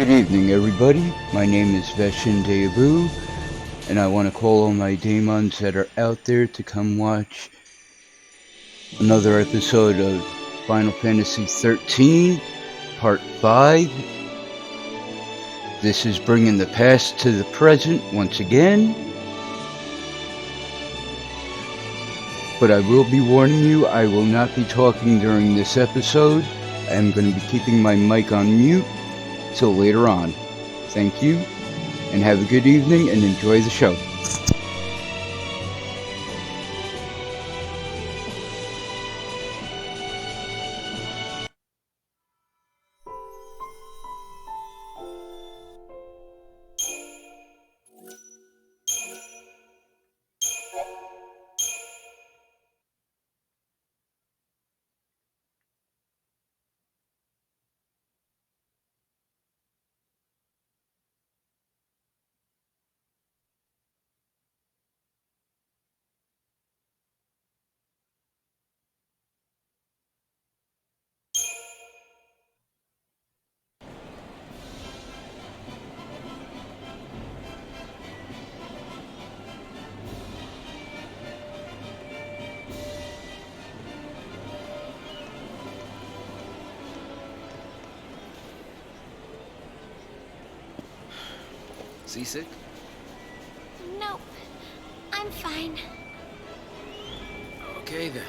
Good evening, everybody. My name is Veshin Deabu, and I want to call all my daemons that are out there to come watch another episode of Final Fantasy XIII, Part 5. This is bringing the past to the present once again. But I will be warning you, I will not be talking during this episode. I am going to be keeping my mic on mute till later on. Thank you, and have a good evening and enjoy the show. Seasick? Nope. I'm fine. Okay then.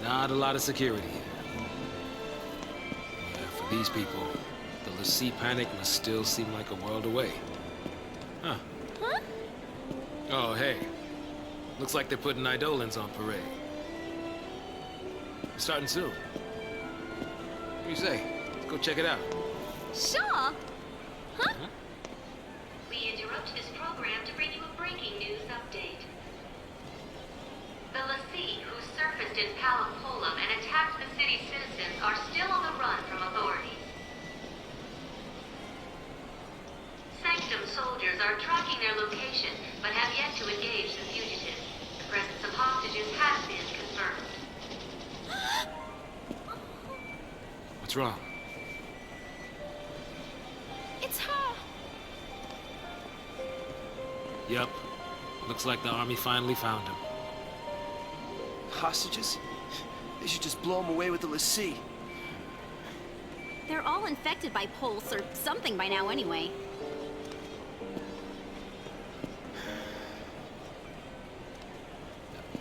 Not a lot of security here. Yeah, for these people, the Lassie panic must still seem like a world away. Huh. Huh? Oh, hey. Looks like they're putting Eidolons on parade. It's starting soon. What do you say? Let's go check it out. Sure. Huh? We interrupt this program to bring you a breaking news update. The Lassie, who surfaced in Palapolum and attacked the city's citizens, are still on the run from authorities. Sanctum soldiers are tracking their location, but have yet to engage the fugitives. The presence of hostages has been confirmed. What's wrong? It's her. Yup. Looks like the army finally found him. Hostages? They should just blow them away with the Lassie. They're all infected by pulse or something by now anyway.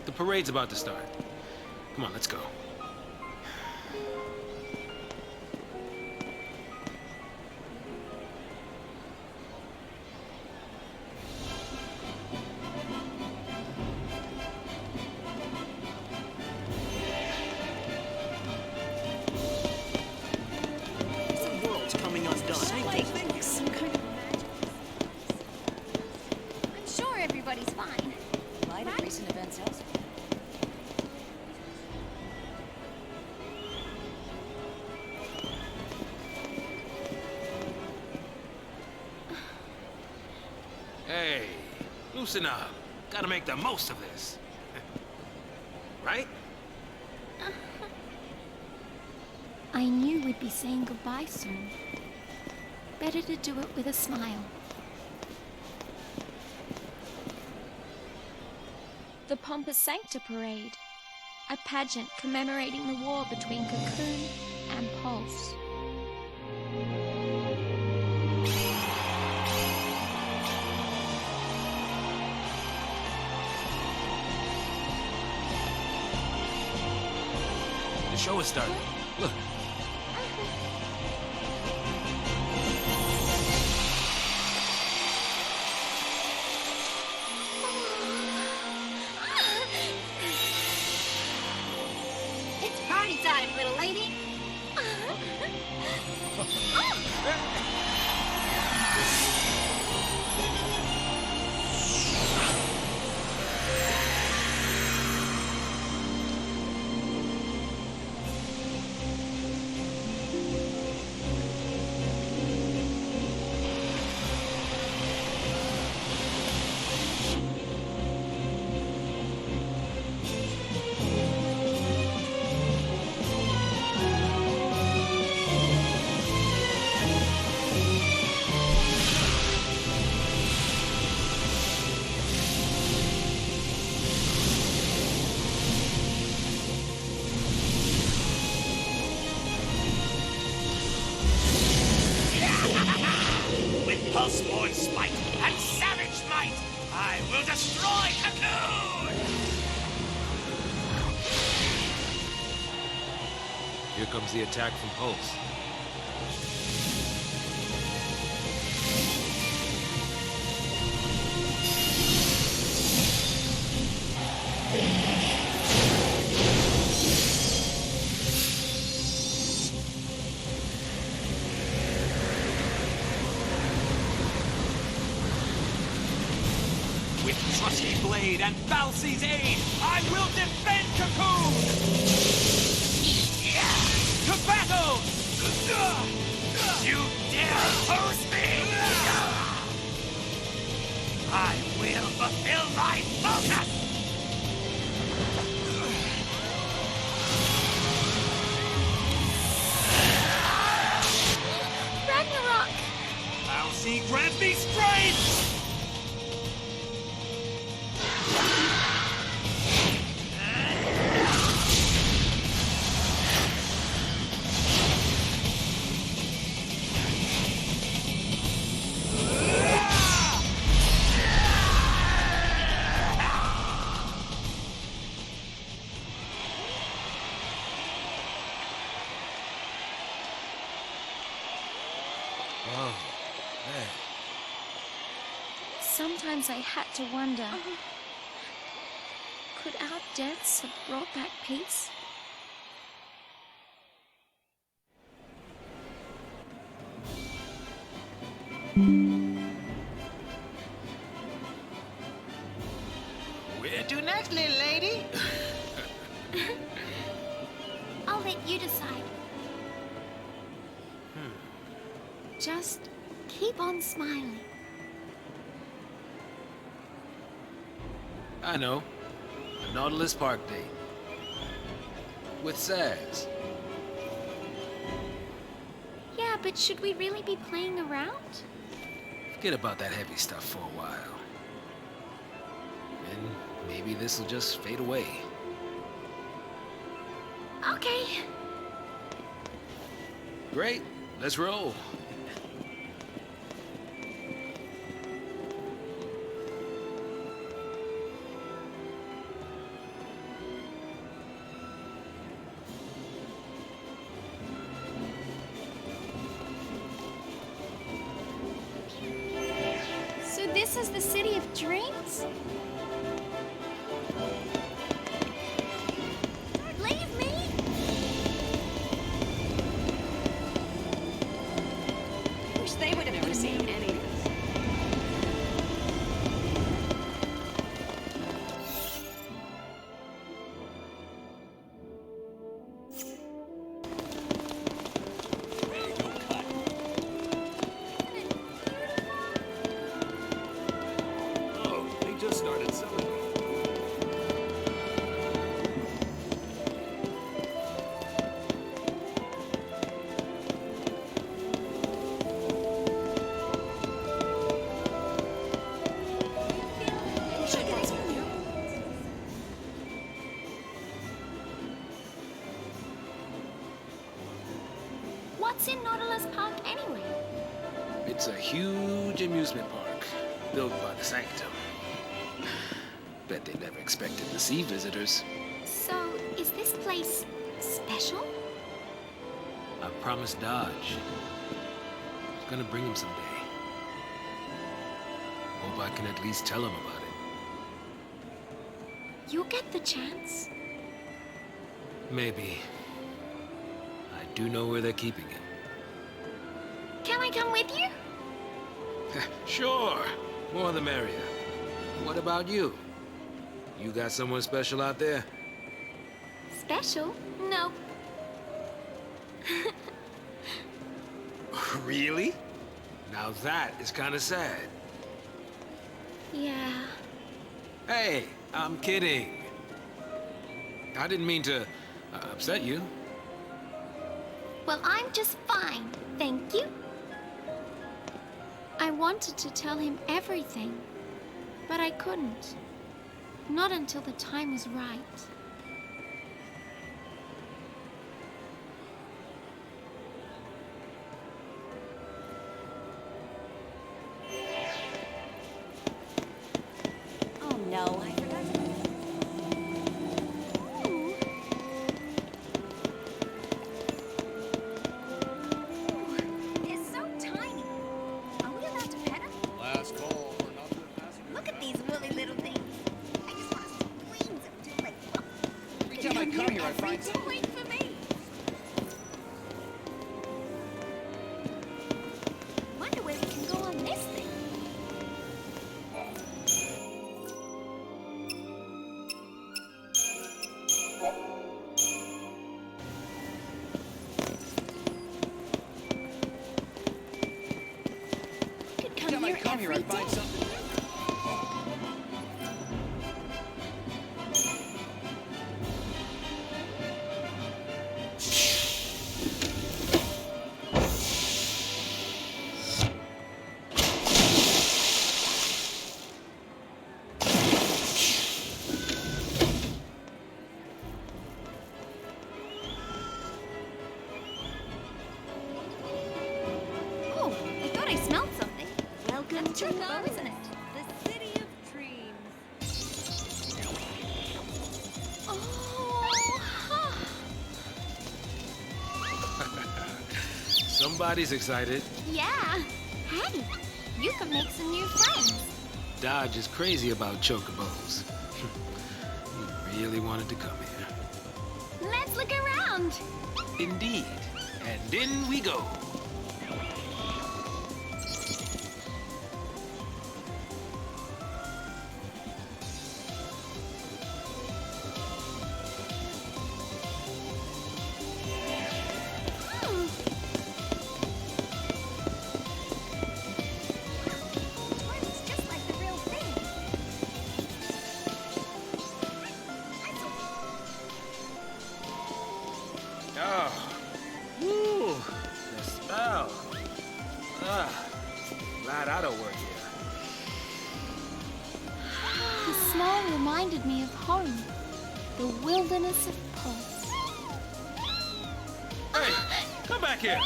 The parade's about to start. Come on, let's go. The world's coming undone. Some kind of magic. I'm sure everybody's fine. In light of recent events elsewhere. Hey, loosen up. Gotta make the most of this. Right? I knew we'd be saying goodbye soon. Better to do it with a smile. The Pompous Sancta Parade. A pageant commemorating the war between Cocoon and Pulse. The show is starting. Look. It's party time, little lady! With pulse-born spite and savage might, I will destroy Cocoon! Here comes the attack from Pulse. With trusty blade and Balsi's aid, I will defend Cocoon! To battle! You dare oppose me? I will fulfill my focus! Ragnarok! Balsi grant me strength! Oh, man. Sometimes I had to wonder, could our deaths have brought back peace? Where to next, little lady? I'll let you decide. Just keep on smiling. I know. A Nautilus Park date. With Saz. Yeah, but should we really be playing around? Forget about that heavy stuff for a while. And maybe this'll just fade away. Okay. Great. Let's roll. So this is the city of dreams? Don't leave me! Wish they would have never seen any of this. Oh, they just started selling. What's in Nautilus Park anyway? It's a huge amusement park, built by the Sanctum. Bet they never expected to see visitors. So, is this place special? I promised Dodge. I was gonna bring him someday. Hope I can at least tell him about it. You'll get the chance. Maybe. I do know where they're keeping it. Can I come with you? Sure. More the merrier. What about you? You got someone special out there? Special? No. Really? Now that is kind of sad. Yeah. Hey, I'm kidding. I didn't mean to upset you. Well, I'm just fine, thank you. I wanted to tell him everything, but I couldn't. Not until the time was right. Oh no, I forgot to... Ooh. Ooh, it's so tiny. Are we allowed to pet him? Last call for another passenger. Look at these woolly little things. I just want to squeeze them too, like, Every time I come here, I find something. wait for me. Wonder where we can go on this thing. Could Every time I come here, I every find day. something. Oh, I thought I smelled something. Welcome That's to true, Nautilus. isn't it? The city of dreams. Oh, huh. Somebody's excited. Yeah. Hey, you could make some new friends. Dodge is crazy about chocobos. He really wanted to come here. Let's look around. Indeed. And in we go. Toilet's just like the real thing. Oh. Woo. The smell. Glad I don't work here. The smell reminded me of home, the wilderness of Pulse. Hey, come back here.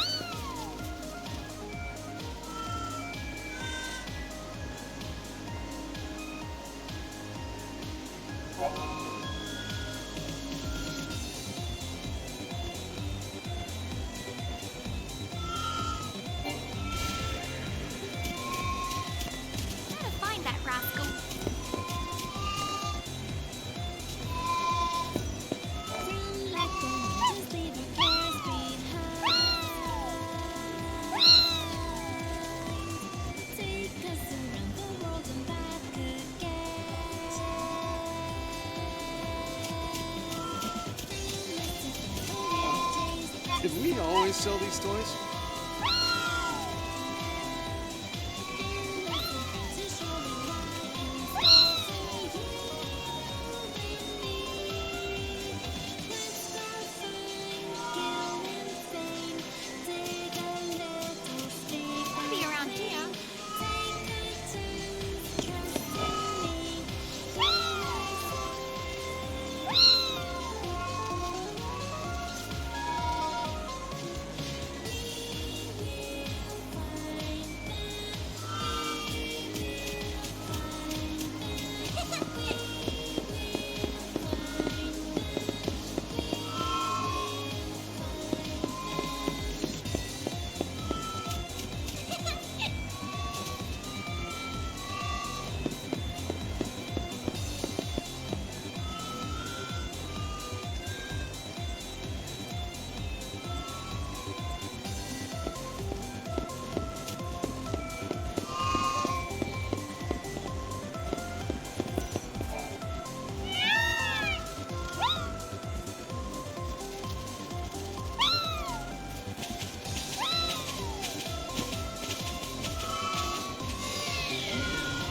Gotta find that rascal. Did we always sell these toys? Maybe around here.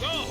Go!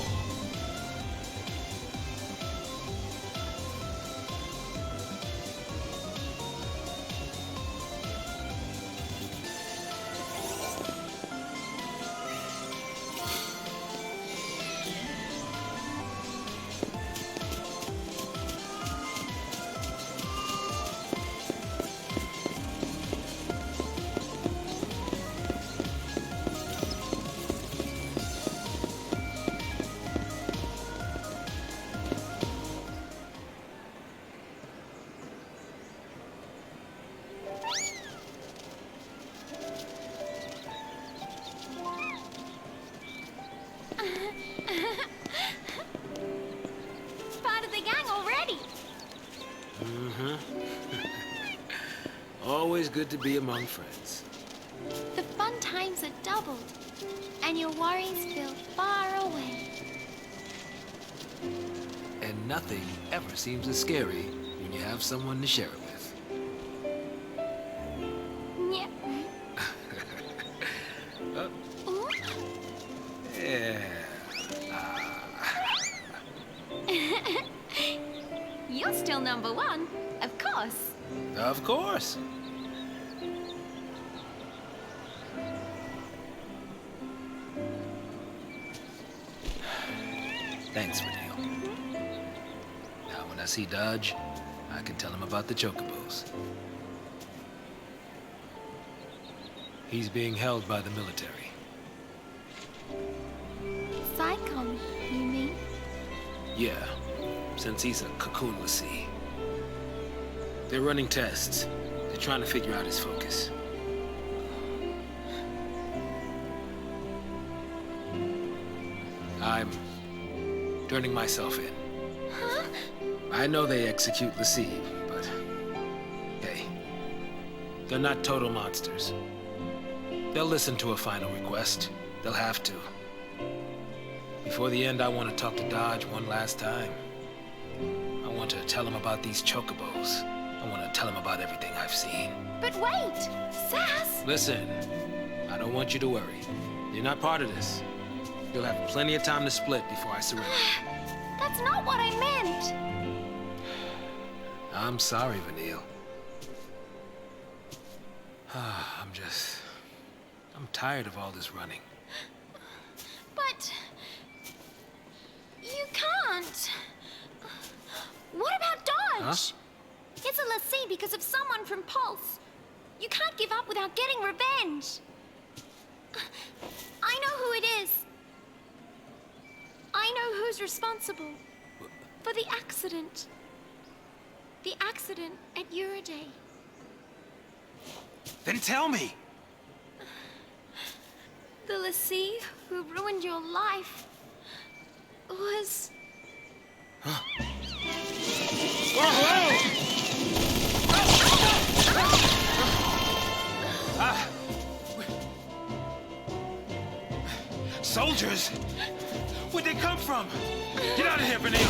Part of the gang already. Always good to be among friends. The fun times are doubled, and your worries feel far away. And nothing ever seems as scary when you have someone to share it with. Yep. Oh, yeah. You're still number one, of course. Of course. Thanks, Vanille. Now, when I see Dodge, I can tell him about the chocobos. He's being held by the military. Psychon, you mean? Yeah, since he's a cocoon lassie. They're running tests. They're trying to figure out his focus. I'm turning myself in. Huh? I know they execute Lassie, but hey, they're not total monsters. They'll listen to a final request. They'll have to. Before the end, I want to talk to Dodge one last time. I want to tell him about these chocobos. I want to tell him about everything I've seen. But wait! Sass! Listen, I don't want you to worry. You're not part of this. You'll have plenty of time to split before I surrender. That's not what I meant! I'm sorry, Vanille. I'm tired of all this running. But... you can't. What about Dodge? Huh? It's a Lassie because of someone from Pulse. You can't give up without getting revenge. I know who it is. I know who's responsible for the accident. The accident at Uriday. Then tell me! The Lassie who ruined your life was... Soldiers? Where'd they come from? Get out of here, Vanille!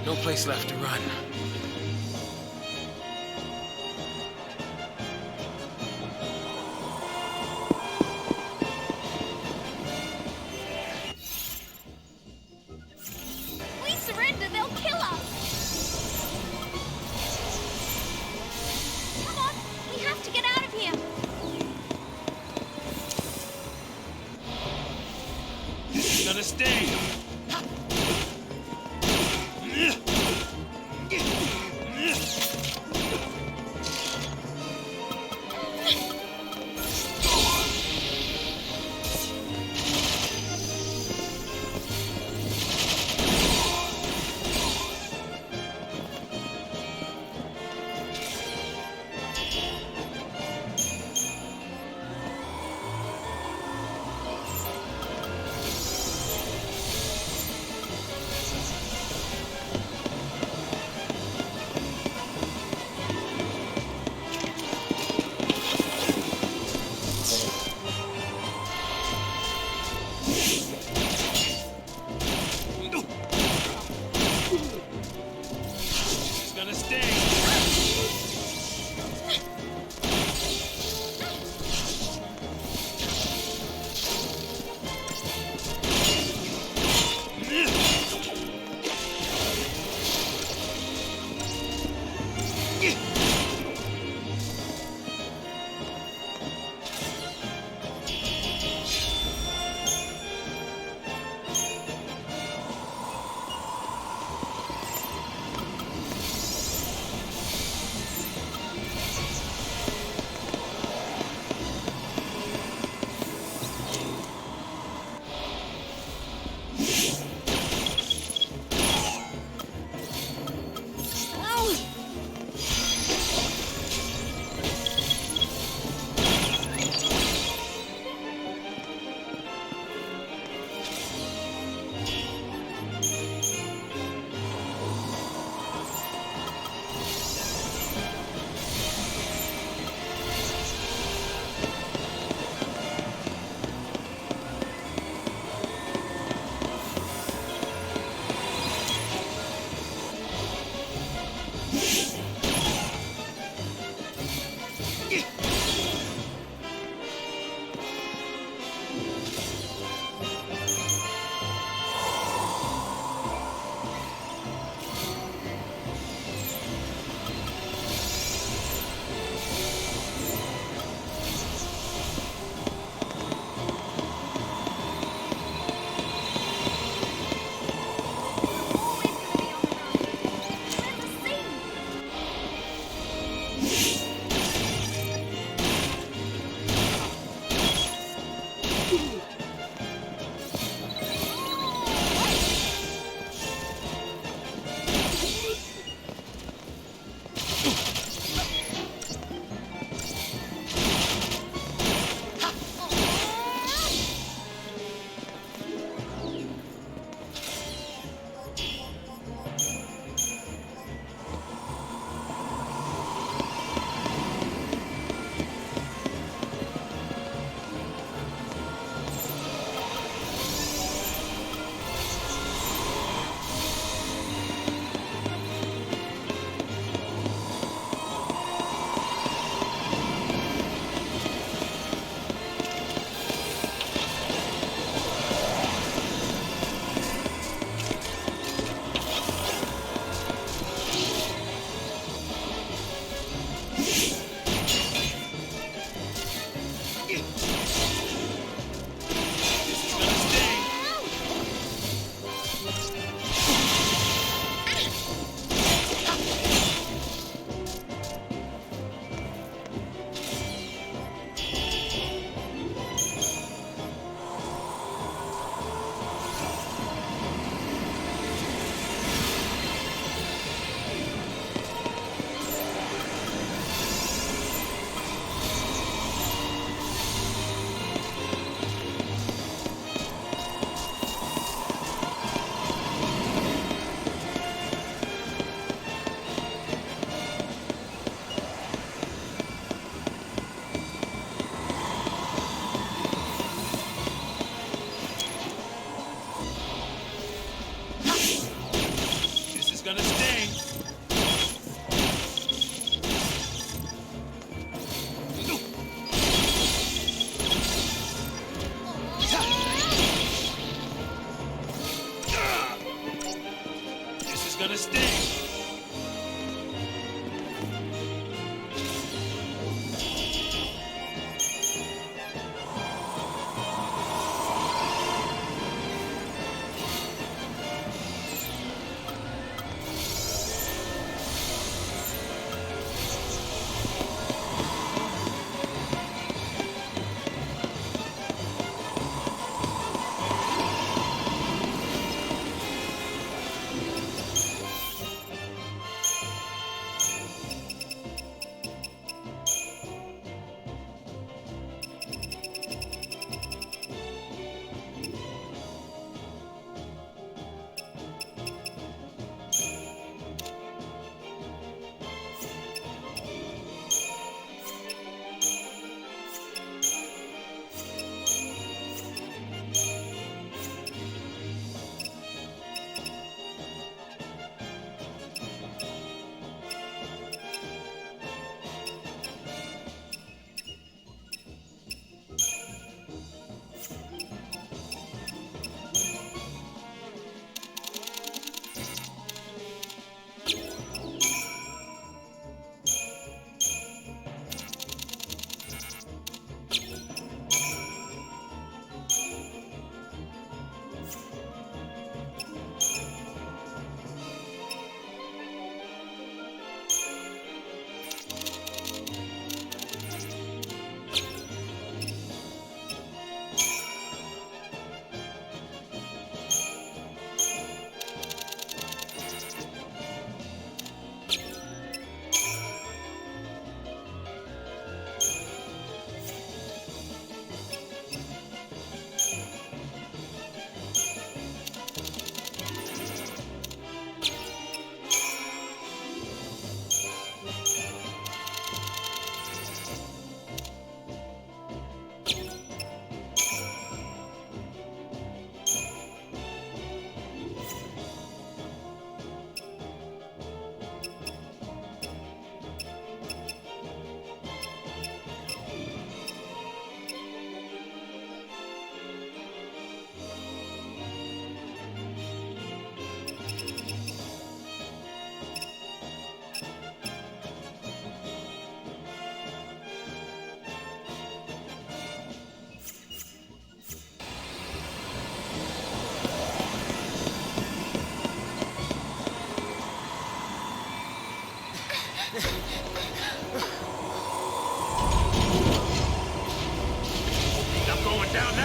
No place left to run. We surrender, they'll kill us! Come on, we have to get out of here! This is gonna stay!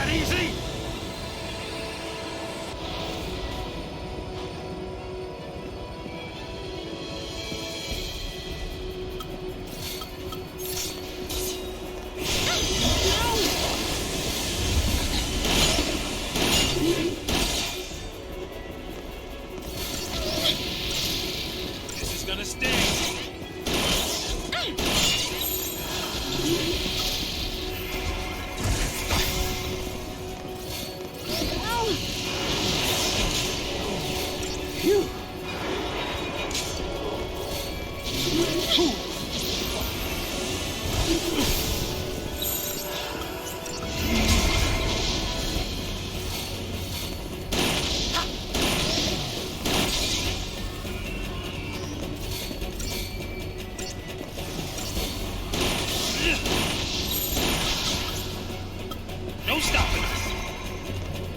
that easy? This is gonna sting. Phew. No stopping us.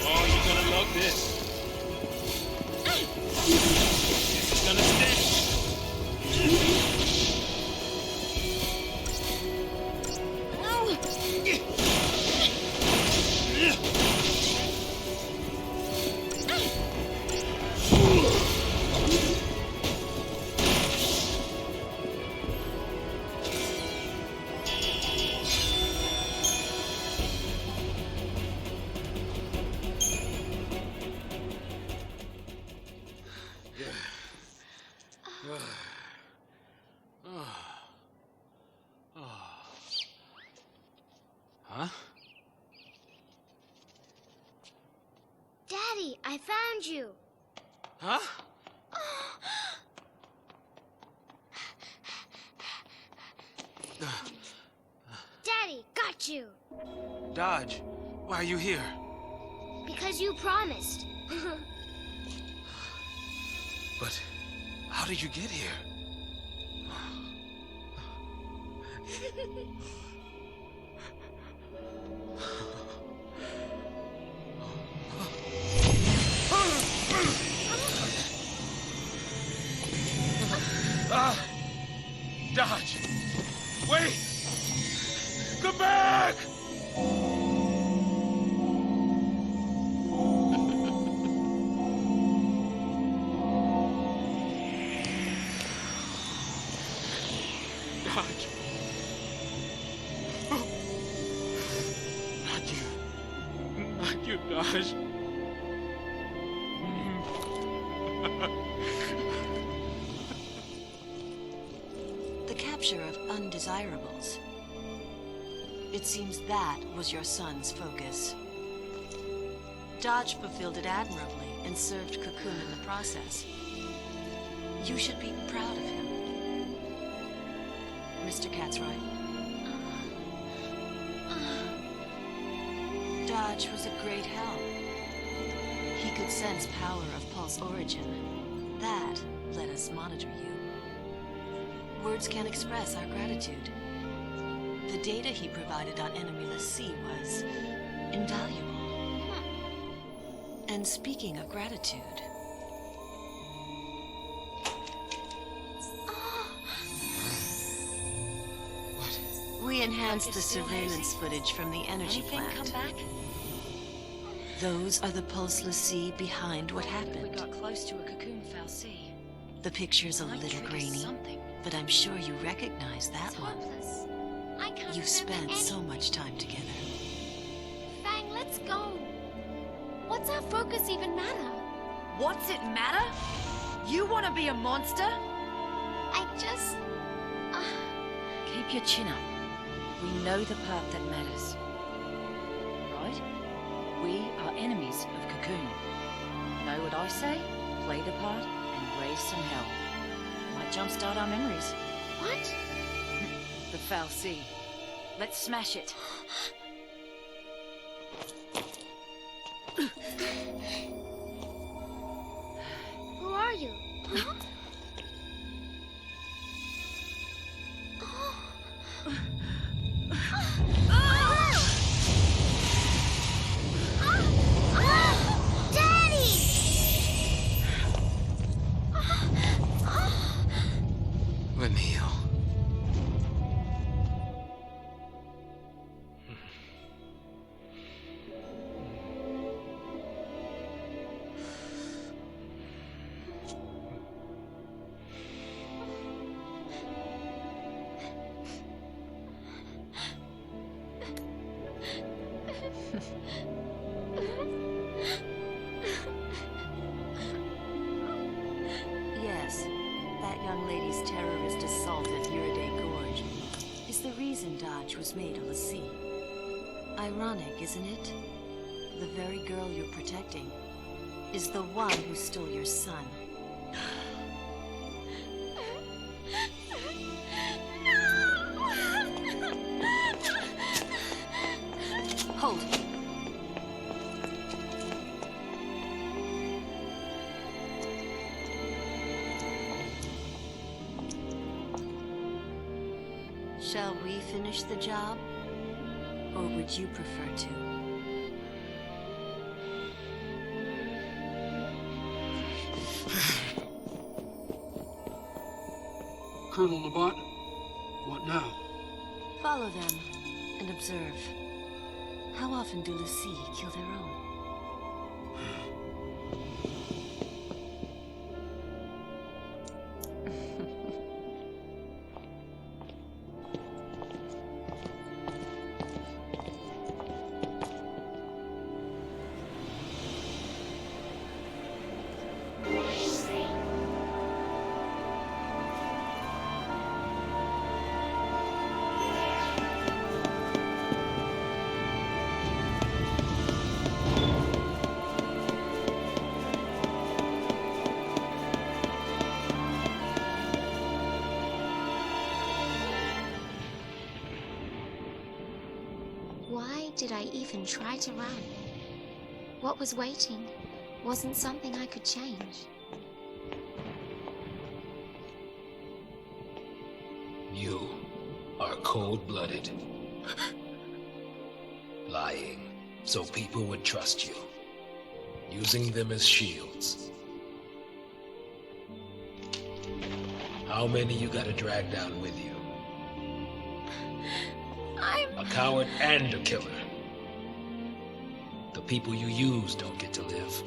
Oh, you're gonna love this. This is gonna sting. Huh? Daddy, I found you. Huh? Daddy, got you. Dodge, why are you here? Because you promised. But how did you get here? Dodge! Wait! Come back! Dodge! Not you. Not you, Dodge. The capture of undesirables. It seems that was your son's focus. Dodge fulfilled it admirably and served Cocoon in the process. You should be proud of him. Mr. Catsroy. Dodge was a great help. He could sense power of Pulse origin. That let us monitor you. Words can't express our gratitude. The data he provided on Enemyless Sea was invaluable. And speaking of gratitude, we enhanced the surveillance footage from the energy plant. Come back? Those are the Pulseless Sea behind what We happened. got close to a cocoon fal'Cie. The picture's a Might little trigger grainy, something. but I'm sure you recognize that It's one. hopeless. I can't You've remember spent so any- much time together. Fang, let's go. What's our focus even matter? What's it matter? You want to be a monster? I just... Keep your chin up. We know the part that matters. Right? We are enemies of Cocoon. Know what I say? Play the part and raise some hell. Might jumpstart our memories. What? The fal'Cie. Let's smash it. Who are you? Huh? Yes, that young lady's terrorist assault at Uriday Gorge is the reason Dodge was made a lessee. Ironic, isn't it? The very girl you're protecting is the one who stole your son. Hold. Shall we finish the job? Or would you prefer to? Colonel Labat, what now? Follow them and observe. How often do Lucy kill their own? Why did I even try to run? What was waiting wasn't something I could change. You are cold-blooded. Lying so people would trust you. Using them as shields. How many you gotta drag down with you? A coward and a killer. The people you use don't get to live.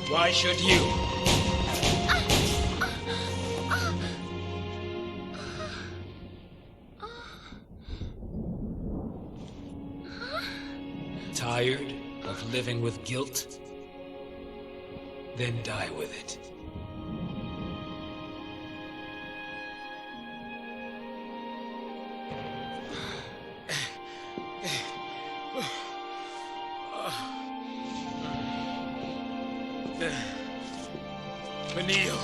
Why should you? Tired of living with guilt? Then die with it. Vanille.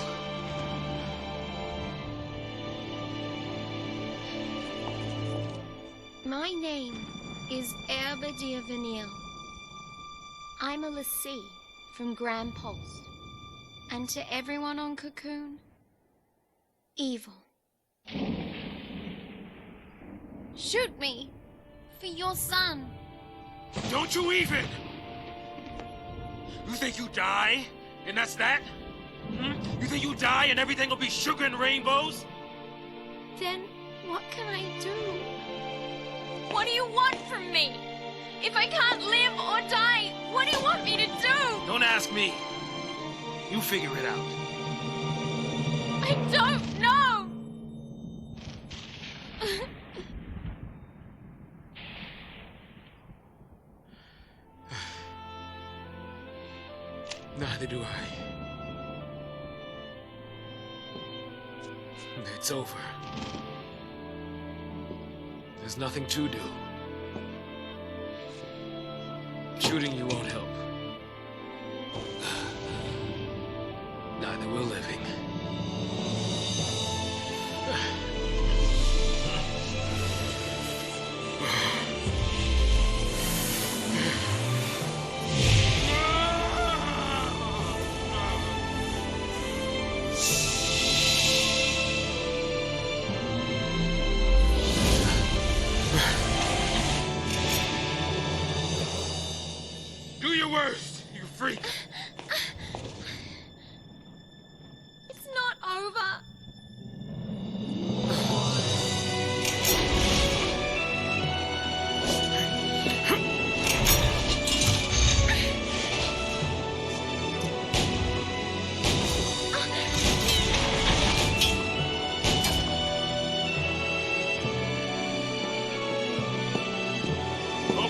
My name is Herbadia Vanille. I'm a lessee from Grand Pulse. And to everyone on Cocoon, evil. Shoot me for your son. Don't you even! You think you die, and that's that? You think you die and everything will be sugar and rainbows? Then what can I do? What do you want from me? If I can't live or die, what do you want me to do? Don't ask me. You figure it out. I don't know! Neither do I. It's over. There's nothing to do. Shooting you won't help. Neither will living. Do your worst, you freak! It's not over.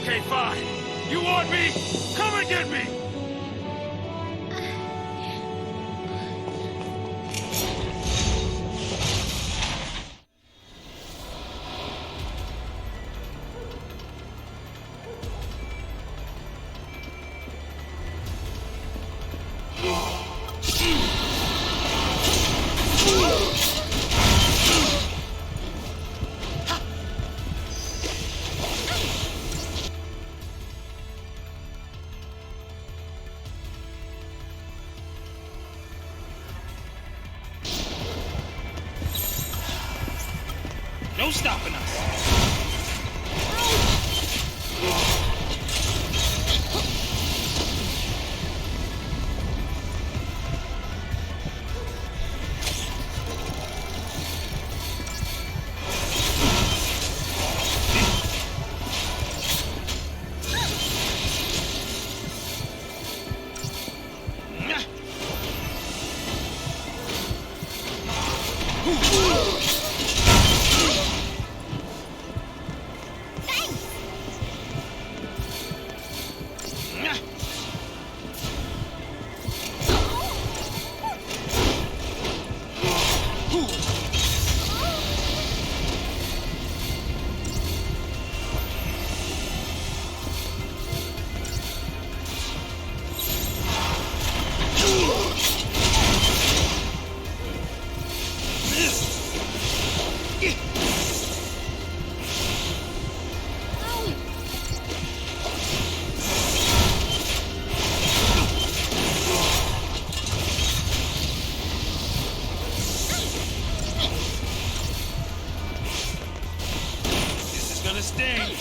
Okay, fine. You want me? Come and get me! No stopping us! Gonna sting.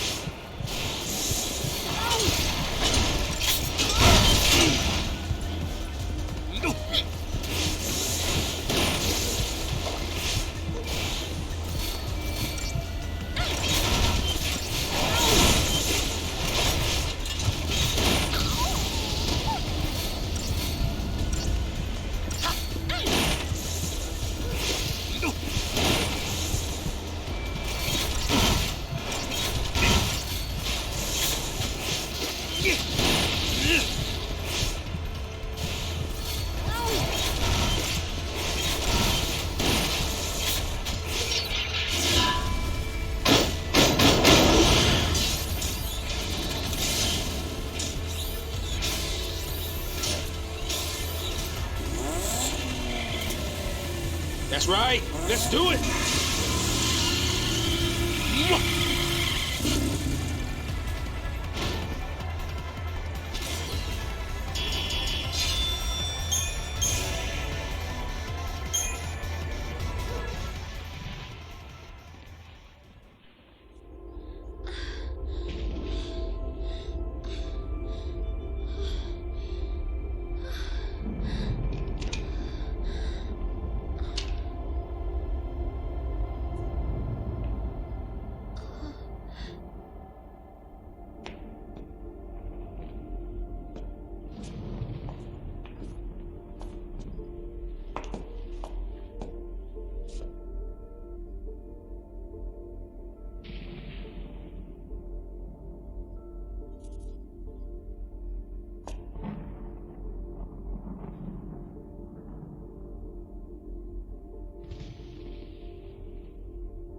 That's right. Let's do it.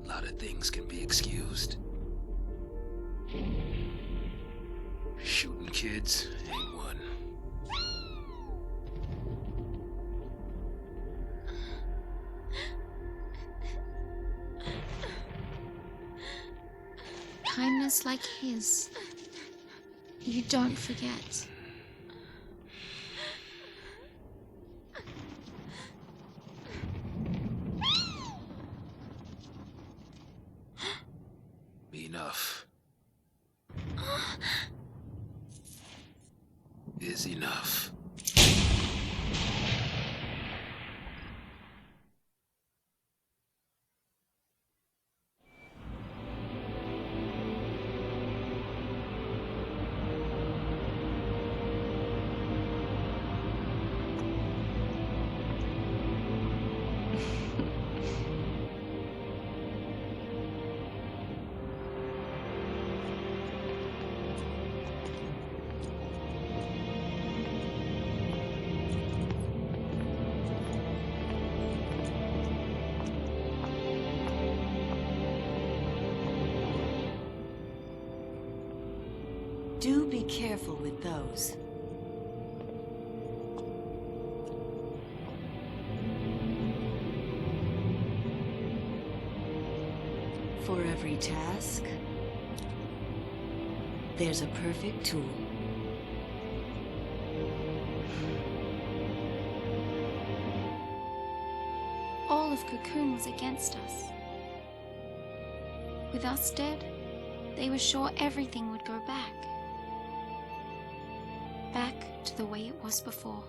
A lot of things can be excused. Shooting kids ain't one. Kindness like his, you don't forget. Enough is enough. Do be careful with those. For every task, there's a perfect tool. All of Cocoon was against us. With us dead, they were sure everything would go back. Back to the way it was before.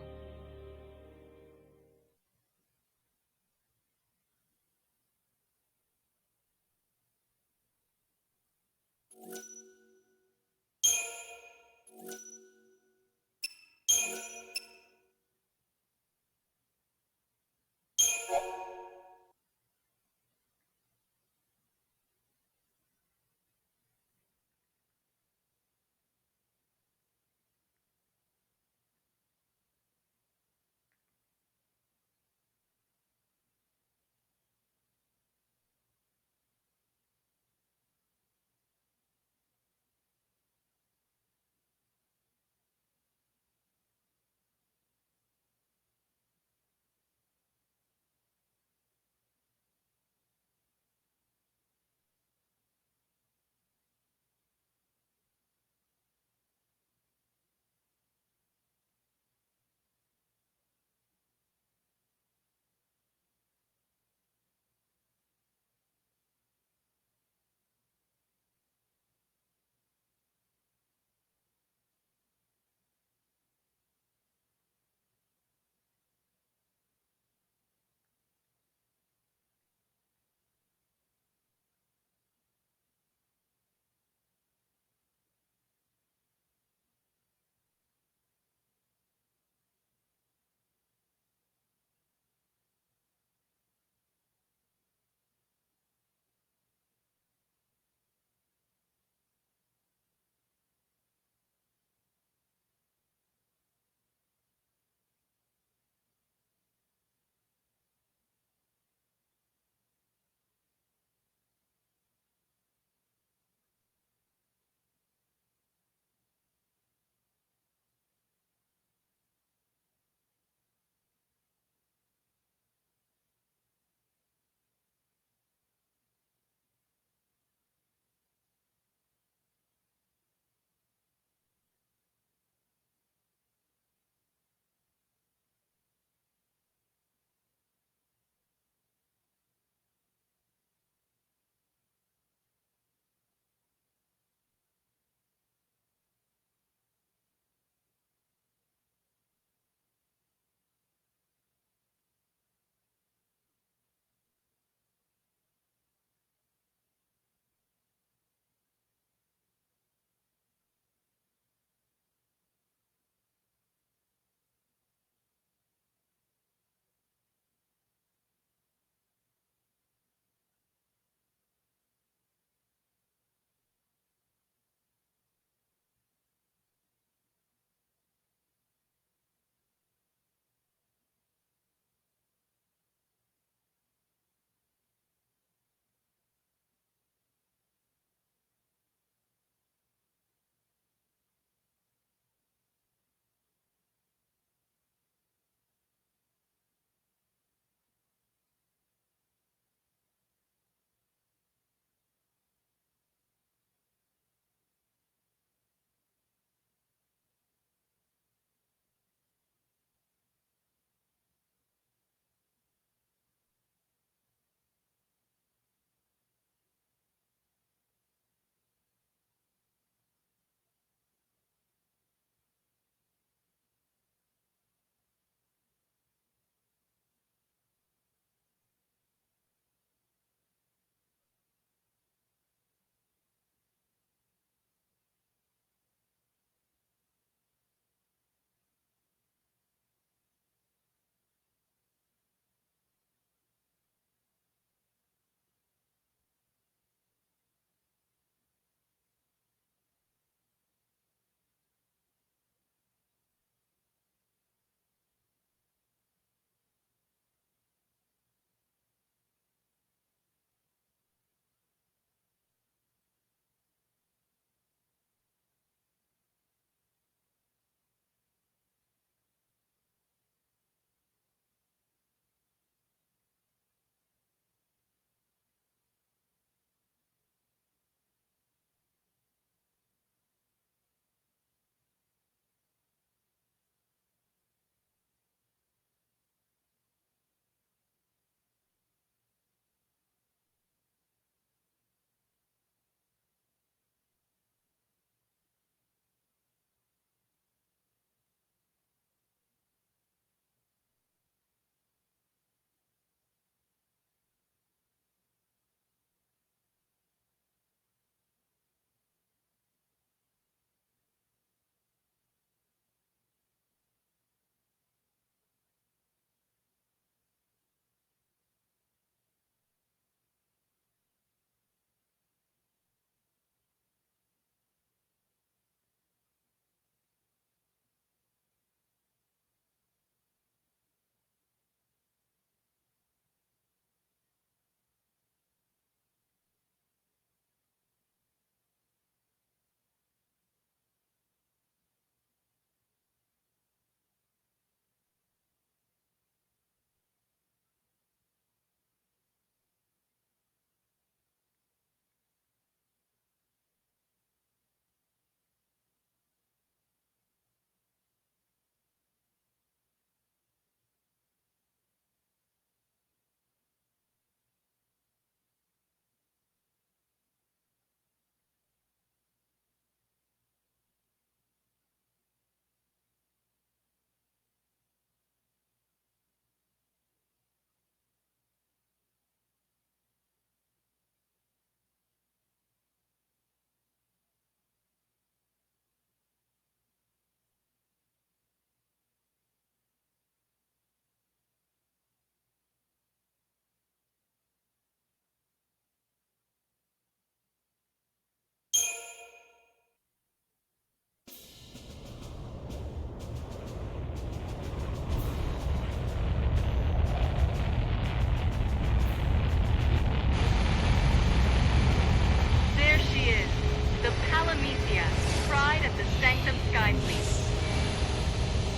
pride of the Sanctum Sky Fleet.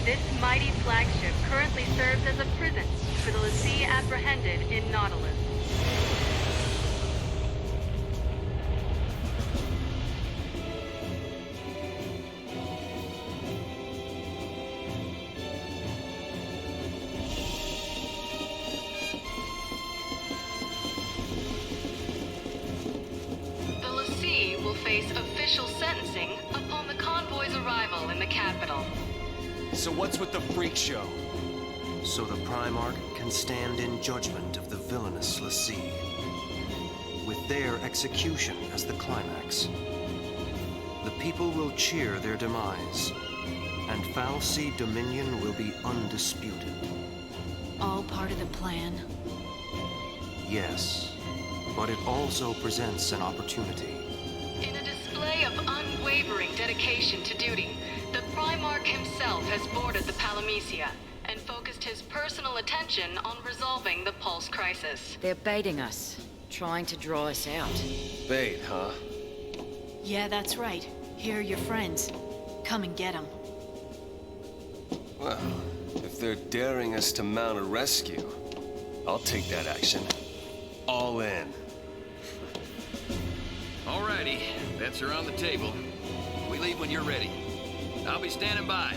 This mighty flagship currently serves as a prison for the Lassie apprehended in Nautilus. The Lassie will face official sentencing upon the convoy's arrival in the capital. So what's with the freak show? So the Primarch can stand in judgment of the villainous Lassie, with their execution as the climax. The people will cheer their demise, and Fal'Cie dominion will be undisputed. All part of the plan. Yes, but it also presents an opportunity. In a display of unwavering dedication to duty, the Primarch himself has boarded the Palamecia and focused his personal attention on resolving the Pulse crisis. They're baiting us, trying to draw us out. Bait, huh? Yeah, that's right. Here are your friends. Come and get them. Well, if they're daring us to mount a rescue, I'll take that action. All in. Alrighty, bets are on the table. We leave when you're ready. I'll be standing by.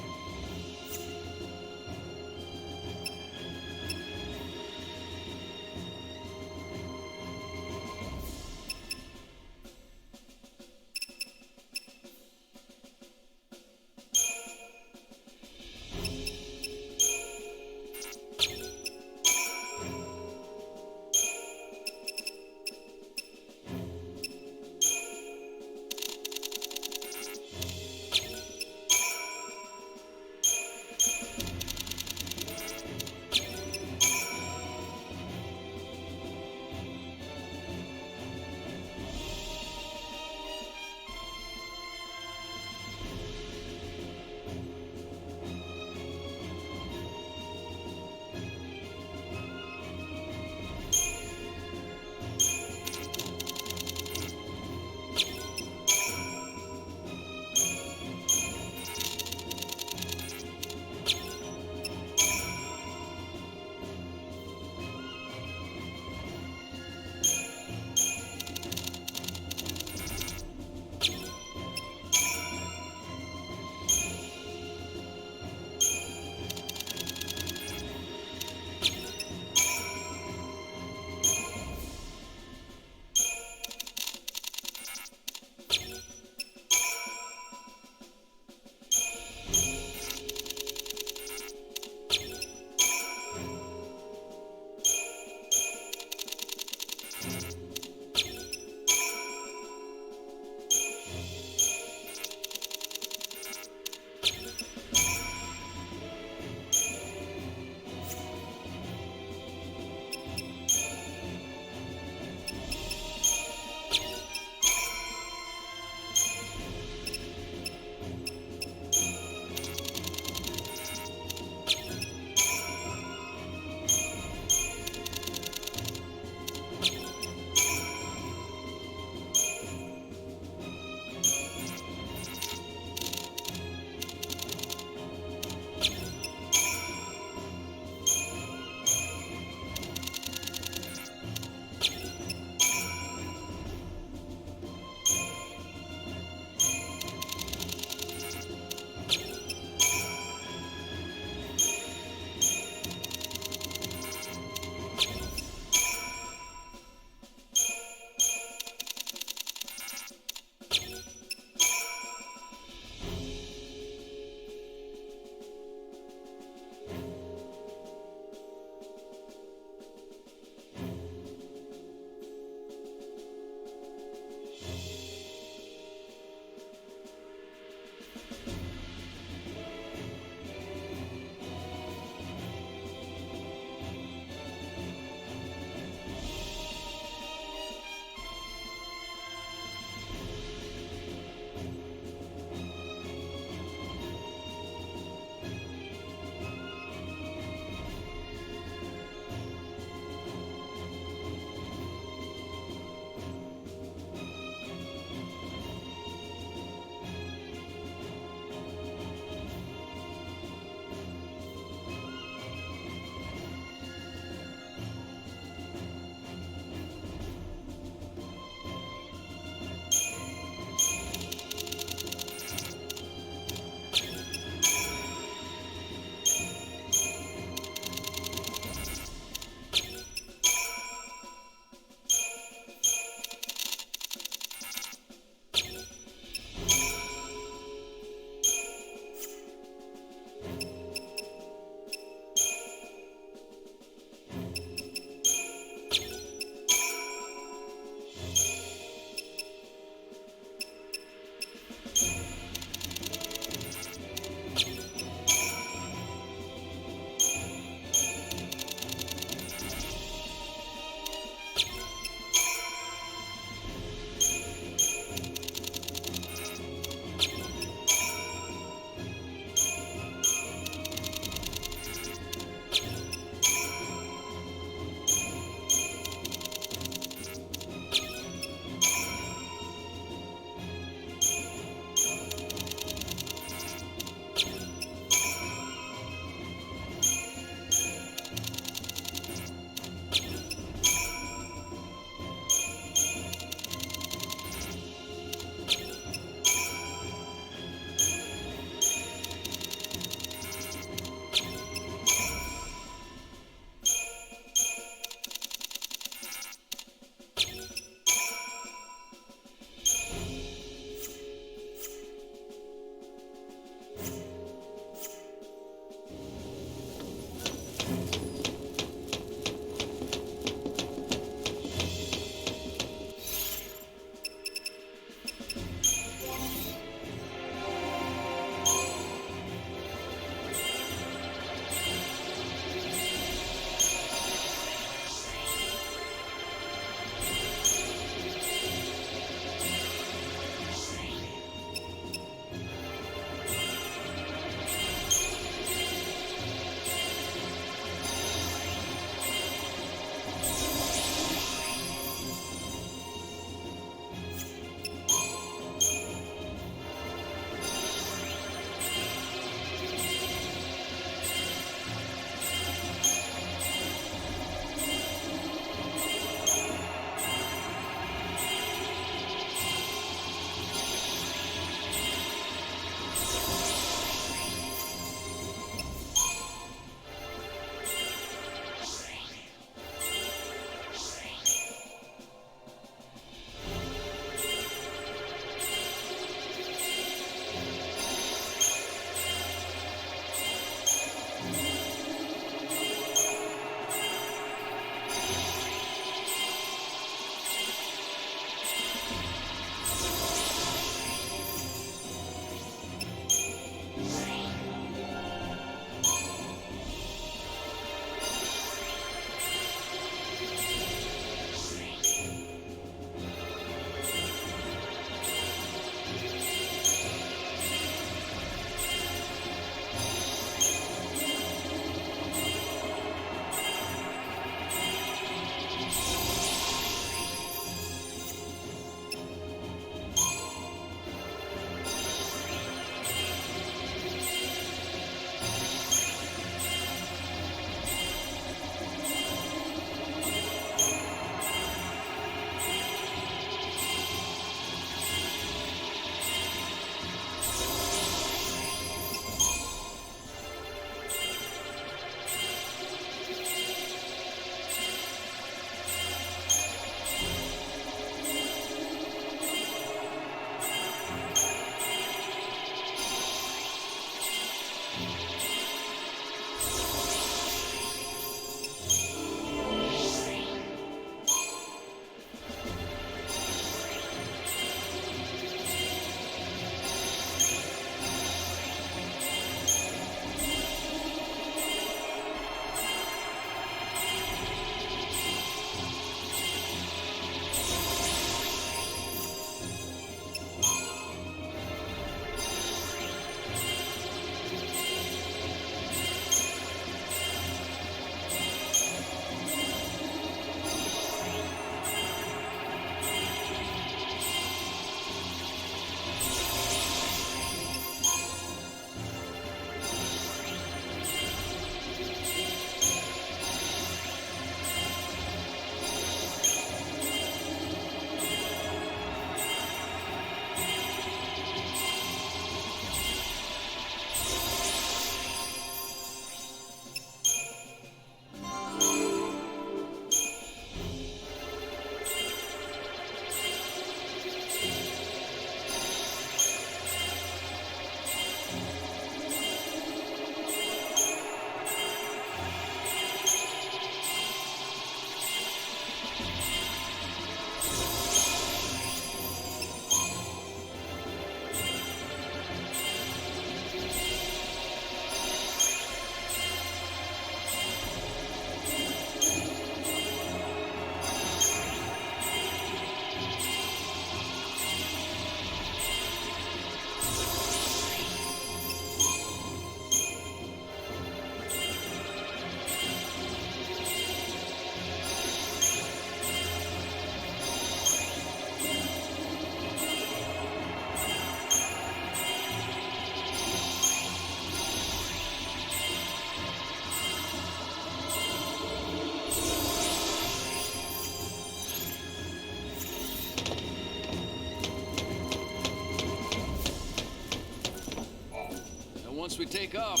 once we take off.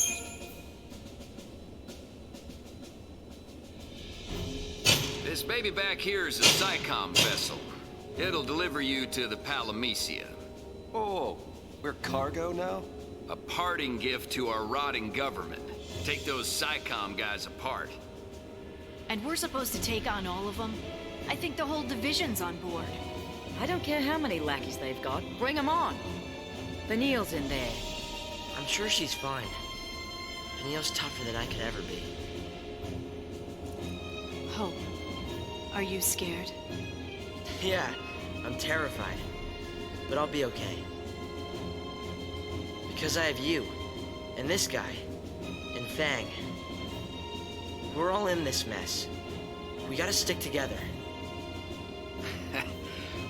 This baby back here is a SciComm vessel. It'll deliver you to the Palamecia. Oh, we're cargo now? A parting gift to our rotting government. Take those SciComm guys apart. And we're supposed to take on all of them? I think the whole division's on board. I don't care how many lackeys they've got. Bring them on. Vanille's in there. I'm sure she's fine. Vanille's tougher than I could ever be. Hope, are you scared? Yeah, I'm terrified. But I'll be okay. Because I have you, and this guy, and Fang. We're all in this mess. We gotta stick together.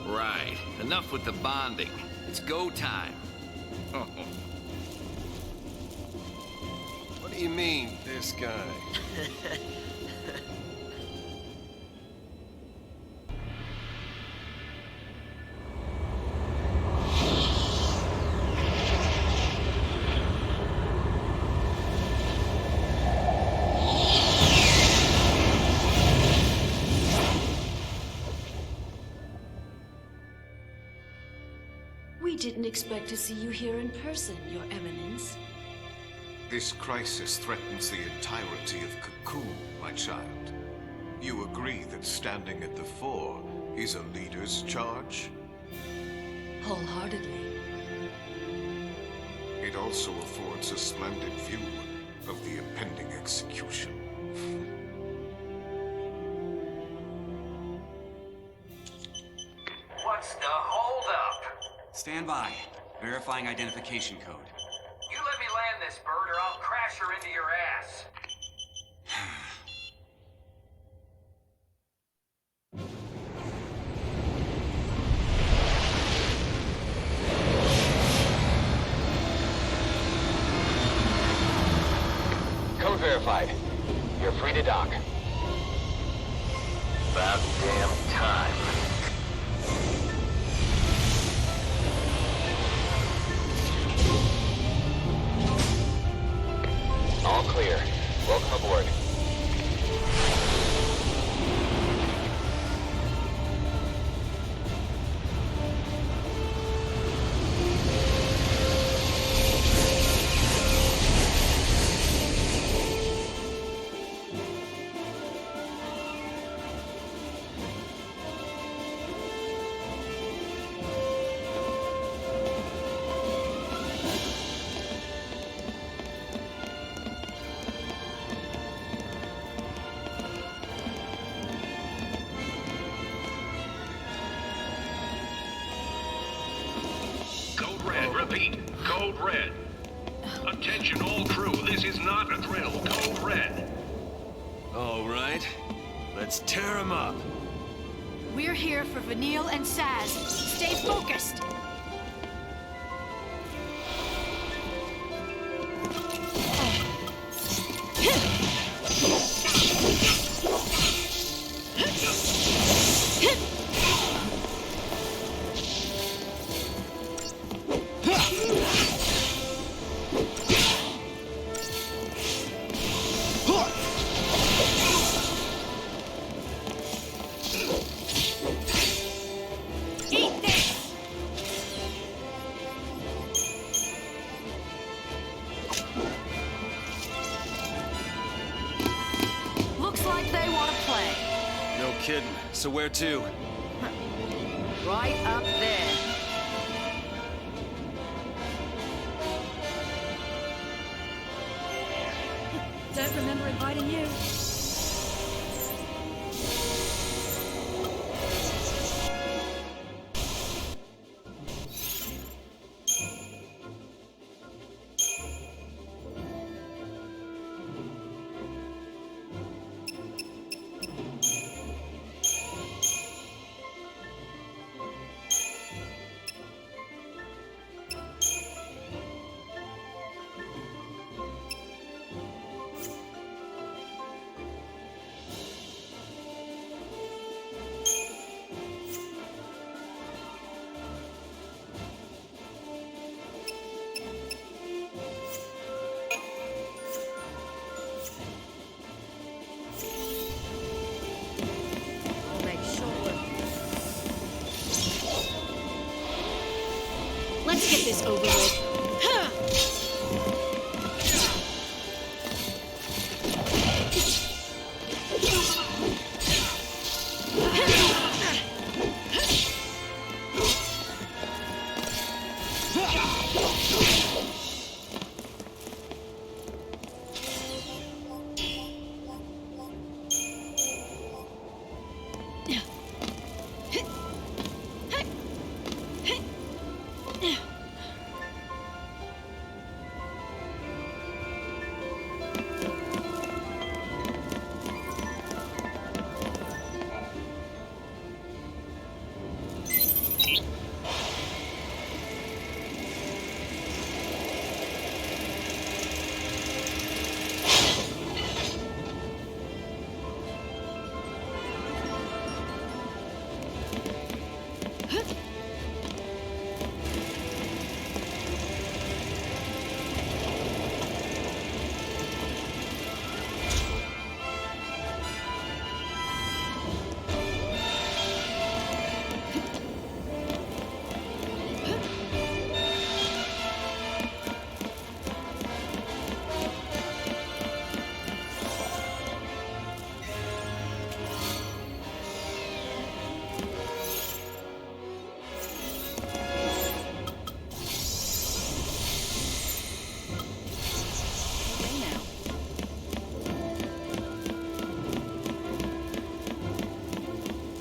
Right. Enough with the bonding. It's go time. What do you mean, this guy? We didn't expect to see you here in person, Your Eminence. This crisis threatens the entirety of Cocoon, my child. You agree that standing at the fore is a leader's charge? Wholeheartedly. It also affords a splendid view of the impending execution. What's the holdup? Stand by. Verifying identification code. You let me land this bird or I'll crash her into your ass. Code verified. You're free to dock. About damn time. All clear. Welcome aboard. Code Red, repeat. Code Red. Attention all crew, this is not a drill. Code Red. All right. Let's tear him up. We're here for Vanille and Saz. Stay focused! Eat this! Looks like they want to play. No kidding. So where to? Right up there. Don't remember inviting you. this over with. Huh.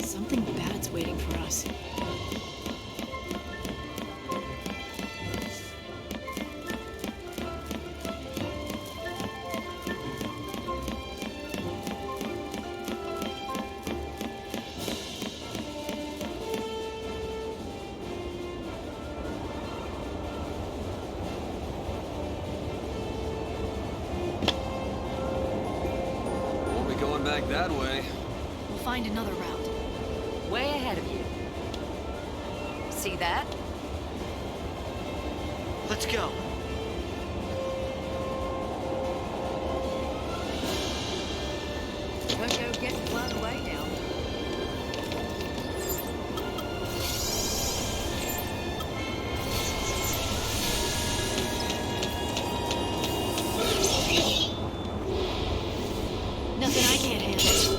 Something bad's waiting for us. Won't be going back that way. We'll find another route. Way ahead of you. See that? Let's go. Don't go getting blown away now. Nothing I can't handle.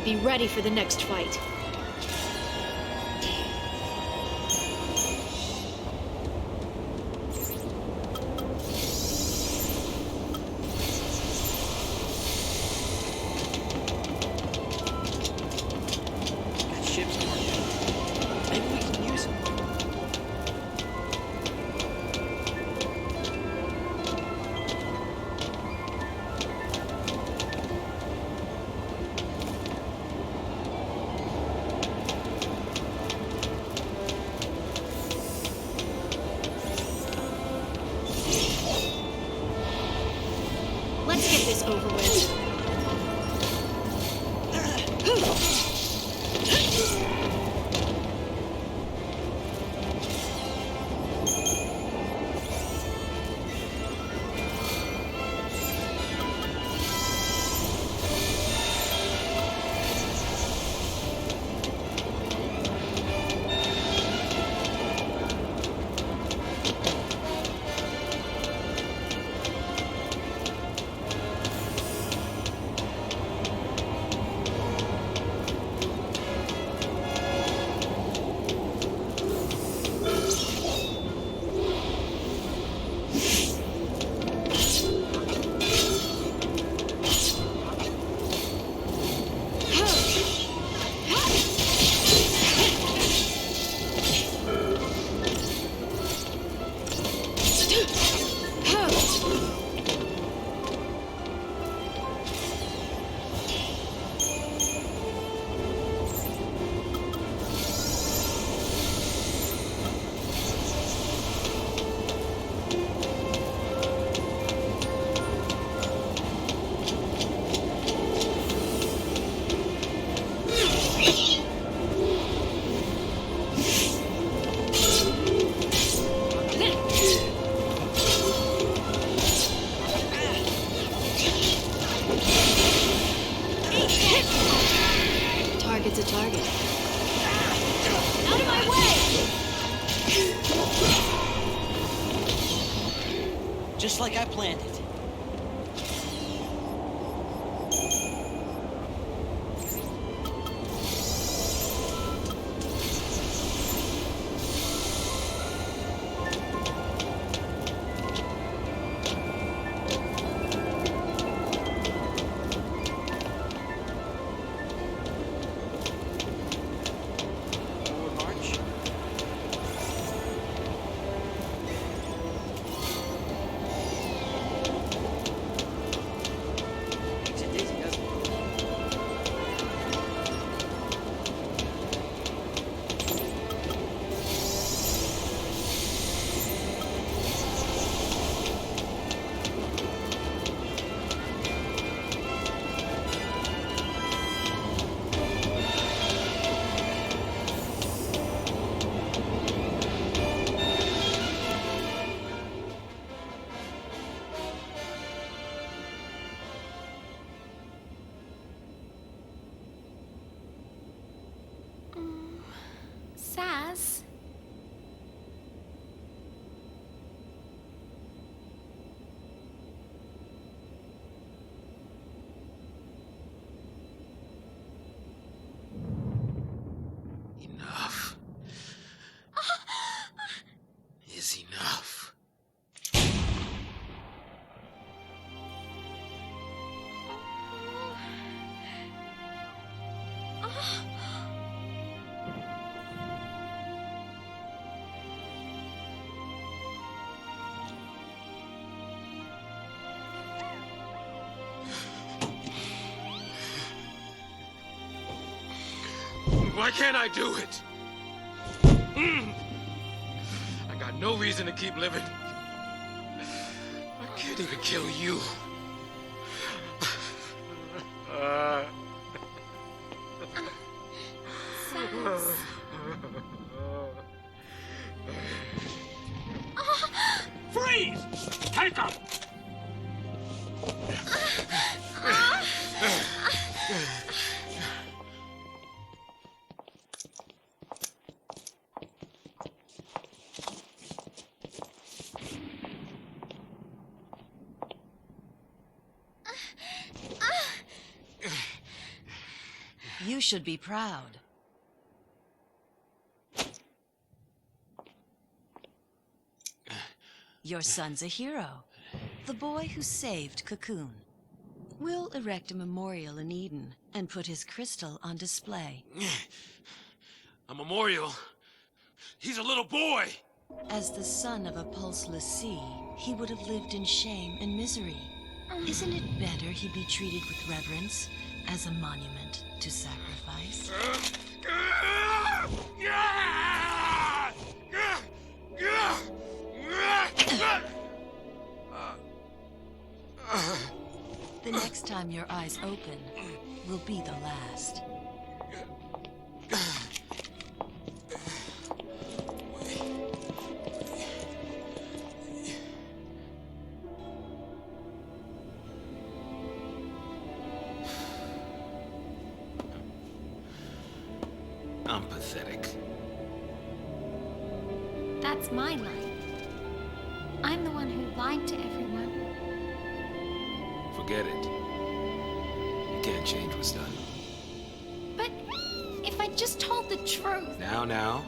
Be ready for the next fight. Let's get this over with. Target's a target. Out of my way! Just like I planned it. Saz? Enough. Is enough. Why can't I do it? I got no reason to keep living. I can't even kill you. Saz. Freeze! Take him! You should be proud. Your son's a hero. The boy who saved Cocoon. We'll erect a memorial in Eden and put his crystal on display. A memorial? He's a little boy! As the son of a pulseless sea, he would have lived in shame and misery. Isn't it better he be treated with reverence as a monument to sacrifice? The next time your eyes open will be the last. I'm pathetic. That's my line. I'm the one who lied to everyone. Forget it. You can't change what's done. But if I just told the truth... Now.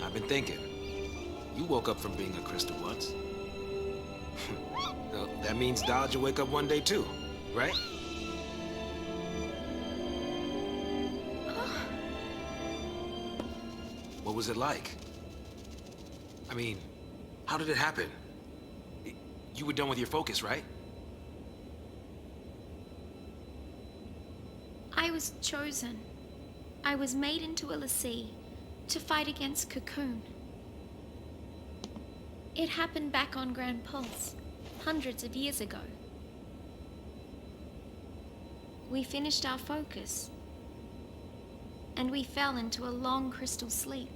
I've been thinking. You woke up from being a crystal once. Well, that means Dodge will wake up one day too, right? What was it like? I mean, how did it happen? You were done with your focus, right? I was chosen. I was made into a l'Cie to fight against Cocoon. It happened back on Grand Pulse, hundreds of years ago. We finished our focus, and we fell into a long crystal sleep.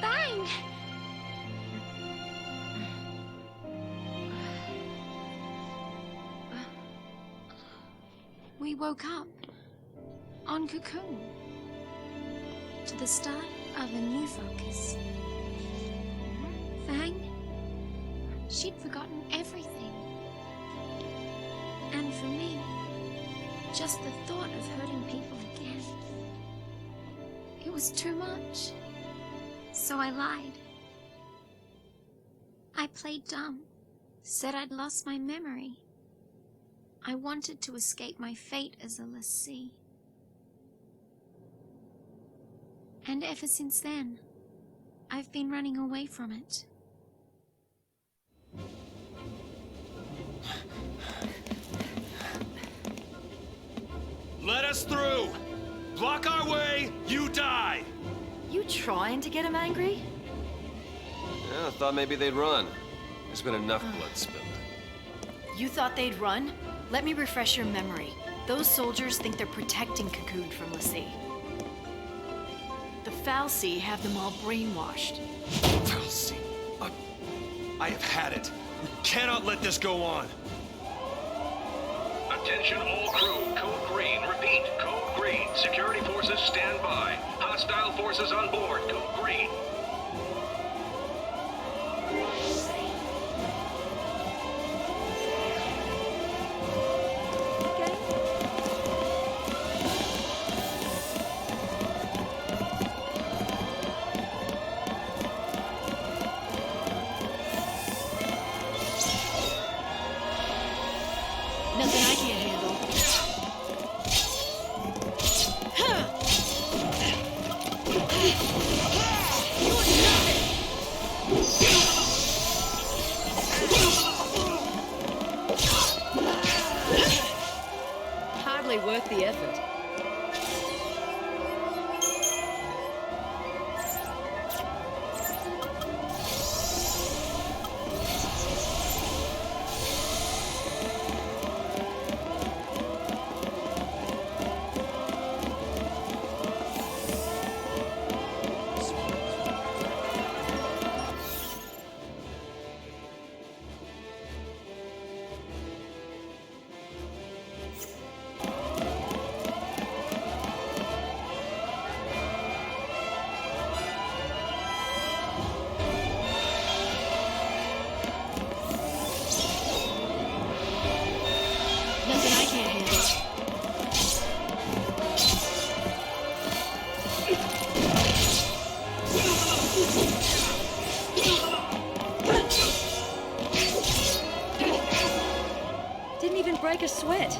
Bang! We woke up on Cocoon to the start of a new focus. Fang, she'd forgotten everything. And for me, just the thought of hurting people again. It was too much. So I lied. I played dumb, said I'd lost my memory. I wanted to escape my fate as a l'Cie. And ever since then, I've been running away from it. Let us through! Block our way, you die! You trying to get him angry? Yeah, I thought maybe they'd run. There's been enough blood spilled. You thought they'd run? Let me refresh your memory. Those soldiers think they're protecting Cocoon from l'Cie. The fal'Cie have them all brainwashed. fal'Cie. I have had it. We cannot let this go on. Attention all crew, code green, repeat, code green. Security forces stand by. Hostile forces on board, code green. Nothing I can't handle. Hardly worth the effort. didn't even break a sweat.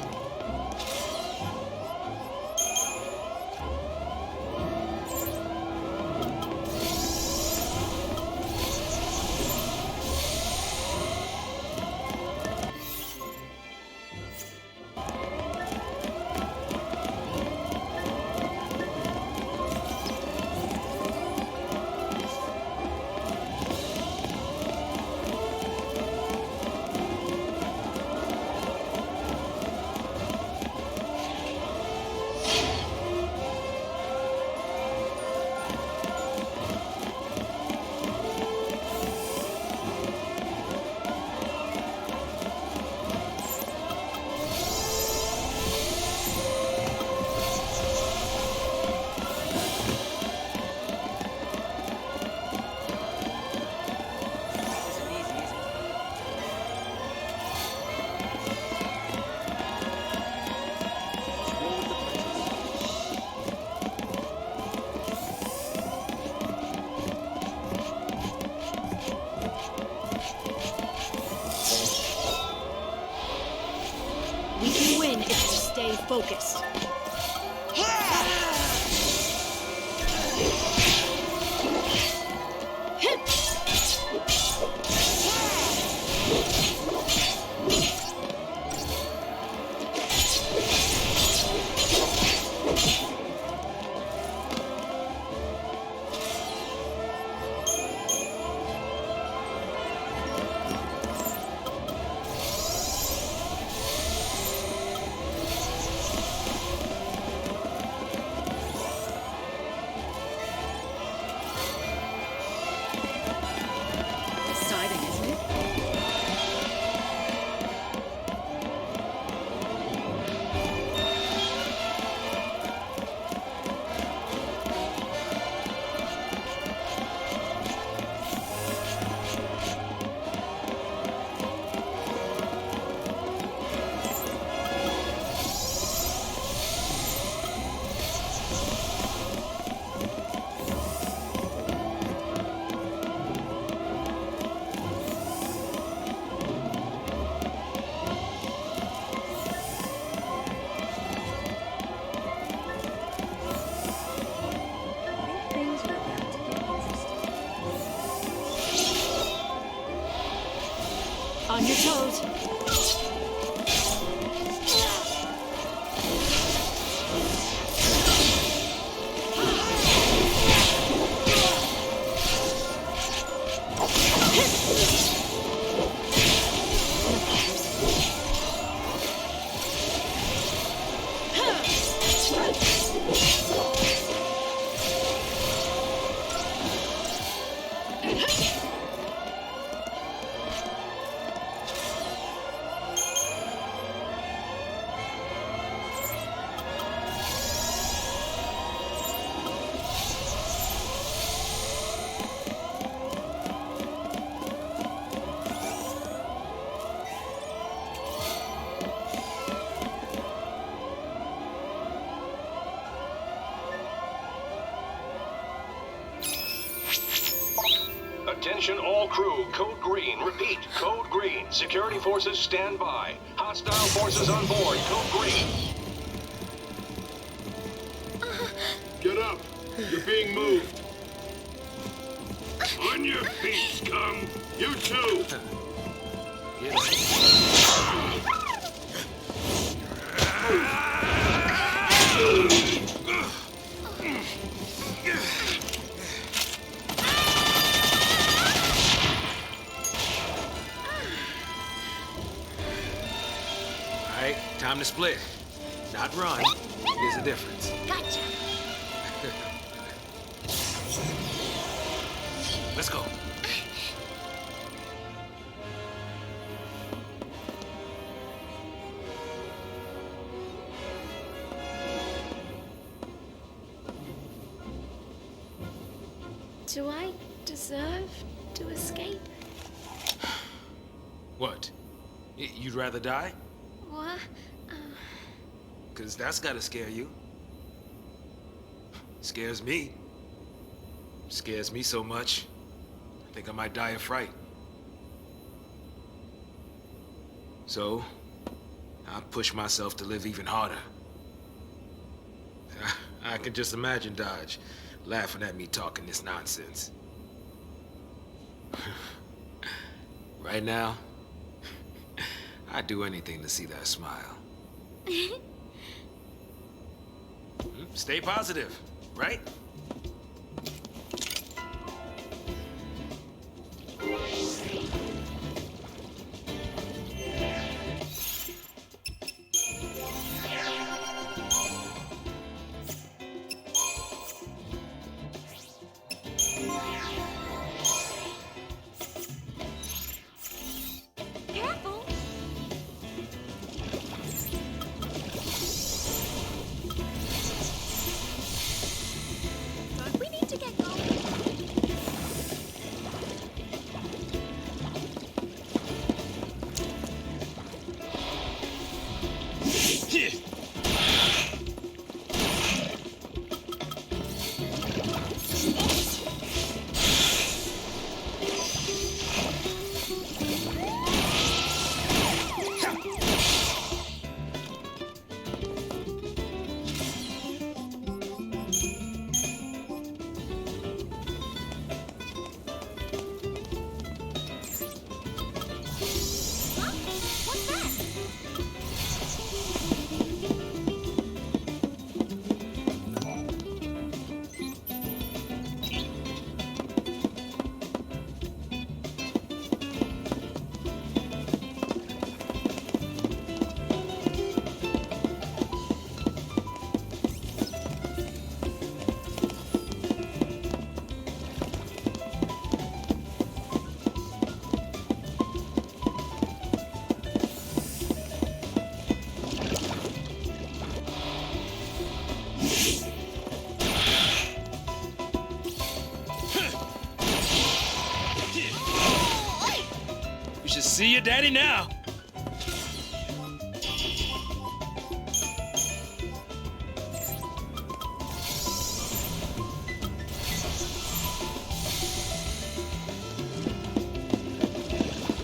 We can win if we stay focused. Exciting, isn't it? On your toes. Attention all crew, code green. Repeat, code green. Security forces stand by. Hostile forces on board, code green. Get up! You're being moved. On your feet, scum! You too! Alright, time to split. Not run. There's a difference. Gotcha. Let's go. Do I deserve to escape? What? You'd rather die? What? 'Cause that's gotta scare you. Scares me. Scares me so much. I think I might die of fright. So, I push myself to live even harder. I can just imagine Dodge laughing at me talking this nonsense. Right now, I'd do anything to see that smile. Stay positive, right? Careful! Don't we need to get going? You should see your daddy now.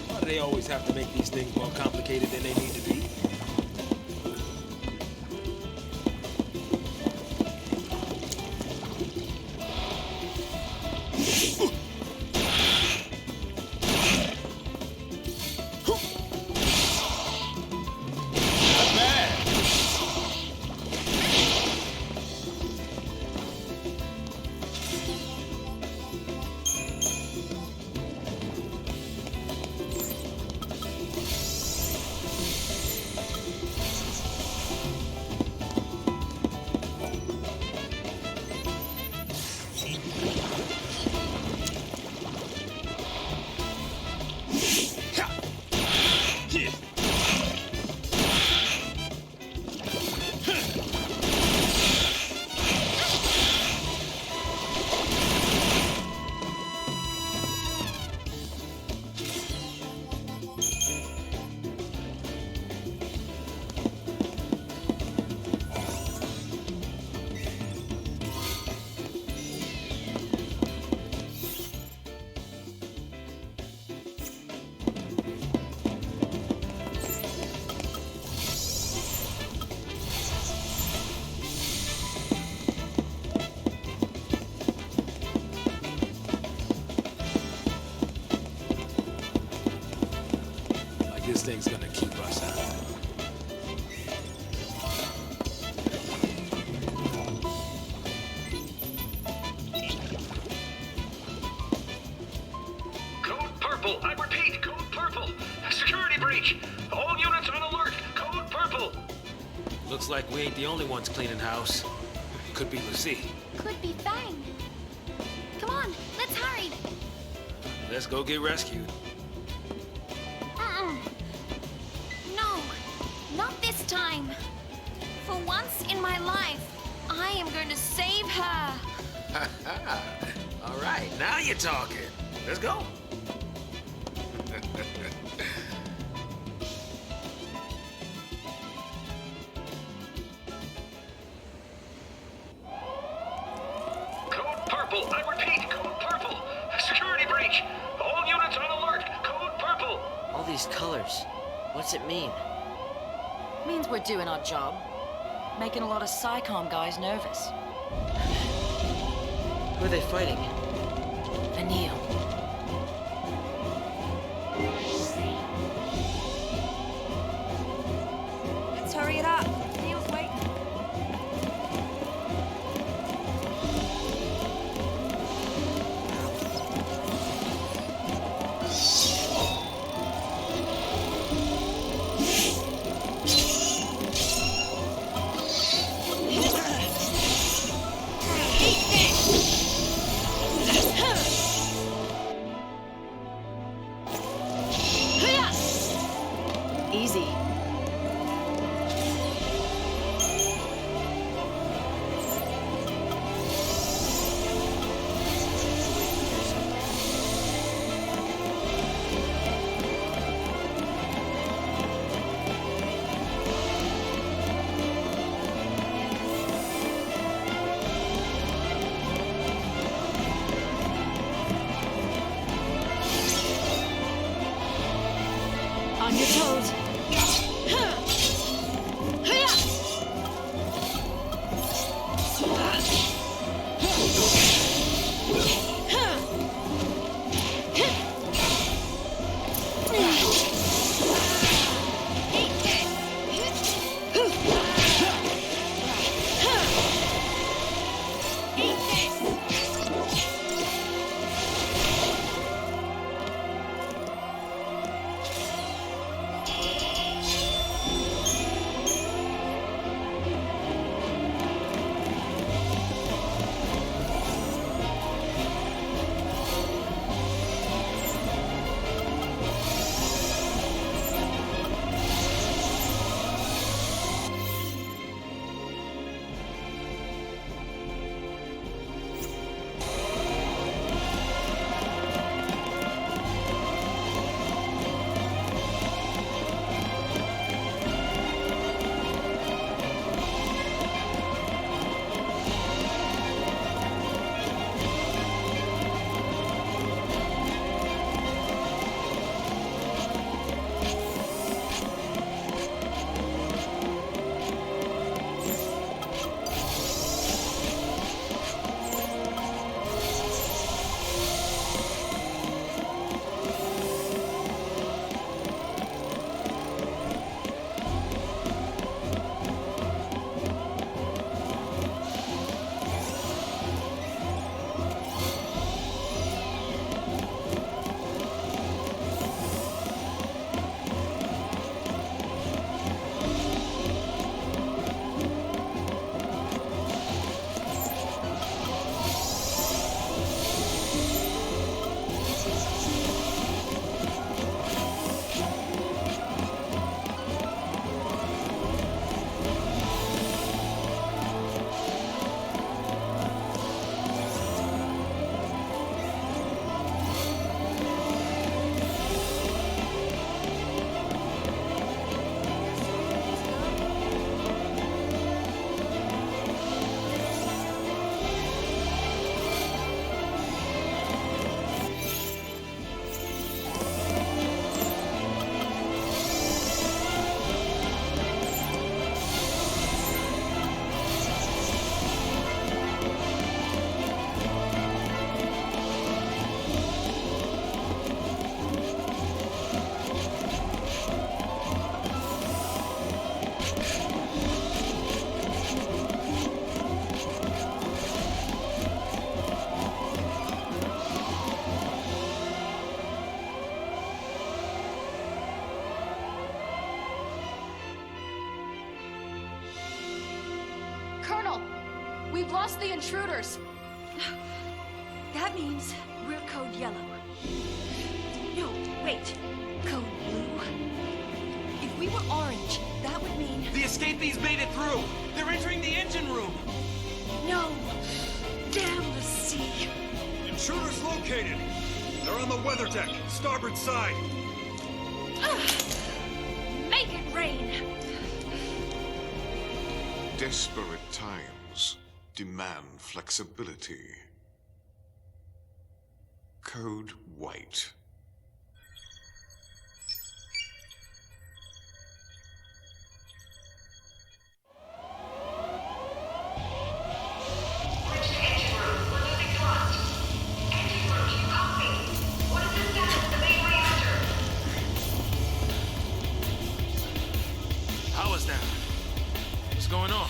Why do they always have to make these things more complicated than they need to be? This thing's gonna keep us out. Code Purple. I repeat, Code Purple. Security breach. All units on alert. Code Purple. Looks like we ain't the only ones cleaning house. Could be Lucy. Could be Fang. Come on, let's hurry. Let's go get rescued. No, not this time. For once in my life, I am going to save her. All right, now you're talking. Let's go. Code Purple. I repeat, Code Purple. Security breach. All units on alert. Code Purple. All these colors. What's it mean? Means we're doing our job. Making a lot of SciComm guys nervous. Who are they fighting? Vanille. Let's hurry it up. Neil's waiting. Easy. On your toes. We've lost the intruders. That means we're code yellow. No, wait. Code blue? If we were orange, that would mean... The escapees made it through! They're entering the engine room! No! Damn the sea! Intruders located! They're on the weather deck, starboard side! Make it rain! Desperate times demand flexibility. Code white. How's that? What's going on?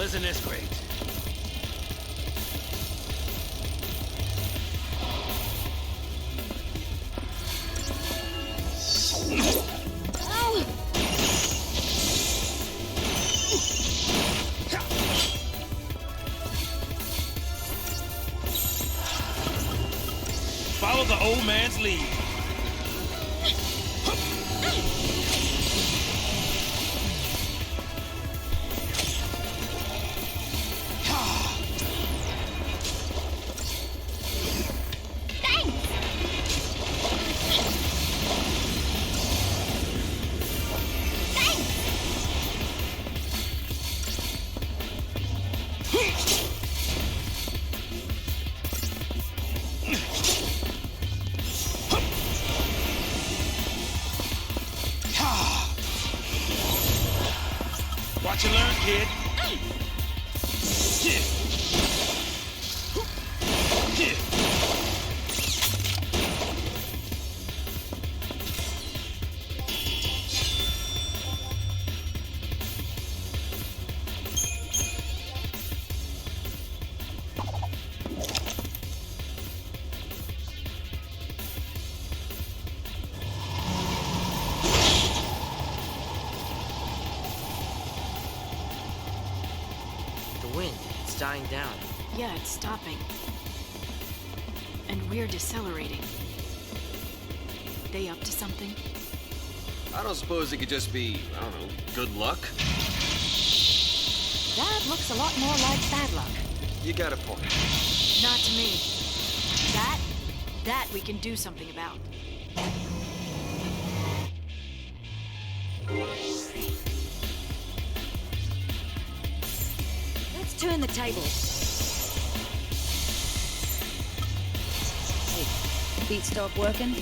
isn't this great? Follow the old man's lead. Watch and learn, kid. The wind, it's dying down. Yeah, it's stopping. And we're decelerating. They up to something? I don't suppose it could just be, I don't know, good luck? That looks a lot more like bad luck. You got a point. Not to me. That we can do something about. Let's turn the tables. Hey, feet stop working?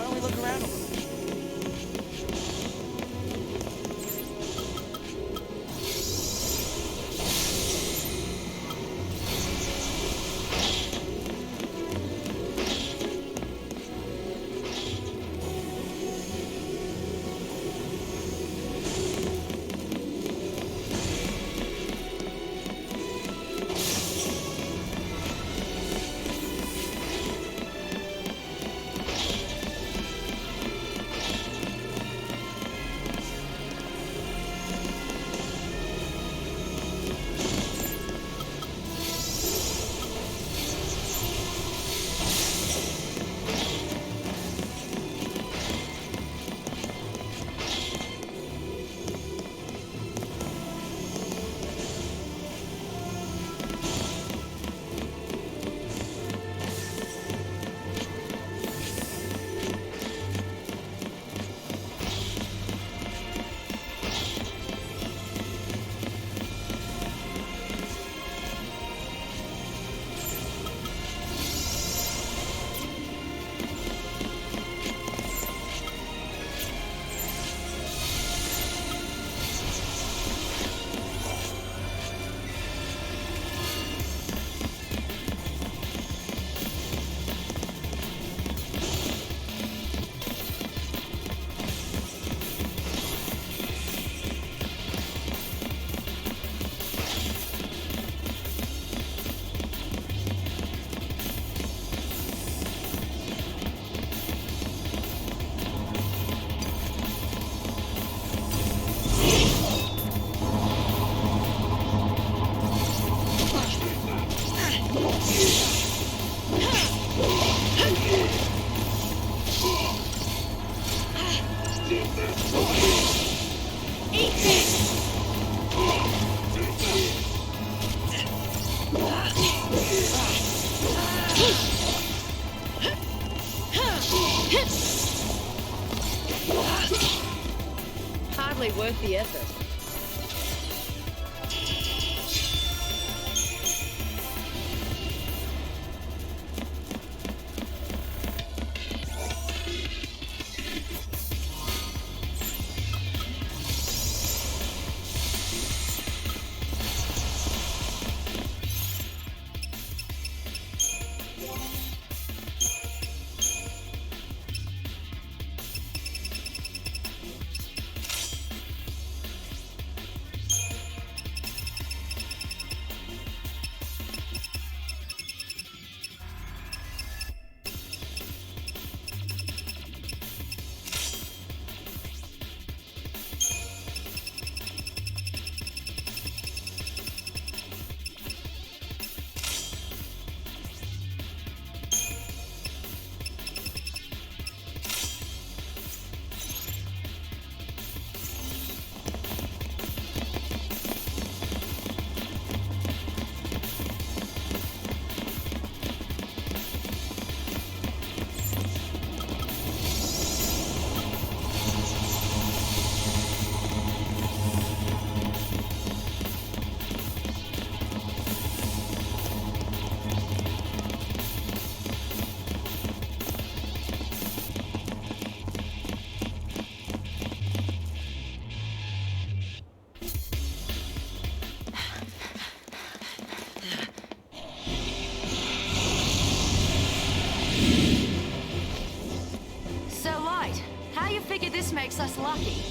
Why don't we look around a little? Hardly worth the effort. This makes us lucky.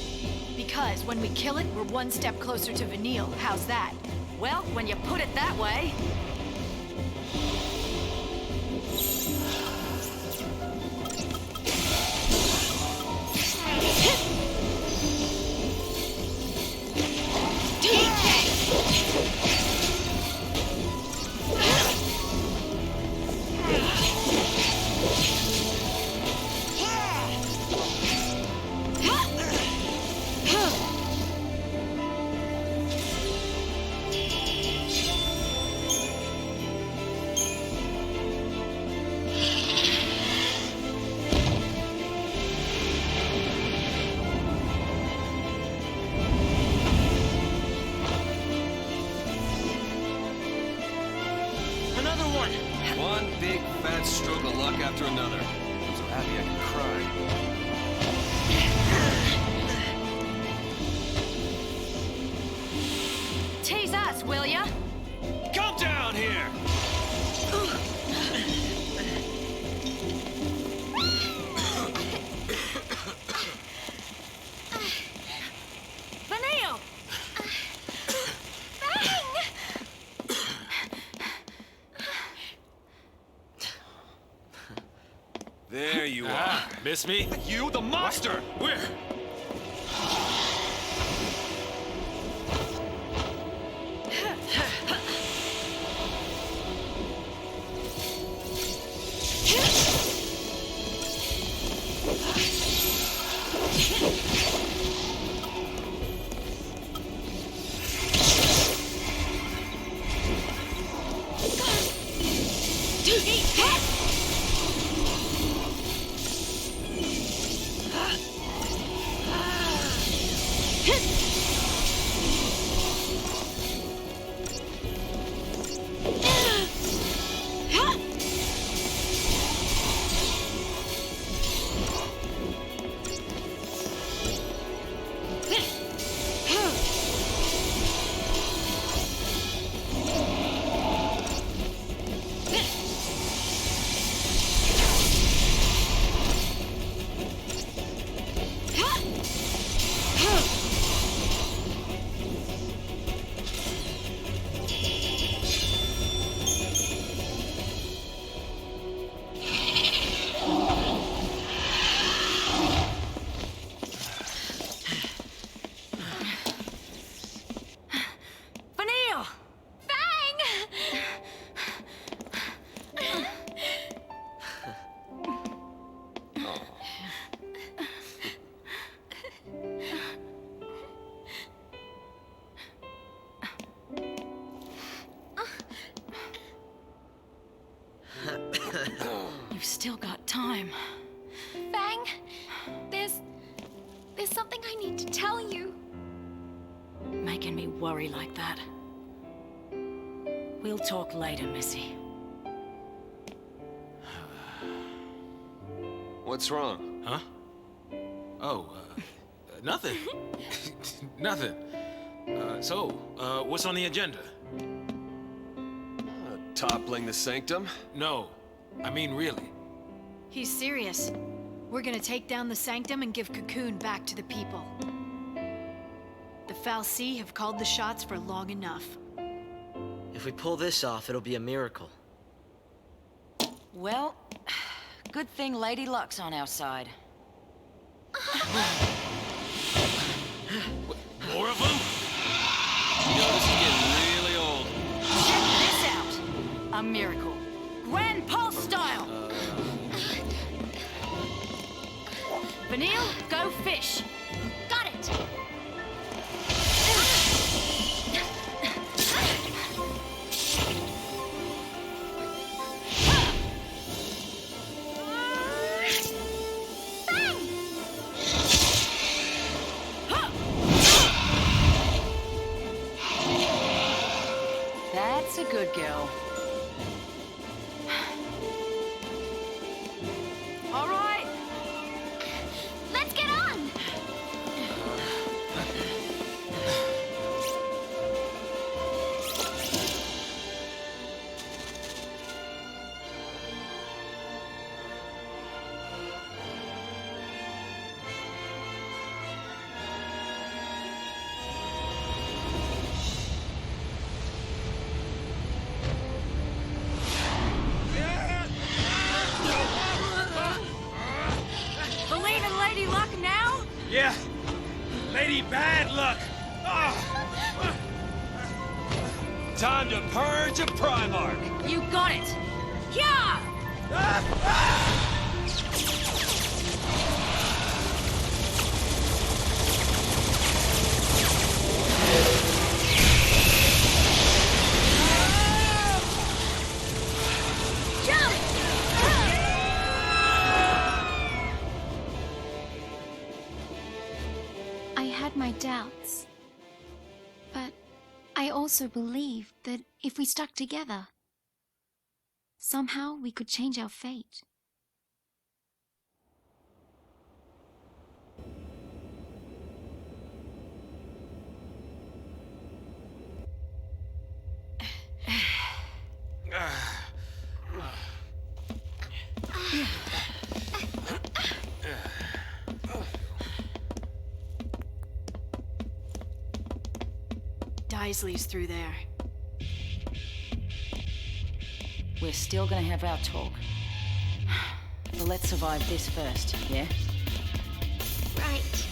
Because when we kill it, we're one step closer to Vanille. How's that? Well, when you put it that way. One big fat stroke of luck after another. I'm so happy I can cry. Tease us, will ya? Come down here! Vanille! There you are. Miss me? You, the monster! Where? You've still got time. Fang, there's something I need to tell you. Making me worry like that. We'll talk later, Missy. What's wrong? Huh? Oh, nothing. Nothing. What's on the agenda? Toppling the sanctum? No, I mean really. He's serious. We're gonna take down the Sanctum and give Cocoon back to the people. The Fal'Cie have called the shots for long enough. If we pull this off, it'll be a miracle. Well, good thing Lady Luck's on our side. More of them? You know, this is getting really old. Check this out! A miracle. Grand Pulse style! Vanille, go fish. Got it! That's a good girl. All right. Let's get on! bad luck! Time to purge a Primarch! You got it! Yeah! I had my doubts, but I also believed that if we stuck together, somehow we could change our fate. Isley's through there. We're still gonna have our talk. But let's survive this first, yeah? Right.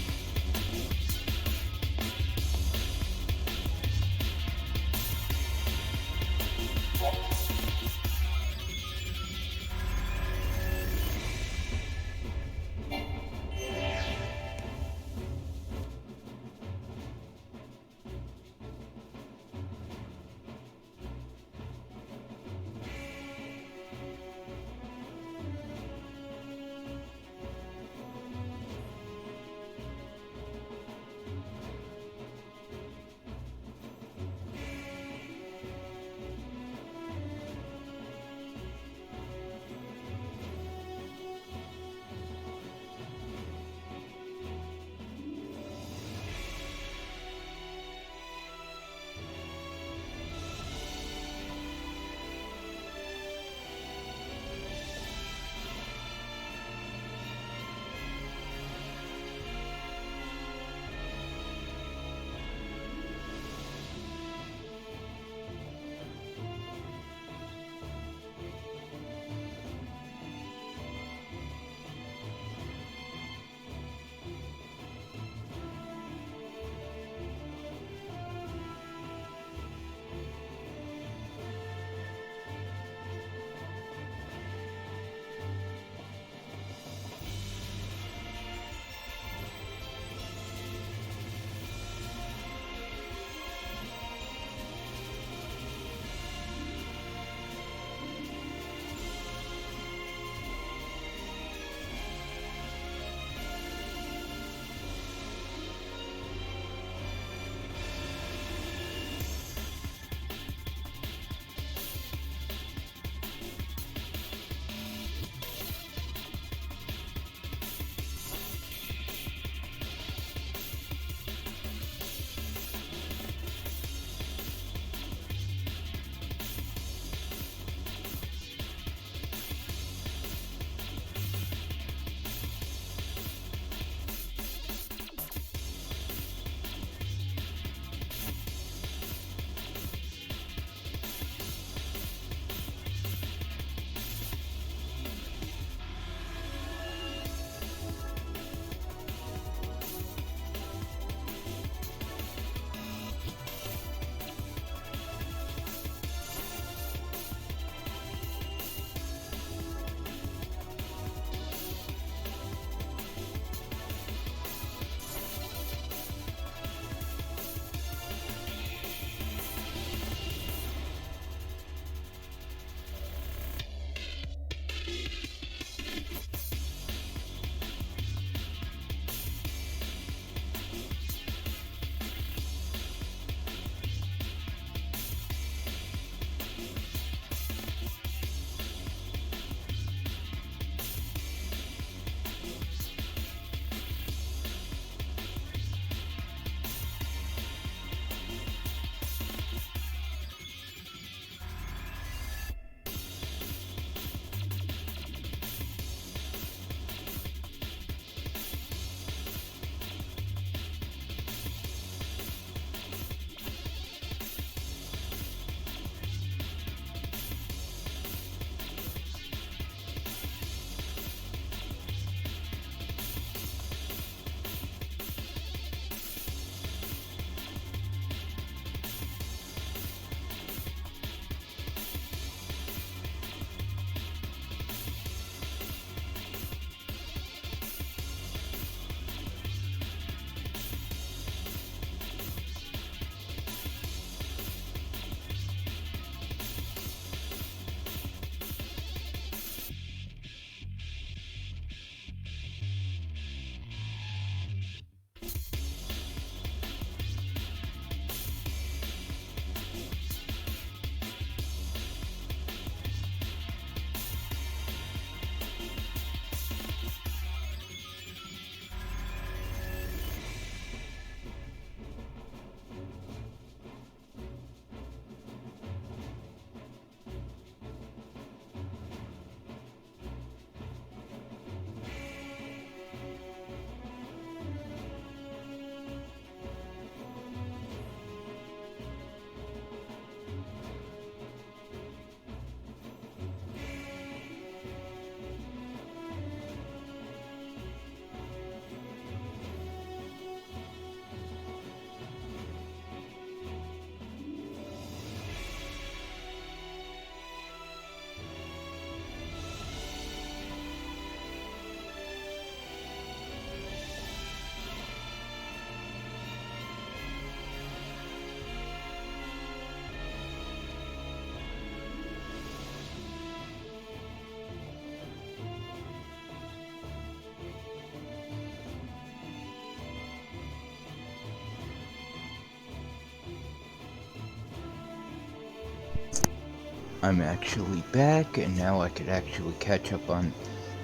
I'm actually back, and now I could actually catch up on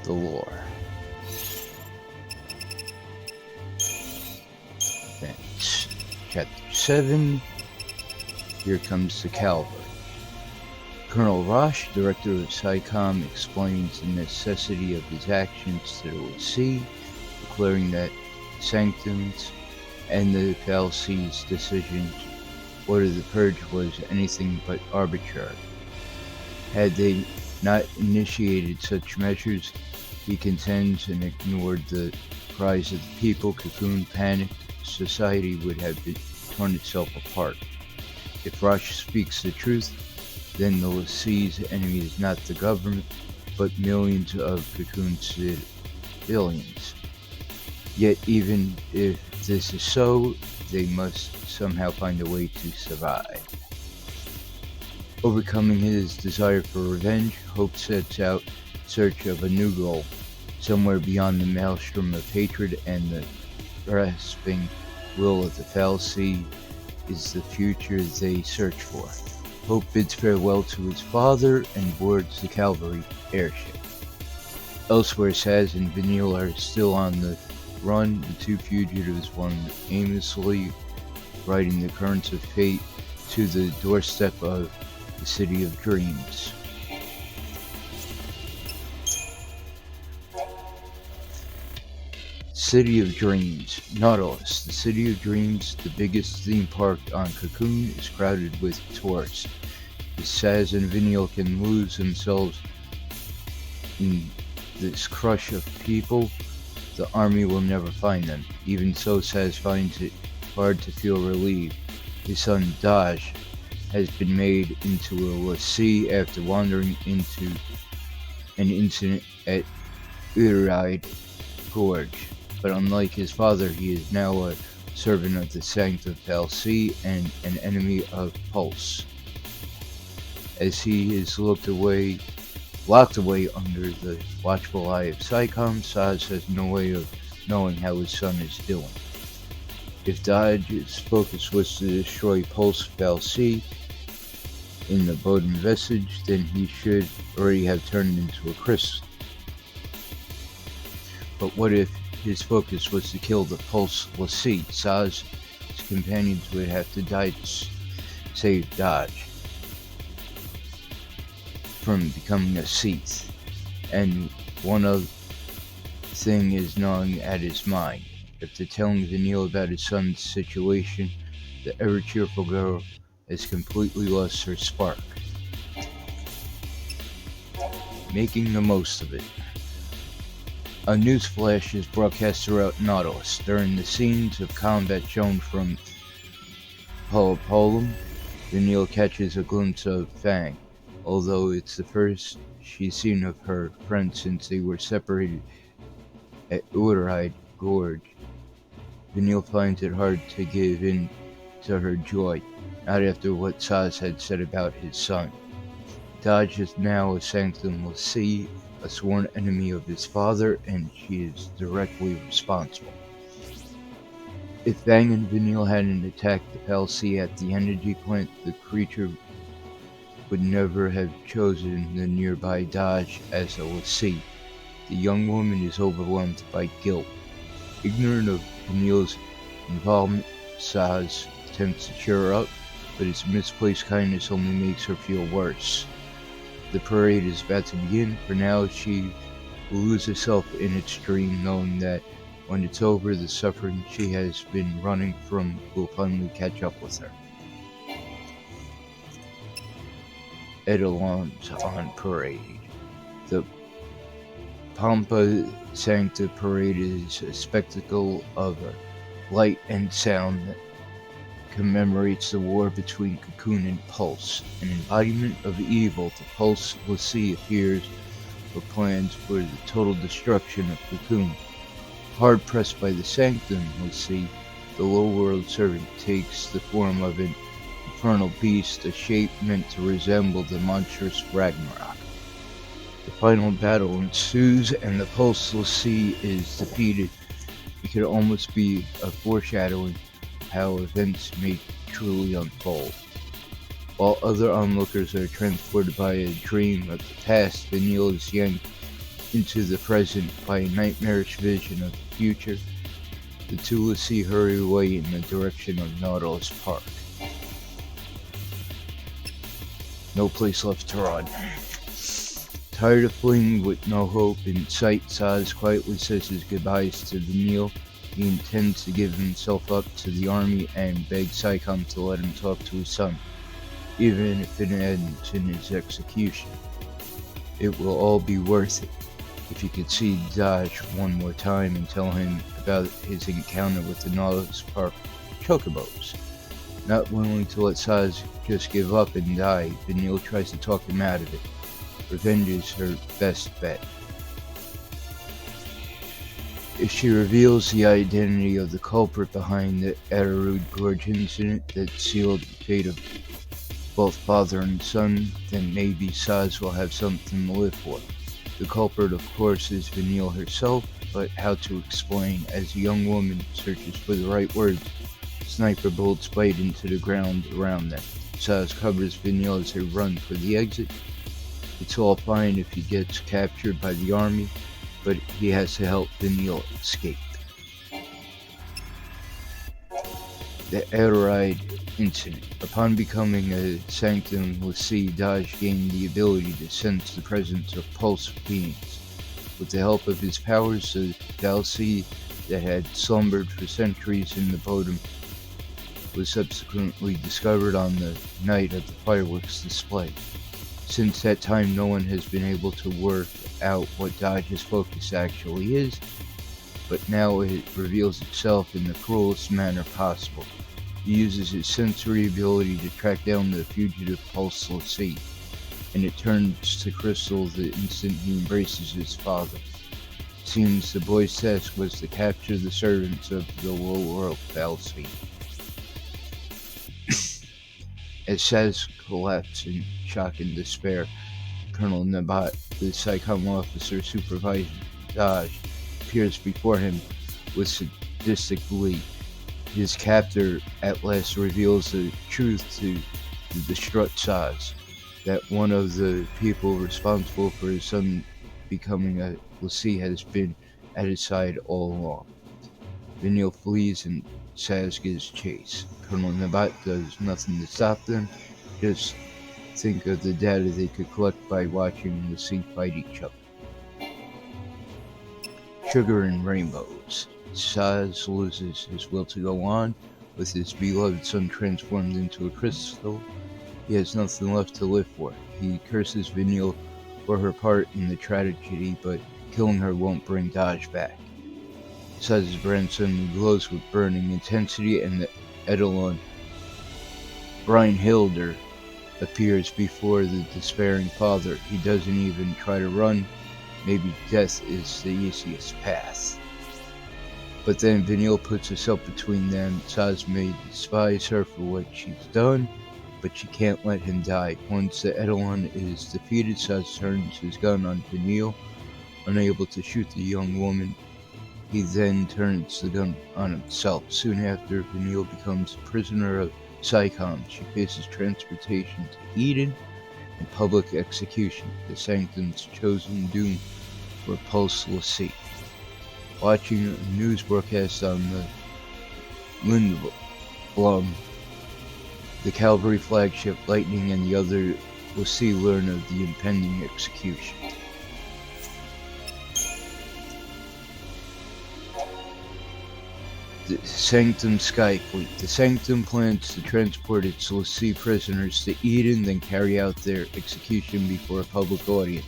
the lore. That's Chapter 7. Here comes the cavalry. Colonel Roche, director of SciComm, explains the necessity of his actions to the Lassie, declaring that Sanctum's and the Fal'Cie's decision to order the purge was anything but arbitrary. Had they not initiated such measures, he contends, and ignored the cries of the people, Cocoon panicked, society would have torn itself apart. If Roche speaks the truth, then the Lassie's enemy is not the government, but millions of Cocoon civilians. Yet even if this is so, they must somehow find a way to survive. Overcoming his desire for revenge, Hope sets out in search of a new goal, somewhere beyond the maelstrom of hatred and the grasping will of the Fal'Cie is the future they search for. Hope bids farewell to his father and boards the cavalry airship. Elsewhere, Saz and Vanille are still on the run. The two fugitives wander aimlessly, riding the currents of fate to the doorstep of the City of Dreams. City of Dreams. Nautilus. The City of Dreams, the biggest theme park on Cocoon, is crowded with tourists. If Saz and Vanille can lose themselves in this crush of people, the army will never find them. Even so, Saz finds it hard to feel relieved. His son, Daj, has been made into a Lassie after wandering into an incident at Uride Gorge. But unlike his father, he is now a servant of the Sanctum Fal'Cie and an enemy of Pulse. As he is locked away under the watchful eye of SciComm, Saz has no way of knowing how his son is doing. If Dodge's focus was to destroy Pulse Fal'Cie in the Bowden Vestige, then he should already have turned into a crystal. But what if his focus was to kill the Pulse Lassie? Saz's companions would have to die to save Dodge from becoming a Sith. And one other thing is gnawing at his mind. After telling Vanille about his son's situation, the ever-cheerful girl has completely lost her spark. Making the most of it. A news flash is broadcast throughout Nautilus. During the scenes of combat shown from Palapolum, Vanille catches a glimpse of Fang, although it's the first she's seen of her friend since they were separated at Uride Gorge. Vanille finds it hard to give in to her joy, not after what Saz had said about his son. Dodge is now a Sanctum Lassie, a sworn enemy of his father, and she is directly responsible. If Fang and Vanille hadn't attacked the Fal'Cie at the energy plant, the creature would never have chosen the nearby Dodge as a Lassie. The young woman is overwhelmed by guilt. Ignorant of Vanille's involvement, Saz attempts to cheer her up, but his misplaced kindness only makes her feel worse. The parade is about to begin. For now, she will lose herself in its dream, knowing that when it's over, the suffering she has been running from will finally catch up with her. Eidolons on parade. The Pompa Sancta parade is a spectacle of light and sound that commemorates the war between Cocoon and Pulse. An embodiment of evil, the Pulse Lassie appears with plans for the total destruction of Cocoon. Hard pressed by the Sanctum Lassie, the low world servant takes the form of an infernal beast, a shape meant to resemble the monstrous Ragnarok. The final battle ensues and the Pulse Lassie is defeated. It could almost be a foreshadowing how events may truly unfold. While other onlookers are transported by a dream of the past, Vanille is yanked into the present by a nightmarish vision of the future. The two Lassie hurry away in the direction of Nautilus Park. No place left to run. Tired of fleeing with no hope in sight, Saz quietly says his goodbyes to Vanille. He intends to give himself up to the army and beg Psycom to let him talk to his son, even if it ends in his execution. It will all be worth it if he could see Dodge one more time and tell him about his encounter with the Nautilus Park chocobos. Not willing to let Saz just give up and die, Vanille tries to talk him out of it. Revenge is her best bet. If she reveals the identity of the culprit behind the Adderud Gorge incident that sealed the fate of both father and son, then maybe Saz will have something to live for. The culprit, of course, is Vanille herself, but how to explain? As a young woman searches for the right words, sniper bullets bite into the ground around them. Saz covers Vanille as they run for the exit. It's all fine if he gets captured by the army, but he has to help Vanille escape. The Adderud incident. Upon becoming a Sanctum Lassie, Dodge gained the ability to sense the presence of pulse beings. With the help of his powers, the Valsea that had slumbered for centuries in the bottom was subsequently discovered on the night of the fireworks display. Since that time, no one has been able to work out what Dodge's focus actually is, but now it reveals itself in the cruelest manner possible. He uses his sensory ability to track down the fugitive Pulse Lassie, and it turns to crystal the instant he embraces his father. Seems the boy's task was to capture the servants of the low world Valsea. As Saz collapses in shock and despair, Colonel Nabat, the Psycom officer supervising Dodge, appears before him with sadistic glee. His captor at last reveals the truth to the distraught Saz, that one of the people responsible for his son becoming a Lassie has been at his side all along. Vanille flees and Saz gives chase. Colonel Nabat does nothing to stop them, just think of the data they could collect by watching Lassie fight each other. Sugar and rainbows. Saz loses his will to go on. With his beloved son transformed into a crystal, he has nothing left to live for. He curses Vanille for her part in the tragedy, but killing her won't bring Dodge back. Saz's grandson glows with burning intensity, and the Eidolon Brynhildr appears before the despairing father. He doesn't even try to run. Maybe death is the easiest path. But then Vanille puts herself between them. Saz may despise her for what she's done, but she can't let him die. Once the Eidolon is defeated, Saz turns his gun on Vanille. Unable to shoot the young woman, he then turns the gun on himself. Soon after, Vanille becomes a prisoner of Psycom. She faces transportation to Eden and public execution, the Sanctum's chosen doom for Pulse Lassie. Watching a news broadcast on the Lindblom, the cavalry flagship, Lightning and the other Lassie learn of the impending execution. The Sanctum Sky Fleet. The Sanctum plans to transport its Lassie prisoners to Eden, then carry out their execution before a public audience.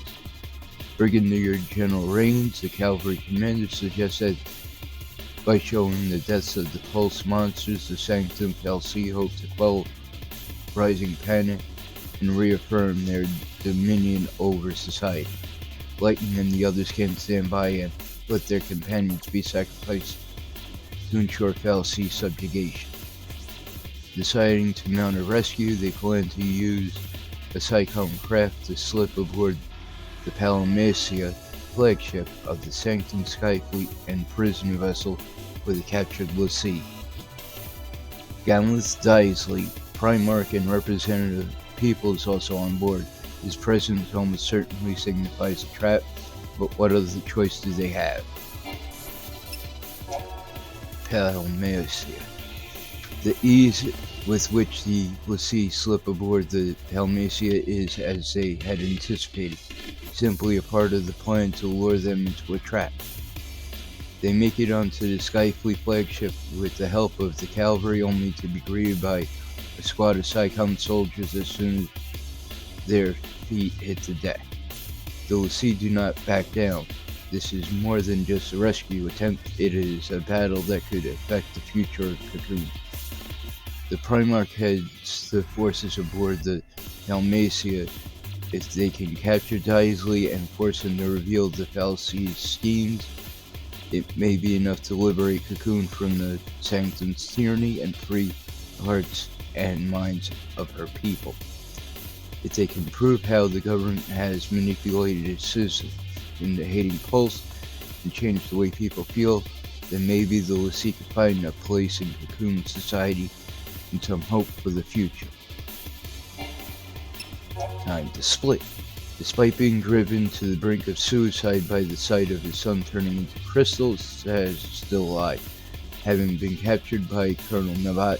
Brigadier General Rains, the cavalry commander, suggests that by showing the deaths of the Pulse monsters, the Sanctum Valsea hope to quell rising panic and reaffirm their dominion over society. Lightning and the others can't stand by and let their companions be sacrificed to ensure Valsea subjugation. Deciding to mount a rescue, they plan to use a Psycom craft to slip aboard the Palamecia flagship of the Sanctum Skyfleet and prison vessel for the captured Lassie. Gamlis Daisley, Primarch and Representative People is also on board. His presence almost certainly signifies a trap, but what other choice do they have? Palmacia. The ease with which the Lassie slip aboard the Palmacia is, as they had anticipated, simply a part of the plan to lure them into a trap. They make it onto the Skyfleet flagship with the help of the cavalry, only to be greeted by a squad of SciComm soldiers as soon as their feet hit the deck. The Lassie do not back down. This is more than just a rescue attempt, it is a battle that could affect the future of Cocoon. The Primarch heads the forces aboard the Dalmatia. If they can capture Daisley and force him to reveal the Fal'Cie's schemes, it may be enough to liberate Cocoon from the Sanctum's tyranny and free the hearts and minds of her people. If they can prove how the government has manipulated its citizens into hating Pulse and change the way people feel, then maybe the Lassie can find a place in Cocoon society and some hope for the future. Time to split. Despite being driven to the brink of suicide by the sight of his son turning into crystals, Saz is still alive, having been captured by Colonel Navat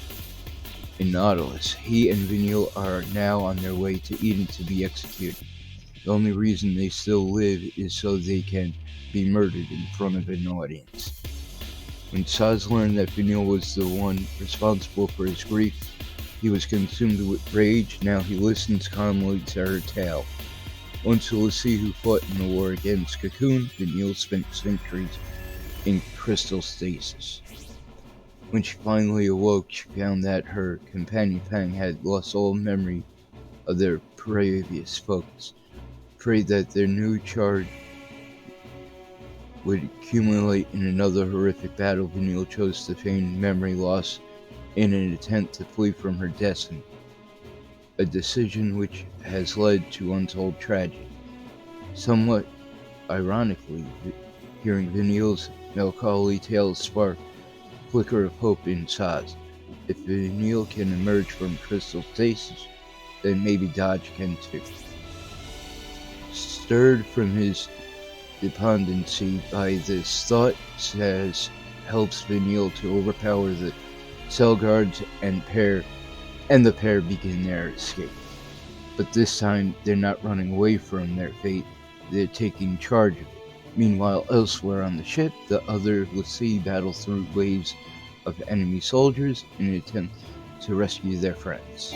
in Nautilus. He and Vanille are now on their way to Eden to be executed. The only reason they still live is so they can be murdered in front of an audience. When Saz learned that Vanille was the one responsible for his grief, he was consumed with rage. Now he listens calmly to her tale. Once a Lassie who fought in the war against Cocoon, Vanille spent centuries in crystal stasis. When she finally awoke, she found that her companion Fang had lost all memory of their previous focus. Afraid that their new charge would accumulate in another horrific battle, Vanille chose to feign memory loss in an attempt to flee from her destiny. A decision which has led to untold tragedy. Somewhat ironically, hearing Vanille's melancholy tale spark a flicker of hope in Saz. If Vanille can emerge from crystal stasis, then maybe Dodge can too. Stirred from his despondency by this thought, Saz helps Vanille to overpower the cell guards and the pair begin their escape. But this time, they're not running away from their fate, they're taking charge of it. Meanwhile, elsewhere on the ship, the other Lassie battle through waves of enemy soldiers in an attempt to rescue their friends.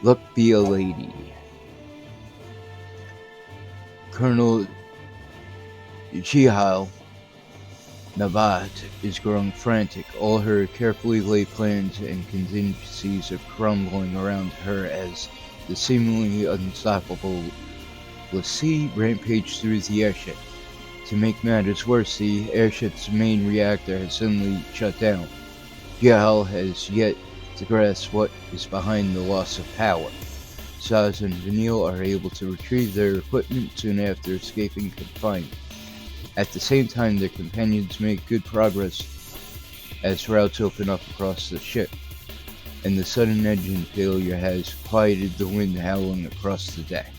Luck be a lady. Colonel Jihal Navat is growing frantic. All her carefully laid plans and contingencies are crumbling around her as the seemingly unstoppable Lassie rampage through the airship. To make matters worse, the airship's main reactor has suddenly shut down. Jihal has yet to grasp what is behind the loss of power. Saz and Vanille are able to retrieve their equipment soon after escaping confinement. At the same time, their companions make good progress as routes open up across the ship, and the sudden engine failure has quieted the wind howling across the deck.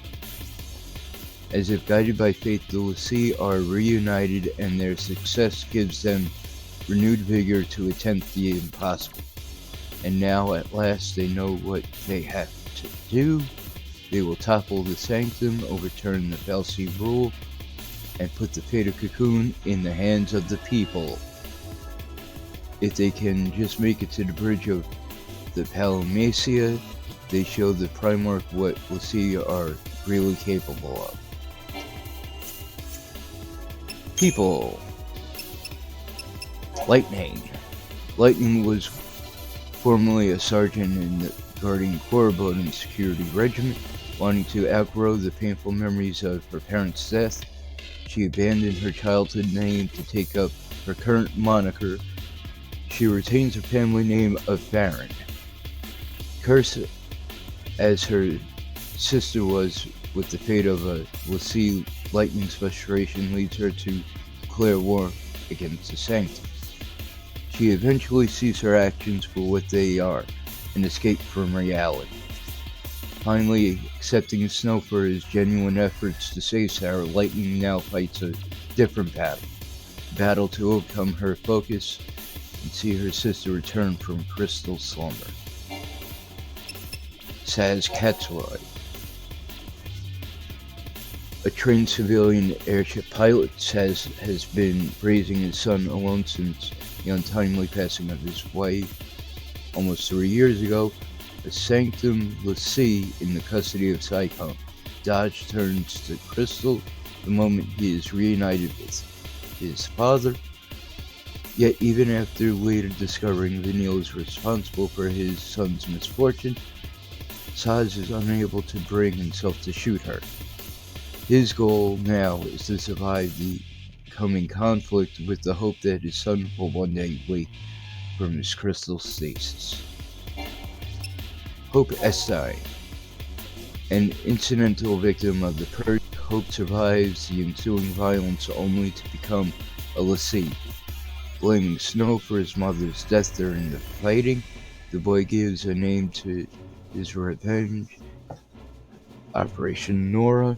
As if guided by fate, the Lassie are reunited, and their success gives them renewed vigor to attempt the impossible. And now, at last, they know what they have to do. They will topple the Sanctum, overturn the Fal'Cie rule, and put the fate of Cocoon in the hands of the people. If they can just make it to the bridge of the Palmacia, they show the Primarch what Lassie are really capable of. People. Lightning. Lightning was formerly a sergeant in the guarding Korriboden security regiment. Wanting to outgrow the painful memories of her parents' death, she abandoned her childhood name to take up her current moniker. She retains her family name of Baron. Cursed as her sister was with the fate of a Lassie, Lightning's frustration leads her to declare war against the Sanctum. She eventually sees her actions for what they are, and escape from reality. Finally, accepting Snow for his genuine efforts to save Sarah, Lightning now fights a different battle to overcome her focus and see her sister return from crystal slumber. Saz Katsroy. A trained civilian airship pilot, Saz has been raising his son alone since the untimely passing of his wife almost 3 years ago. A Sanctum l'Cie in the custody of Psycom. Dodge turns to crystal the moment he is reunited with his father. Yet even after later discovering Vanille is responsible for his son's misfortune, Saz is unable to bring himself to shoot her. His goal now is to survive the coming conflict with the hope that his son will one day wake from his crystal stasis. Hope Estein. An incidental victim of the Purge, Hope survives the ensuing violence only to become a l'Cie. Blaming Snow for his mother's death during the fighting, the boy gives a name to his revenge, Operation Nora.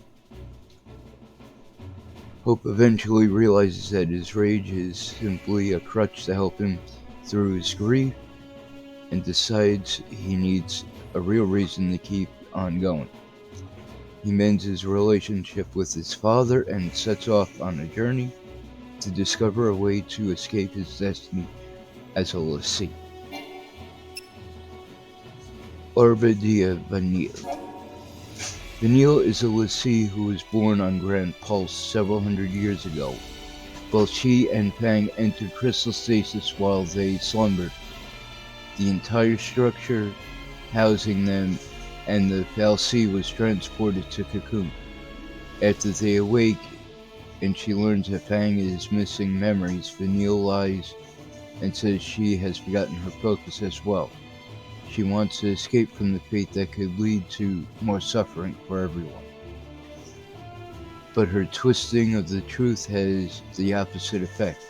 Hope eventually realizes that his rage is simply a crutch to help him through his grief, and decides he needs a real reason to keep on going. He mends his relationship with his father and sets off on a journey to discover a way to escape his destiny as a l'Cie. Orbidia Vanille. Vanille is a l'Cie who was born on Grand Pulse several hundred years ago. Both she and Fang entered crystal stasis while they slumbered. The entire structure housing them and the fal'Cie was transported to Cocoon. After they awake and she learns that Fang is missing memories, Vanille lies and says she has forgotten her focus as well. She wants to escape from the fate that could lead to more suffering for everyone. But her twisting of the truth has the opposite effect.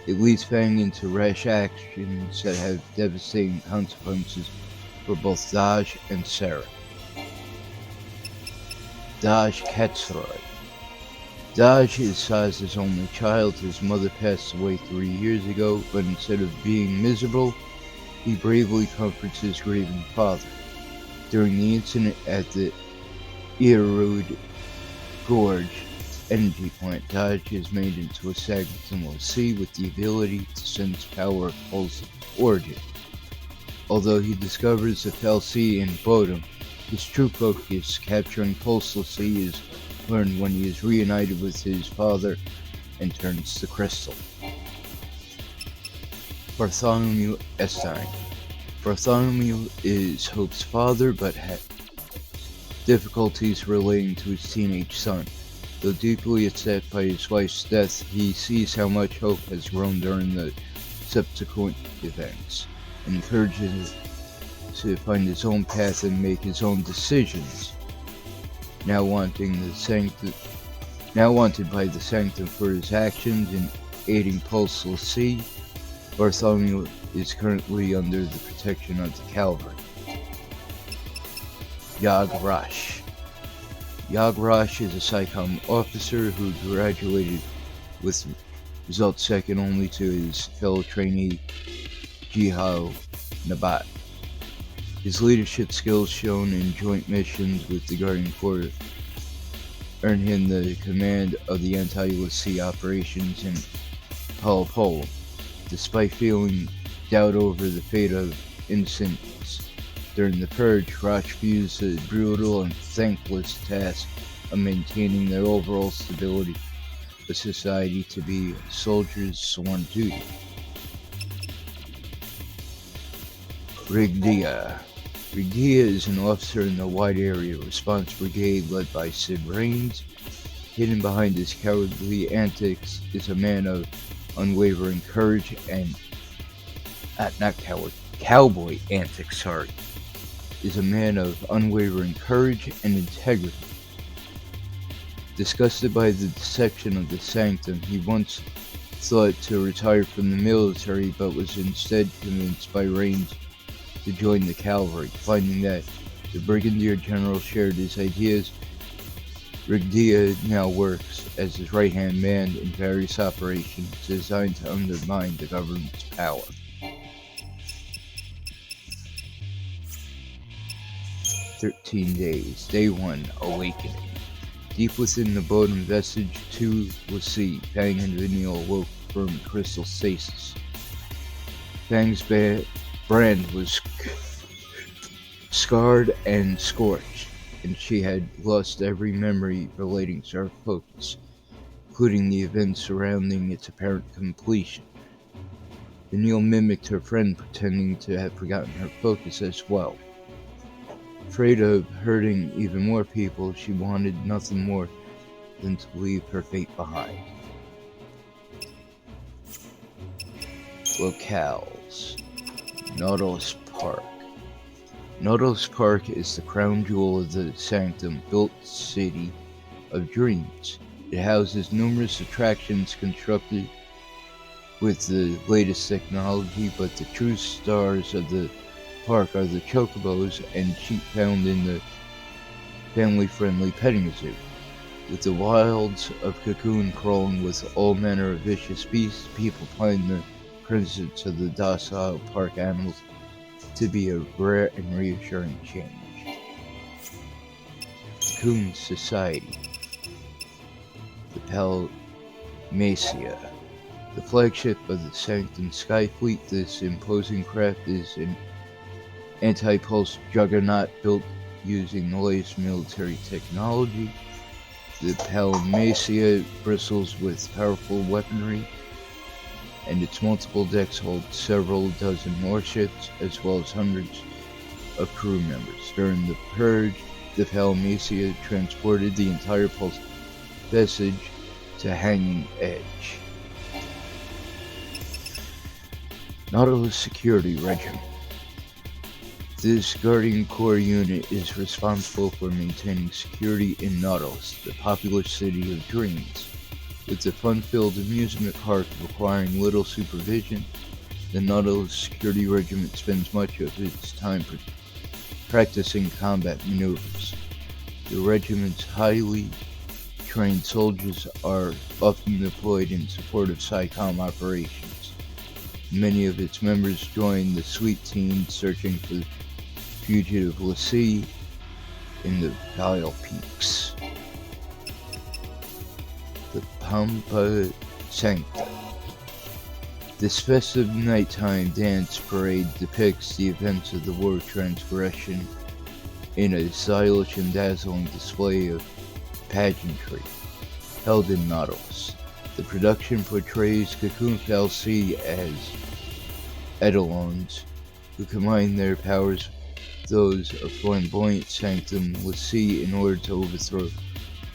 It leads Fang into rash actions that have devastating consequences for both Dodge and Sarah. Dodge Katsroy. Dodge is Saz's only child. His mother passed away 3 years ago, but instead of being miserable, he bravely comforts his grieving father. During the incident at the Earwood Gorge energy plant, Dodge is made into a Sanctum l'Cie with the ability to sense power of Pulse origin. Although he discovers the fal'Cie in Bodum, his true focus, capturing Pulse l'Cie, is learned when he is reunited with his father and turns to crystal. Bartholomew Estein. Bartholomew is Hope's father, but had difficulties relating to his teenage son. Though deeply upset by his wife's death, he sees how much Hope has grown during the subsequent events, and encourages him to find his own path and make his own decisions. Now wanted by the Sanctum for his actions in aiding Pulse l'Cie, Bartholomew is currently under the protection of the Calvary. Yag Rosh. Yag Rosh is a Psycom officer who graduated with results second only to his fellow trainee, Jihao Nabat. His leadership skills shown in joint missions with the Guardian Corps earned him the command of the anti-l'Cie operations in Palo. Despite feeling doubt over the fate of innocents during the Purge, Rosh views the brutal and thankless task of maintaining the overall stability of society to be a soldier's sworn duty. Rigdia. Rigdia is an officer in the Wide Area Response Brigade led by Sid Raines. Hidden behind his cowardly antics is a man of unwavering courage and cowboy antics, is a man of unwavering courage and integrity. Disgusted by the deception of the Sanctum, he once thought to retire from the military, but was instead convinced by Raines to join the cavalry. Finding that the Brigadier General shared his ideas, Brigadier now works as his right-hand man in various operations designed to undermine the government's power. "13 days. Day 1. Awakening. Deep within the Bodum vestige to l'Cie, Fang and Vanille awoke from crystal stasis. Fang's brand was scarred and scorched, and she had lost every memory relating to her focus, including the events surrounding its apparent completion. Vanille mimicked her friend, pretending to have forgotten her focus as well. Afraid of hurting even more people, she wanted nothing more than to leave her fate behind. Locales. Nautilus Park. Nautilus Park is the crown jewel of the Sanctum-built city of dreams. It houses numerous attractions constructed with the latest technology, but the true stars of the park are the chocobos and sheep found in the family-friendly petting zoo. With the wilds of Cocoon crawling with all manner of vicious beasts, people find the presence of the docile park animals to be a rare and reassuring change. Cocoon Society. The Palmacia. The flagship of the Sanctum Sky Fleet, this imposing craft is an anti-pulse juggernaut built using the latest military technology. The Palmacia bristles with powerful weaponry, and its multiple decks hold several dozen warships, as well as hundreds of crew members. During the Purge, the Palmacia transported the entire Pulse vestige to Hanging Edge. Nautilus Security Regiment. This Guardian Corps unit is responsible for maintaining security in Nautilus, the popular city of dreams. With the fun-filled amusement park requiring little supervision, the Nautilus Security Regiment spends much of its time practicing combat maneuvers. The regiment's highly trained soldiers are often deployed in support of SciComm operations. Many of its members join the sweep team searching for fugitive l'Cie in the Vile Peaks. The Pampa Sancta. This festive nighttime dance parade depicts the events of the War of Transgression in a stylish and dazzling display of pageantry held in Nautilus. The production portrays Cocoon l'Cie as etalons who combine their powers with those of flamboyant Sanctum l'Cie in order to overthrow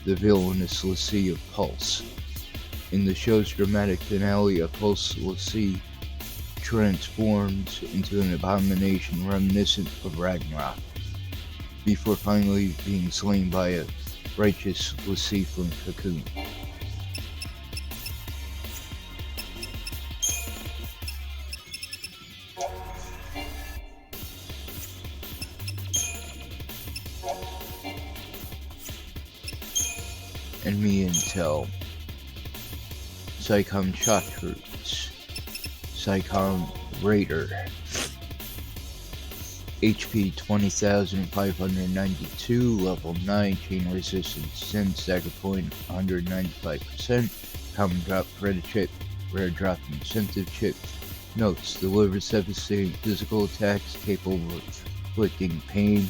the villainous l'Cie of Pulse. In the show's dramatic finale, a Pulse l'Cie transforms into an abomination reminiscent of Ragnarok, before finally being slain by a righteous l'Cie from Cocoon. Enemy Intel. SciComm Shock Troops. SciComm Raider. HP 20,592, level 9, chain resistance 10, stagger point 195%, common drop credit chip, rare drop incentive chip. Notes: delivers devastating physical attacks, capable of inflicting pain,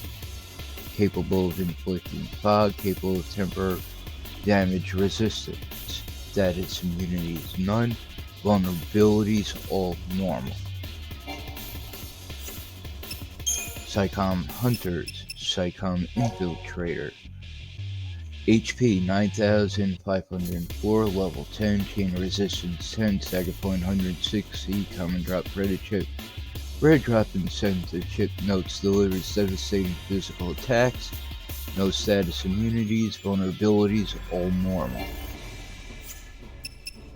capable of inflicting fog, capable of temporary damage resistance. Status immunities none. Vulnerabilities all normal. SciComm Hunters. SciComm Infiltrator. HP 9,504, level 10, chain resistance 10, stagger point 160, common drop credit chip, rare drop incentive chip. Notes: delivers devastating physical attacks, no status immunities, vulnerabilities all normal.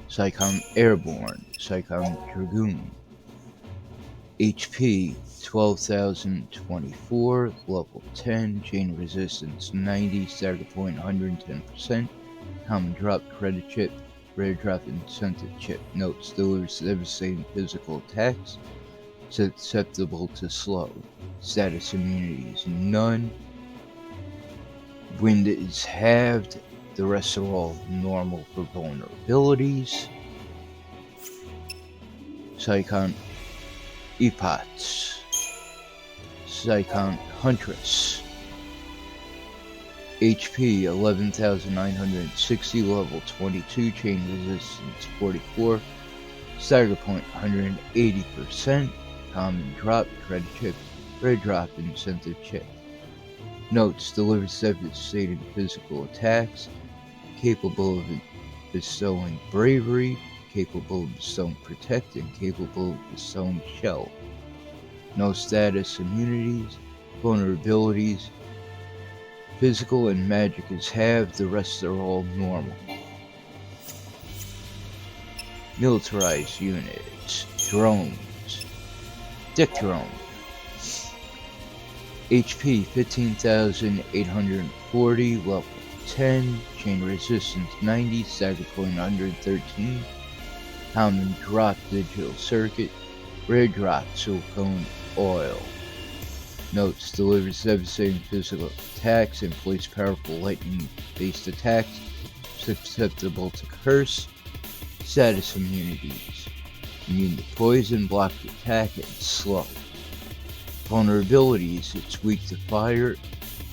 SciComm Airborne. SciComm Dragoon. HP 12,024, level 10, chain resistance 90, stagger point 110%, common drop credit chip, rare drop incentive chip. Notes: delivers devastating physical attacks, susceptible to slow. Status immunities none. Wind is halved, the rest are all normal for vulnerabilities. Psychon Epots, Psychon Huntress, HP 11,960, level 22, chain resistance 44, stagger point 180%, common drop, credit chip, rare drop, incentive chip. Notes: delivers devastating physical attacks, capable of bestowing bravery, capable of bestowing protect, and capable of bestowing shell. No status immunities, vulnerabilities. Physical and magic is halved, the rest are all normal. Militarized units, drones, Dick Drone. HP 15,840, level 10, chain resistance 90, stagger point 113, common drop digital circuit, rare drop silicone oil. Notes: delivers devastating physical attacks, employs powerful lightning-based attacks, susceptible to curse. Status immunities: immune to poison, blocked attack, and slow. Vulnerabilities: it's weak to fire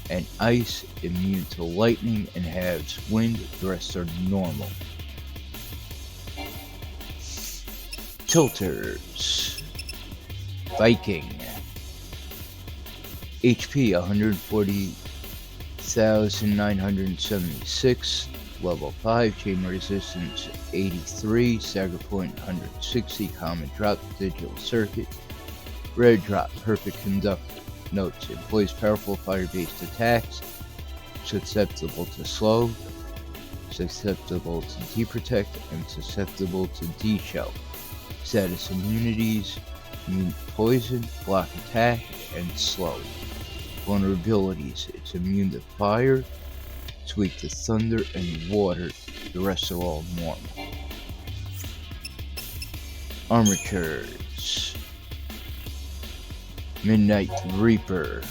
and ice, immune to lightning, and has wind. The rest are normal. Tilters. Viking. HP 140,976, level 5, chain resistance 83, stagger point 160, common drop, digital circuit, rare drop, perfect conductor. Notes: employs powerful fire-based attacks, susceptible to slow, susceptible to deprotect, and susceptible to de-shell. Status immunities: immune to poison, block attack, and slow. Vulnerabilities: it's immune to fire, it's weak to thunder and water, the rest are all normal. Armatures. Midnight Reaper.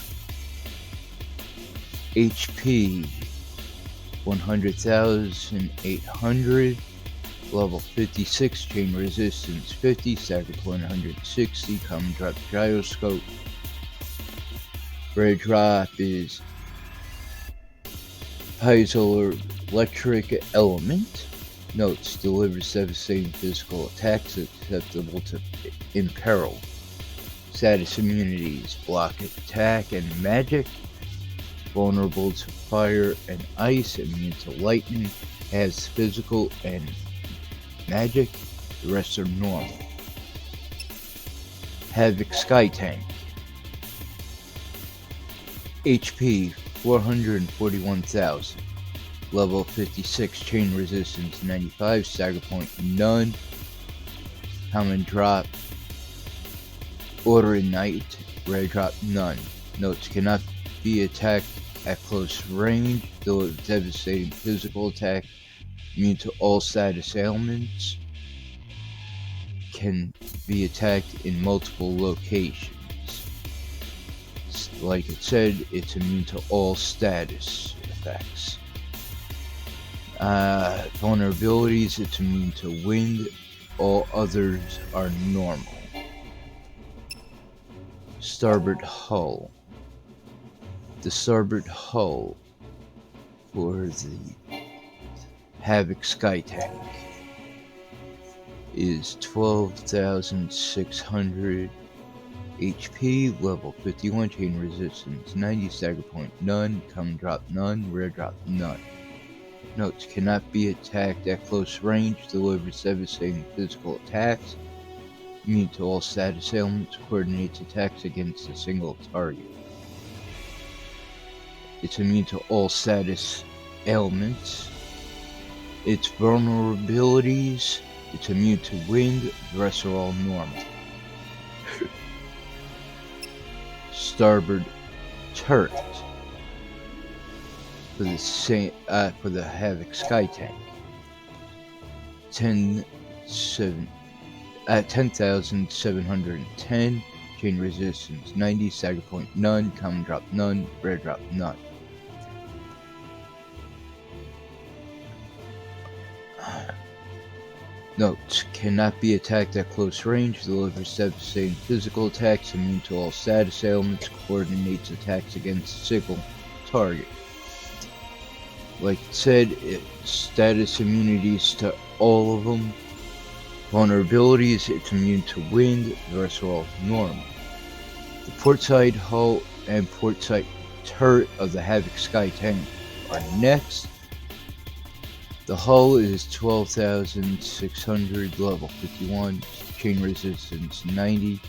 HP 100,800, level 56, chain resistance 50, stagger point 160, common drop gyroscope. Rare drop is piezoelectric element. Notes: delivers devastating physical attacks, susceptible to imperil. Status immunities: block attack and magic, vulnerable to fire and ice, immune to lightning, has physical and magic, the rest are normal. Havoc Sky Tank. HP 441,000, level 56, chain resistance 95, stagger point none, common drop, order in night, rare drop none. Notes: cannot be attacked at close range, though a devastating physical attack, immune to all status ailments, can be attacked in multiple locations. Like it said, it's immune to all status effects. Vulnerabilities: it's immune to wind, all others are normal. Starboard hull. The starboard hull for the Havoc Sky Tank is 12,600 HP, level 51, chain resistance 90, stagger point none, common drop none, rare drop none. Notes: cannot be attacked at close range, delivers devastating physical attacks, immune to all status ailments, coordinates attacks against a single target. It's immune to all status ailments. Its vulnerabilities: it's immune to wind, the rest are all normal. starboard turret for the Havoc Sky Tank. 10,710, chain resistance 90, stagger point none, common drop none, rare drop none. Notes: cannot be attacked at close range, delivers devastating physical attacks, immune to all status ailments, coordinates attacks against a single target. Like it said, it's status immunities to all of them. Vulnerabilities, it's immune to wind, the rest are all normal. The portside hull and portside turret of the Havoc Sky Tank are next. The hull is 12,600, level 51, chain resistance 90.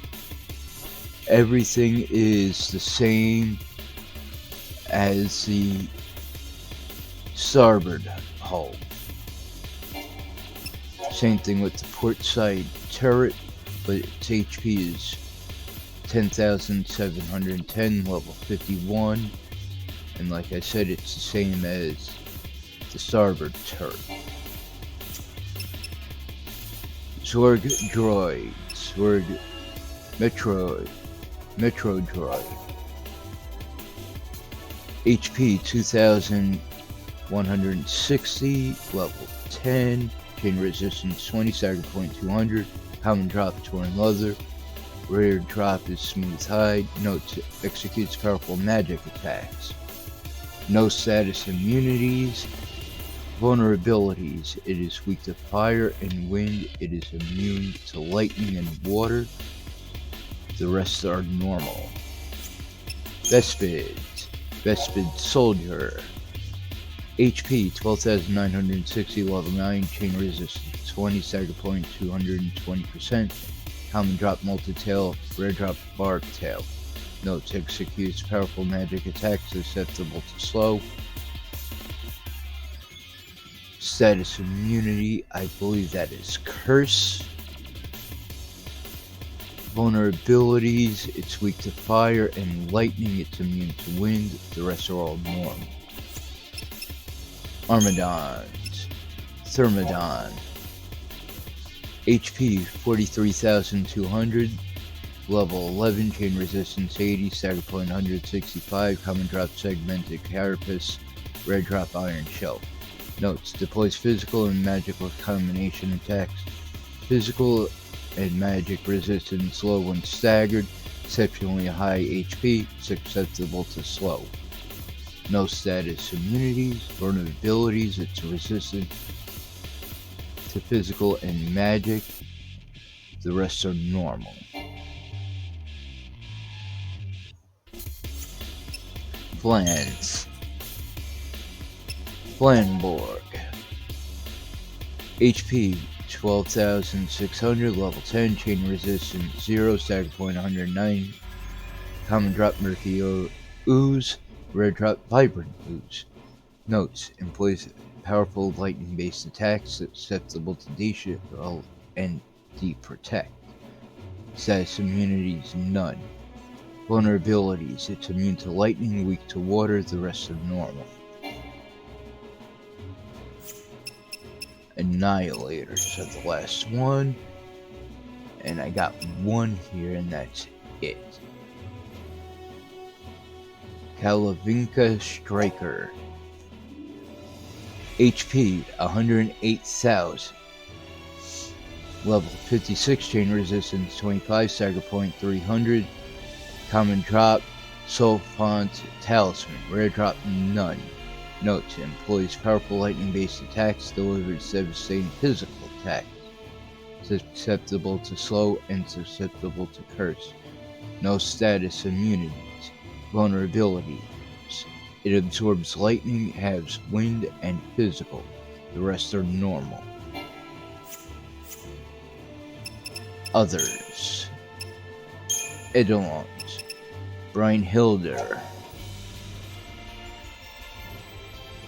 Everything is the same as the starboard hull. Same thing with the portside turret, but its HP is 10,710, level 51. And like I said, it's the same as the starboard turret. Zorg droid, Zorg Metro droid. HP 2,160, level 10, chain resistance 20, stagger point 200, common drop torn leather, rare drop is smooth hide, note executes powerful magic attacks. No status immunities. Vulnerabilities: it is weak to fire and wind, it is immune to lightning and water, the rest are normal. Vespid Soldier. HP 12,960, level 9, chain resistance 20, stagger point 220%, common drop multi-tail, rare drop bark tail. Notes: executes powerful magic attacks susceptible to slow. Status immunity, I believe that is curse. Vulnerabilities: it's weak to fire and lightning, it's immune to wind, the rest are all normal. Armadons. Thermodon. HP 43,200, level 11, chain resistance 80, stagger point 165, common drop segmented carapace, rare drop iron shell. Notes: deploys physical and magical combination attacks. Physical and magic resistance low when staggered, exceptionally high HP, susceptible to slow. No status immunities. Vulnerabilities: it's resistant to physical and magic, the rest are normal. Flans. Flamborg. HP 12,600, level 10, chain resistance 0, stagger point 109, common drop murky ooze, rare drop vibrant ooze. Notes: employs powerful lightning based attacks susceptible to de-shield and de-protect. Status immunities none. Vulnerabilities: it's immune to lightning, weak to water, the rest are normal. Annihilators are the last one, and I got one here, and that's it. Kalavinka Striker. HP 108,000, level 56, chain resistance 25, stagger point 300, common drop Solfont Talisman, rare drop none. Notes: employs powerful lightning based attacks, delivers devastating physical attacks, susceptible to slow and susceptible to curse. No status immunities. Vulnerabilities: it absorbs lightning, has wind and physical, the rest are normal. Others. Eidolons. Brynhildr.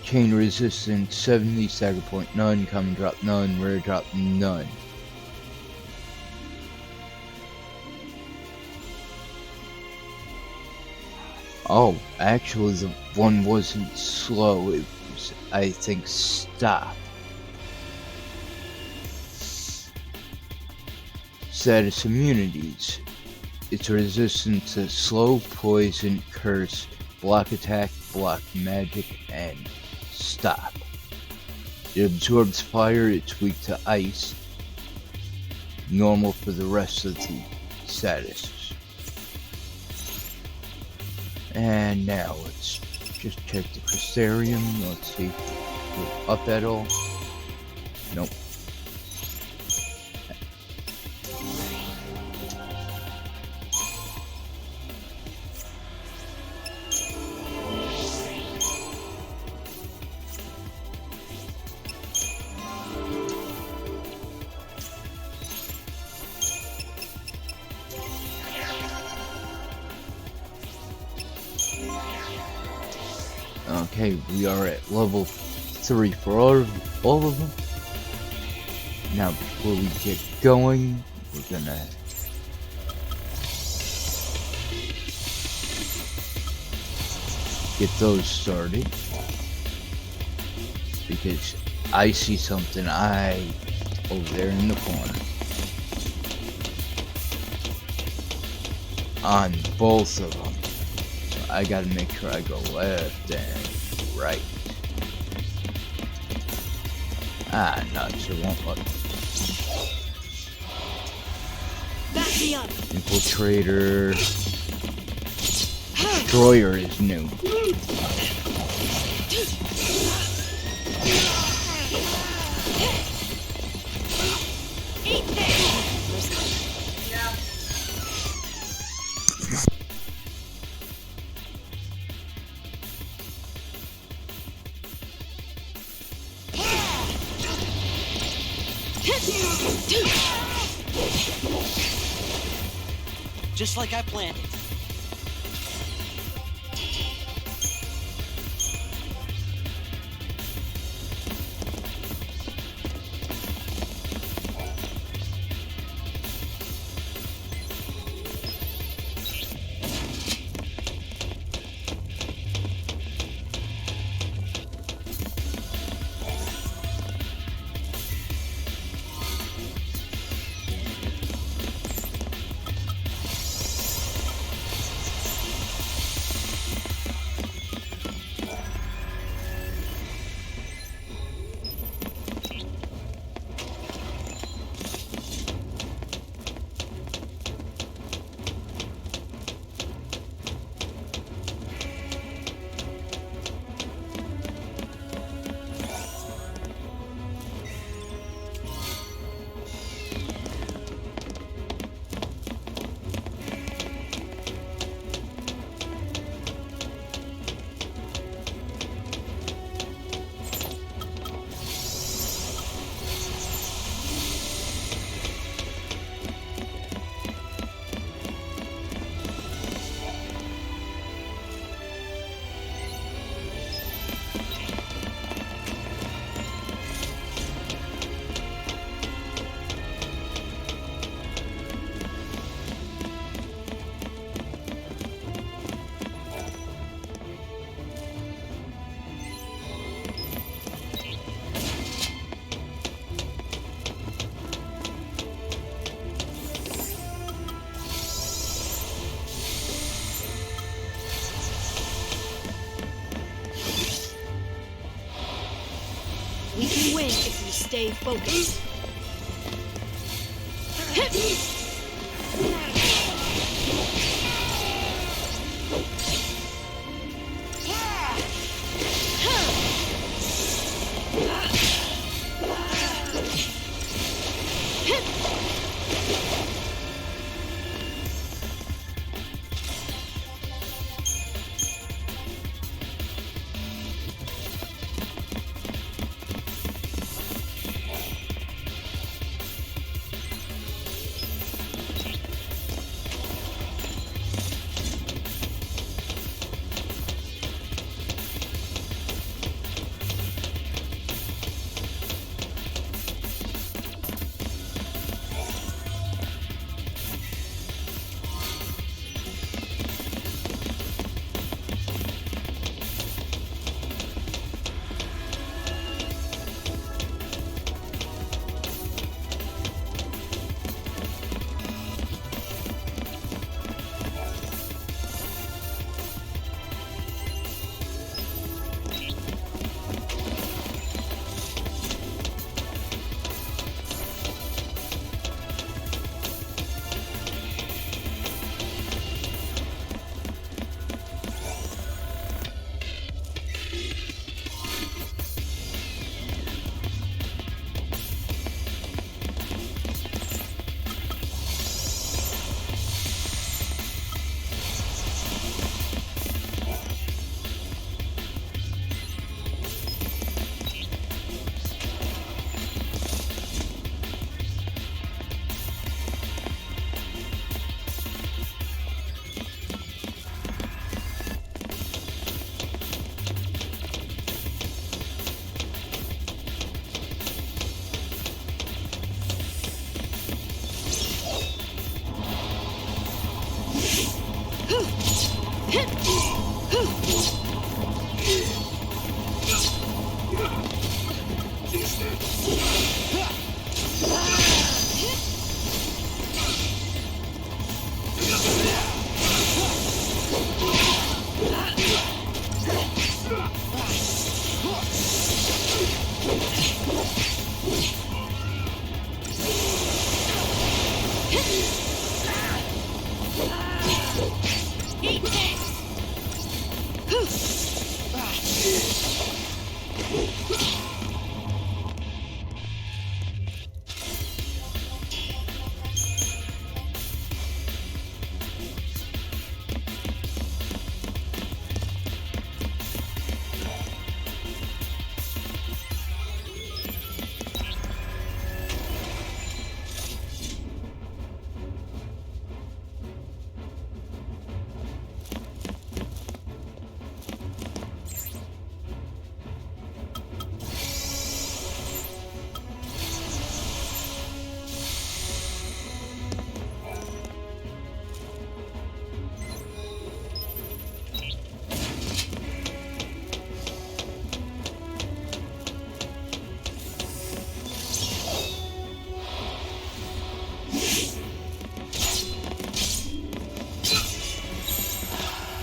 Chain resistance 70, stagger point none, common drop none, rare drop none. Oh, actually the one wasn't slow, it was, I think, stop. Status immunities. It's resistant to slow, poison, curse, block attack, block magic, and stop. It absorbs fire, it's weak to ice. Normal for the rest of the statuses. And now let's just check the Crystarium. Let's see if we're up at all. Nope. Okay, we are at level 3 for all of them. Now, before we get going, we're gonna get those started. Because I see something over there in the corner. On both of them. I gotta make sure I go left and right. Ah, nuts, it won't let me. Back me up. Infiltrator. Destroyer is new. Eat this. Just like I planned it. We can win if we stay focused.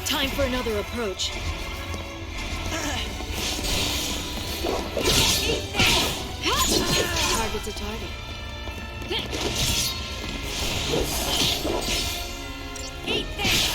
Time for another approach. Target's a target. Eat this!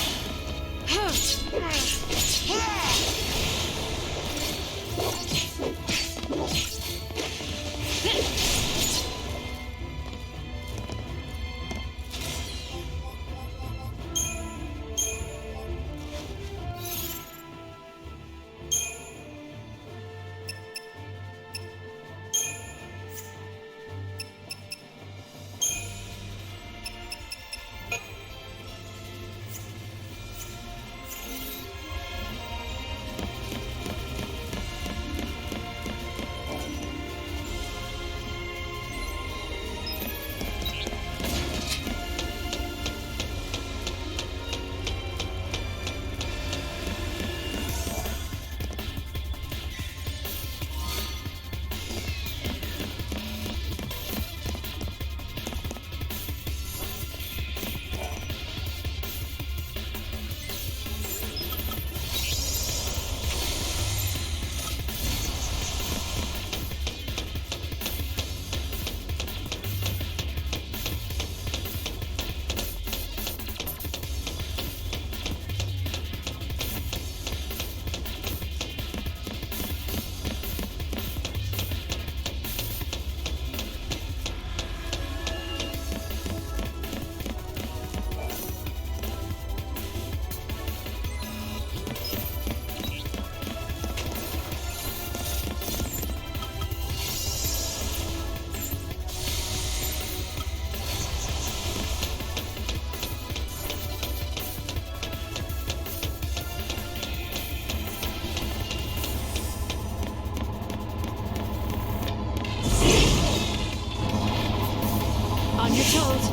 On your toes.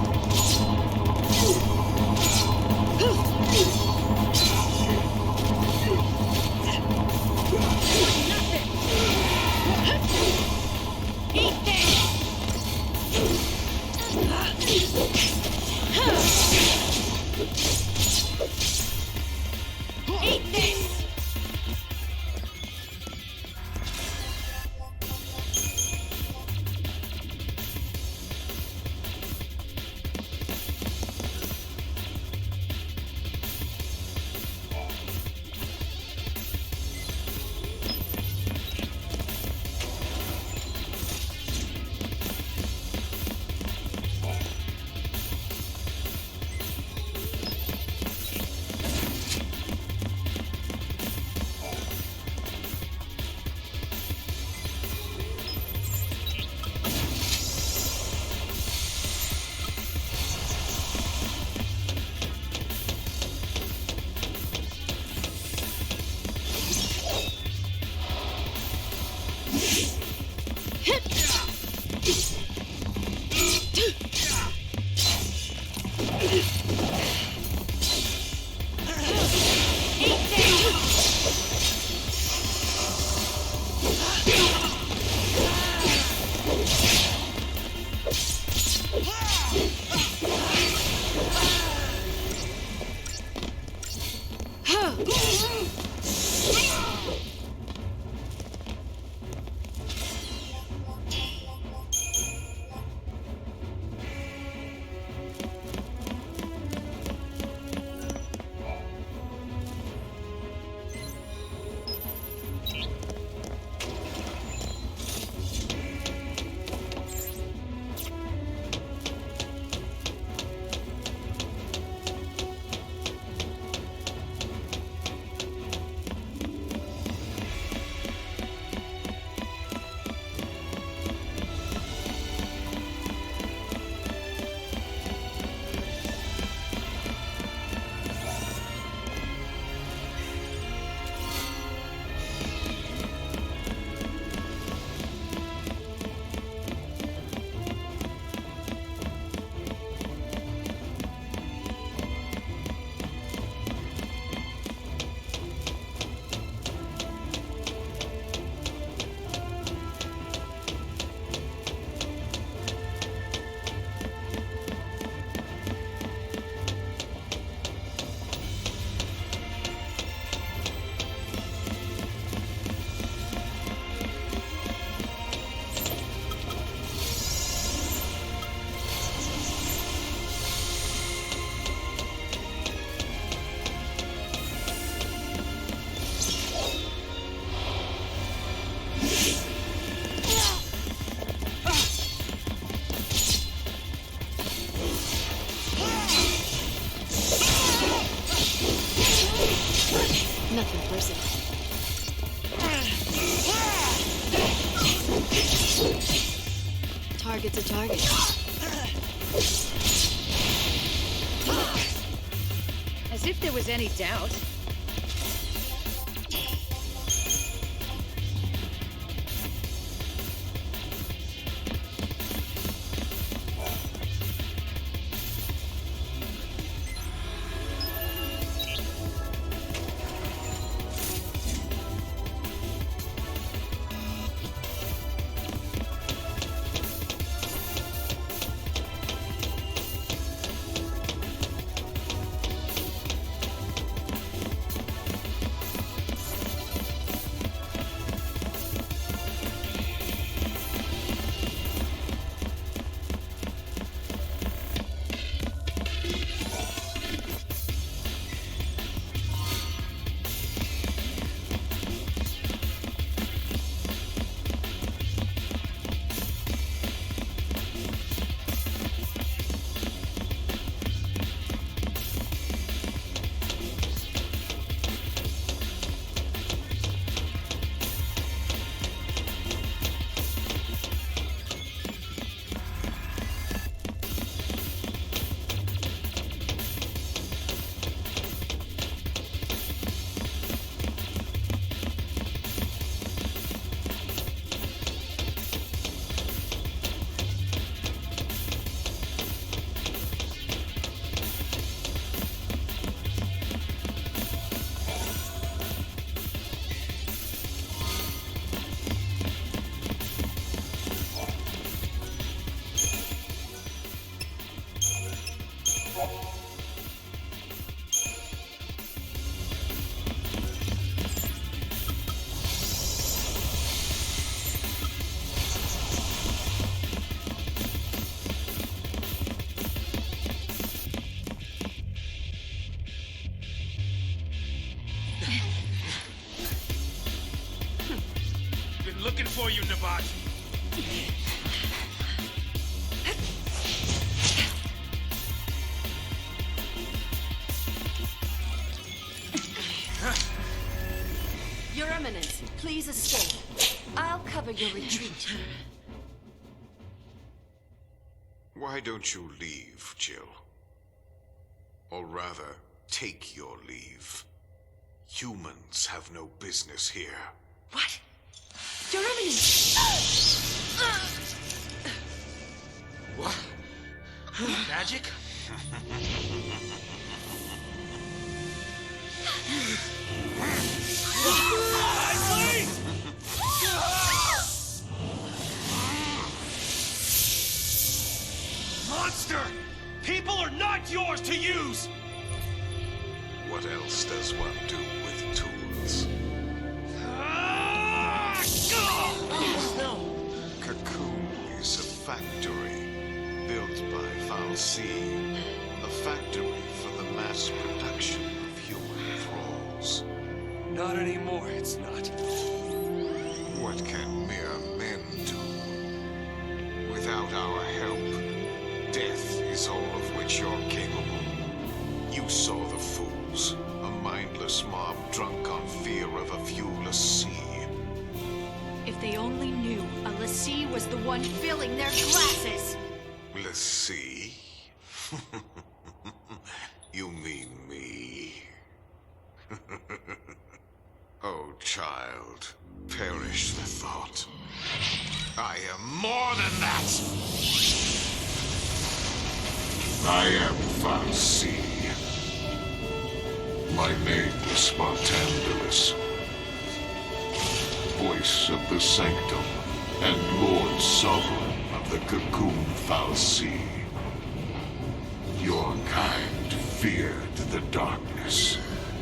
Eat this! Eat this! target's a target. As if there was any doubt. Been looking for you, Nabat. Your Eminence, please escape. I'll cover your retreat. Why don't you leave, Jill? Or rather, take your leave. Humans have no business here. What? Your Eminence! What? Magic? Monster! People are not yours to use! What else does one do with tools? Cocoon is a factory built by Fal'Cie. A factory for the mass production of human thralls. Not anymore, it's not. What can mere men do? Without our help, death is all of which you're capable. You saw the fools, a mindless mob drunk on fear of a viewless sea. If they only knew a l'Cie was the one filling their glasses! L'Cie? You mean me? Oh, child, perish the thought. I am more than that! I am Fal'Cie. My name is Spartandalus, voice of the Sanctum, and Lord Sovereign of the Cocoon Fal'Cie. Your kind feared the darkness,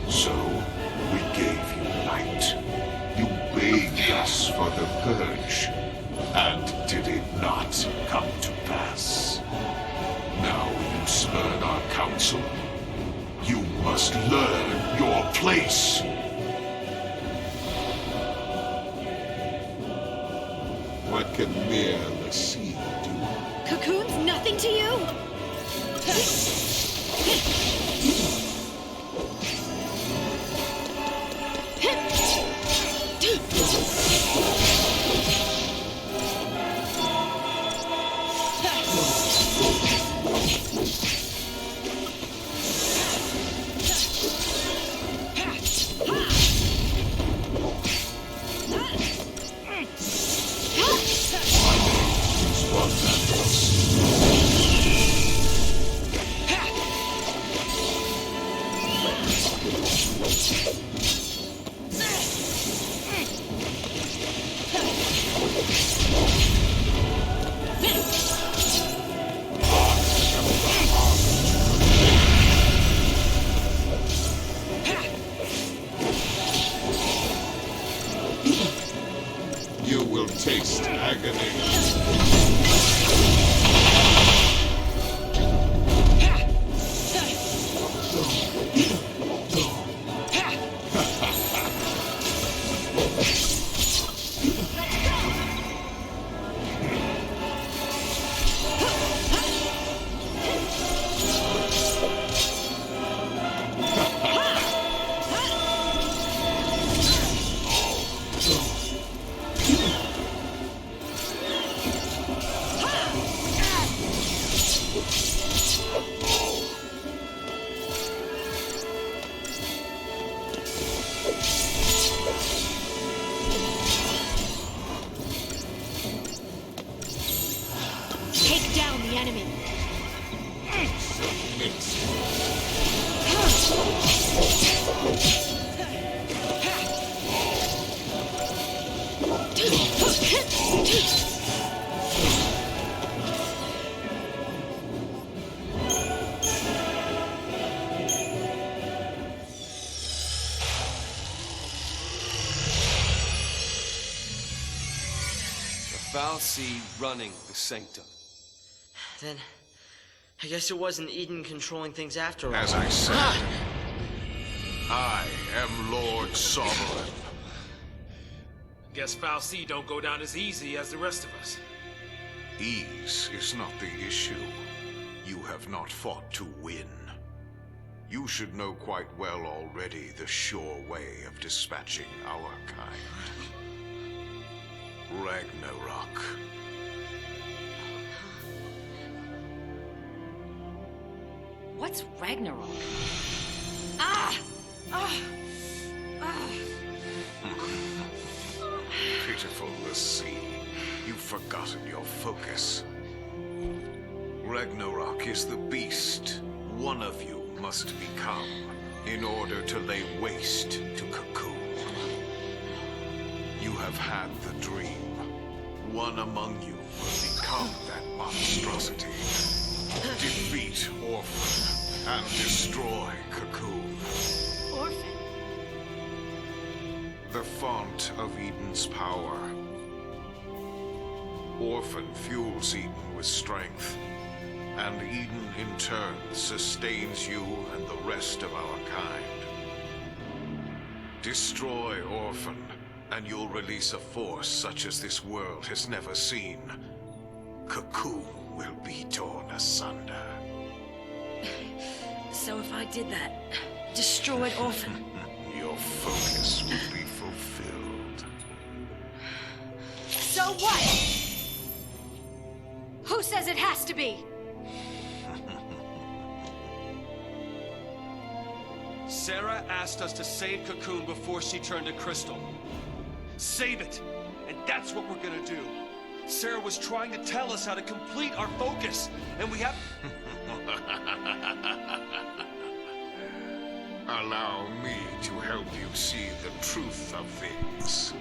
so we gave you light. You begged us for the purge, and did it not come to pass? Now you spurn our counsel. You must learn your place. What can mere l'Cie do? Cocoon's nothing to you? You will taste agony. Take down the enemy. Fal'Cie running the Sanctum. Then, I guess it wasn't Eden controlling things after all. As I said, I am Lord Sovereign. Guess Fal'Cie don't go down as easy as the rest of us. Ease is not the issue. You have not fought to win. You should know quite well already the sure way of dispatching our kind. Ragnarok. What's Ragnarok? Pitiful Lassie, you've forgotten your focus. Ragnarok is the beast one of you must become in order to lay waste to Cocoon. You have had the dream. One among you will become that monstrosity. Defeat Orphan and destroy Cocoon. Orphan? The font of Eden's power. Orphan fuels Eden with strength, and Eden in turn sustains you and the rest of our kind. Destroy Orphan, and you'll release a force such as this world has never seen. Cocoon will be torn asunder. So if I did that, destroyed Orphan, Your focus will be fulfilled. So what? Who says it has to be? Sarah asked us to save Cocoon before she turned to Crystal. Save it! And that's what we're gonna do. Sarah was trying to tell us how to complete our focus, and we have... Allow me to help you see the truth of things.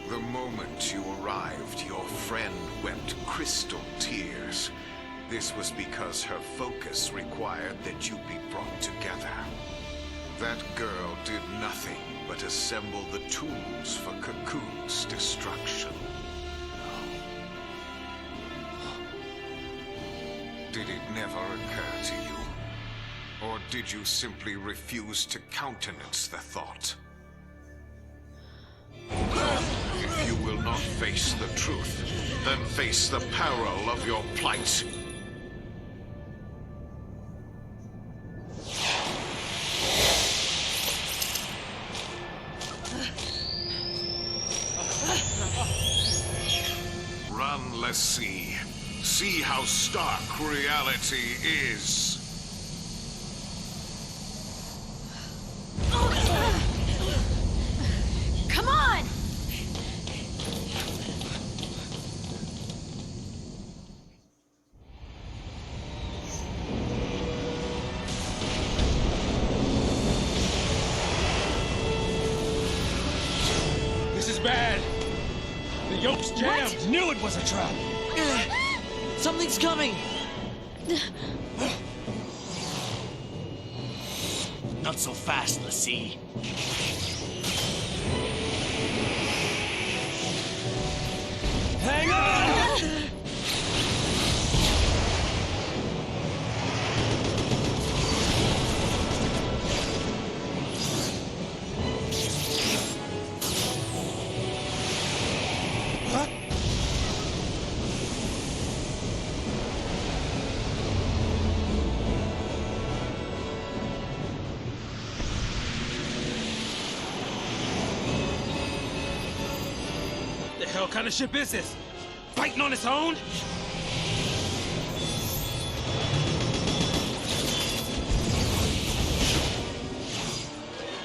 The moment you arrived, your friend wept crystal tears. This was because her focus required that you be brought together. That girl did nothing but assemble the tools for Cocoon's destruction. Did it never occur to you? Or did you simply refuse to countenance the thought? If you will not face the truth, then face the peril of your plight. Run, Lassie. See how stark reality is. Come on! This is bad! The yoke's jammed! What? Knew it was a trap! Something's coming! Not so fast, Lassie. hell kind of ship is this? Fighting on its own?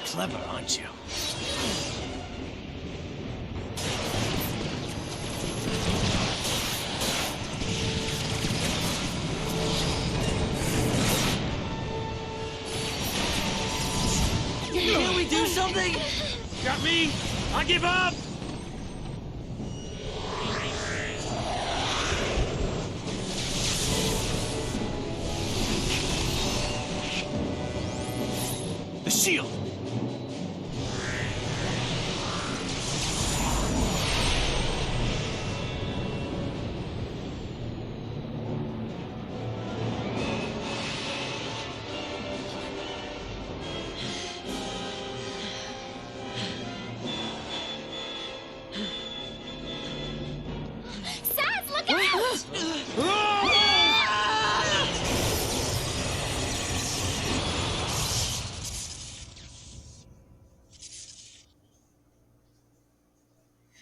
Clever, aren't you? Can we do something? Got me? I give up! The shield! Saz, look out!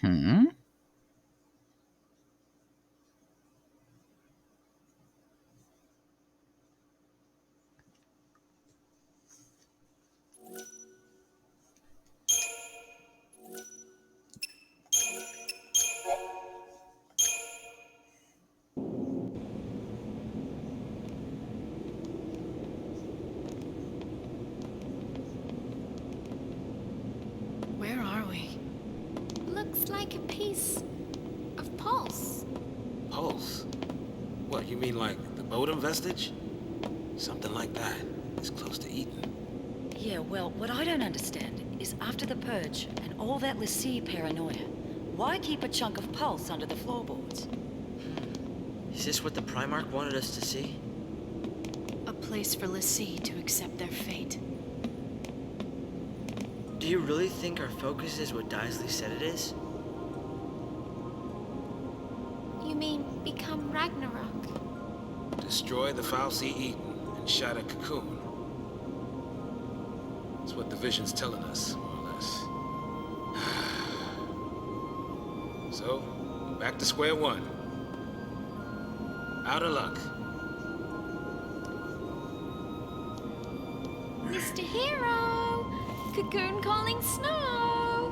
Hmm? Where are we? Looks like a piece of pulse. Pulse? What, you mean like the Bodum vestige? Something like that. It's close to Eden. Yeah, well, what I don't understand is after the purge and all that Lassie paranoia, why keep a chunk of pulse under the floorboards? Is this what the Primarch wanted us to see? A place for Lassie to accept their fate. Do you really think our focus is what Daisley said it is? You mean become Ragnarok? Destroy the Foul Sea Eden and shatter Cocoon. That's what the vision's telling us, more or less. So, back to square one. Out of luck. Mr. Hero! Cocoon calling Snow!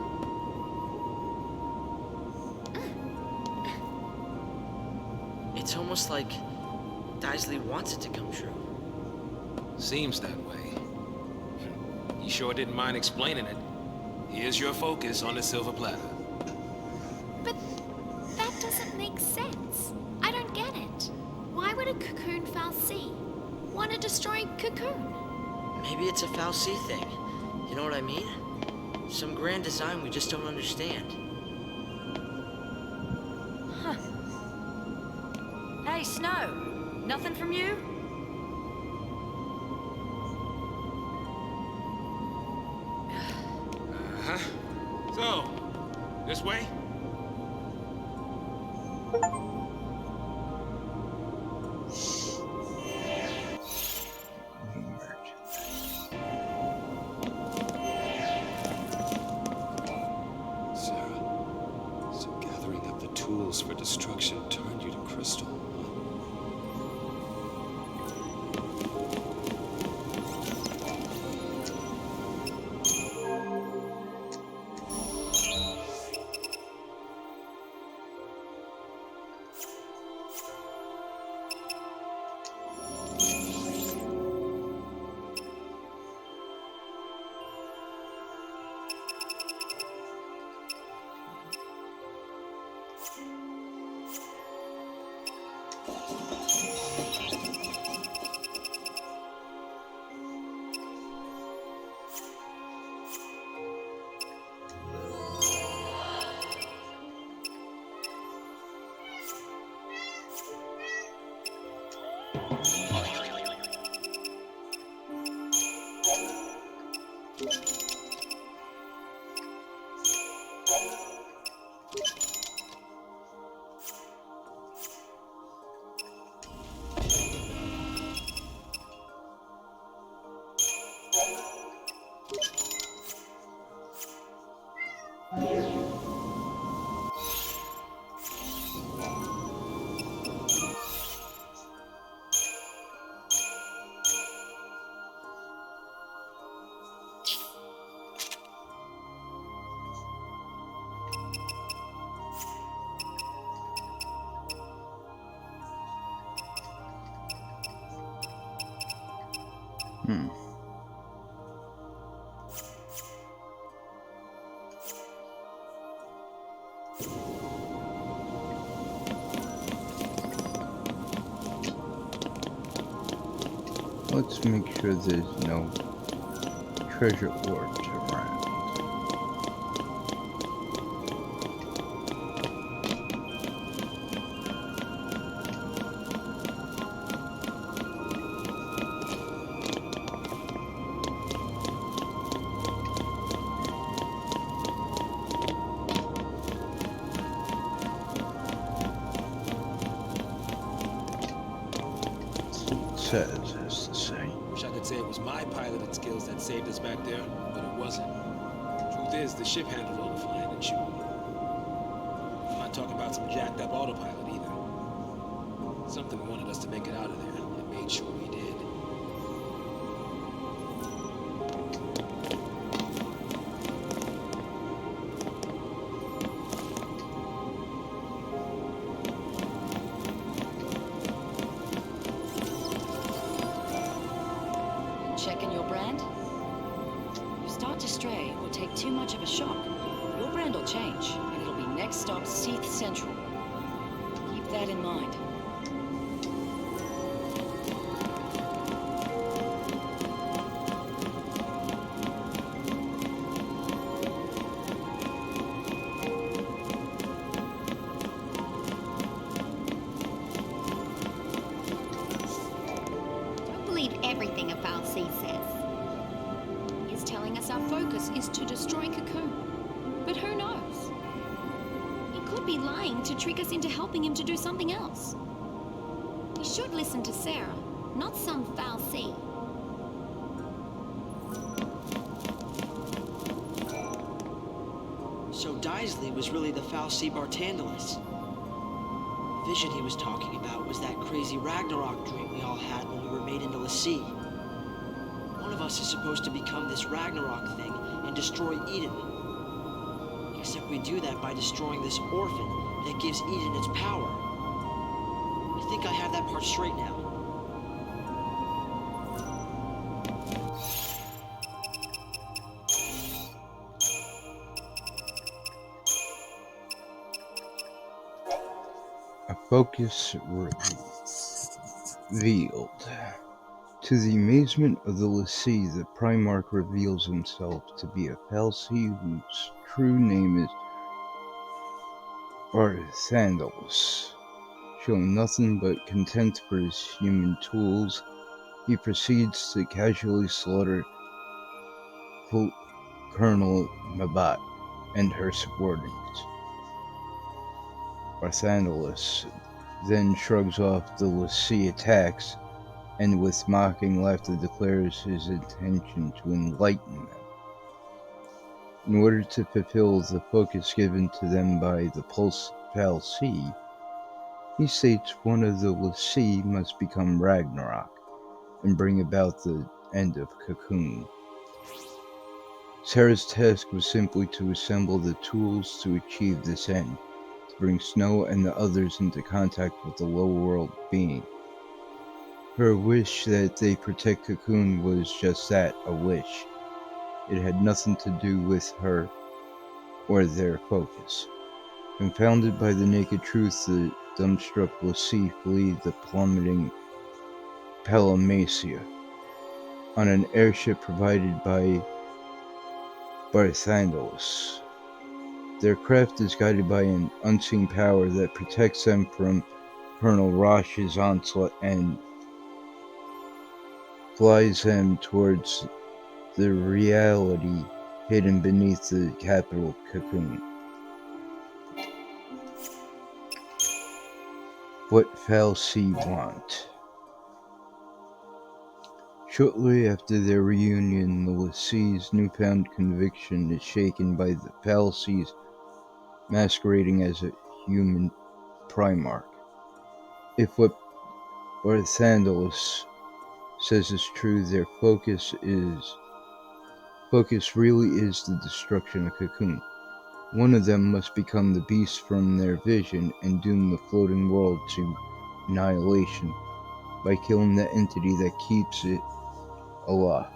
It's almost like Daisley wants it to come true. Seems that way. You sure didn't mind explaining it. Here's your focus on the silver platter. But that doesn't make sense. I don't get it. Why would a Cocoon Foul Sea want to destroy Cocoon? Maybe it's a Foul Sea thing. You know what I mean? Some grand design we just don't understand. Huh. Hey, Snow. Nothing from you? Uh-huh. So, this way? Sarah, so gathering up the tools for destruction turned you to Crystal. Let's make sure there's no treasure orbs around. Says, as to say. Wish I could say it was my piloted skills that saved us back there, but it wasn't. Truth is, the ship handled all the flying and shooting. I'm not talking about some jacked up autopilot either. Something wanted us to make it out of there, and made sure we did. Checking your brand? You start to stray or take too much of a shock, your brand will change, and it'll be next stop Seath Central. Keep that in mind. Don't believe everything a Fal'Cie says. He's telling us our focus is to destroy Cocoon. But who knows? He could be lying to trick us into helping him to do something else. We should listen to Sarah, not some Fal'Cie. So Daisley was really the Fal'Cie Bartandalus. The vision he was talking about was that crazy Ragnarok dream we all had when we were made into l'Cie. One of us is supposed to become this Ragnarok thing and destroy Eden. Except we do that by destroying this orphan that gives Eden its power. I think I have that part straight now. A focus revealed. To the amazement of the l'Cie, the Primarch reveals himself to be a Fal'Cie whose true name is Barthandalus. Showing nothing but contempt for his human tools, he proceeds to casually slaughter Colonel Mabat and her subordinates. Barthandalus then shrugs off the l'Cie attacks and with mocking laughter declares his intention to enlighten them. In order to fulfill the focus given to them by the Pulse Fal'Cie, he states one of the l'Cie must become Ragnarok and bring about the end of Cocoon. Sarah's task was simply to assemble the tools to achieve this end, to bring Snow and the others into contact with the lower world being. Her wish that they protect Cocoon was just that, a wish. It had nothing to do with her or their focus. Confounded by the naked truth, the dumbstruck l'Cie flee the plummeting Palamacia on an airship provided by Barthandalus. Their craft is guided by an unseen power that protects them from Colonel Rosh's onslaught and flies them towards the reality hidden beneath the capital Cocoon. What Fal'Cie want? Shortly after their reunion, the l'Cie's newfound conviction is shaken by the Fal'Cie's masquerading as a human Primarch. If what Barthandalus says is true, their focus really is the destruction of Cocoon. One of them must become the beast from their vision and doom the floating world to annihilation by killing the entity that keeps it aloft,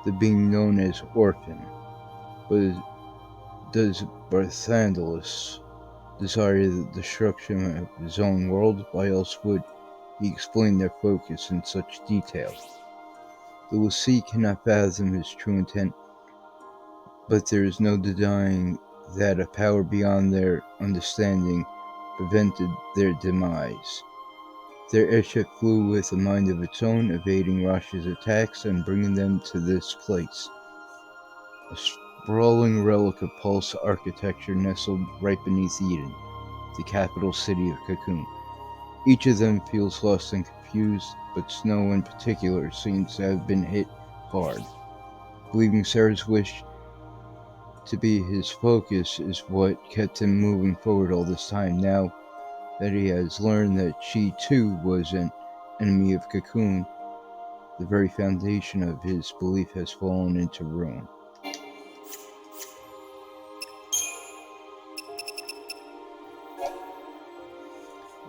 the being known as Orphan. But does Barthandalus desire the destruction of his own world? Why else would he explain their focus in such detail? The Lassie cannot fathom his true intent, but there is no denying that a power beyond their understanding prevented their demise. Their airship flew with a mind of its own, evading Rosh's attacks and bringing them to this place. A sprawling relic of Pulse architecture nestled right beneath Eden, the capital city of Cocoon. Each of them feels lost and confused, but Snow in particular seems to have been hit hard. Believing Sarah's wish to be his focus is what kept him moving forward all this time. Now that he has learned that she too was an enemy of Cocoon, the very foundation of his belief has fallen into ruin.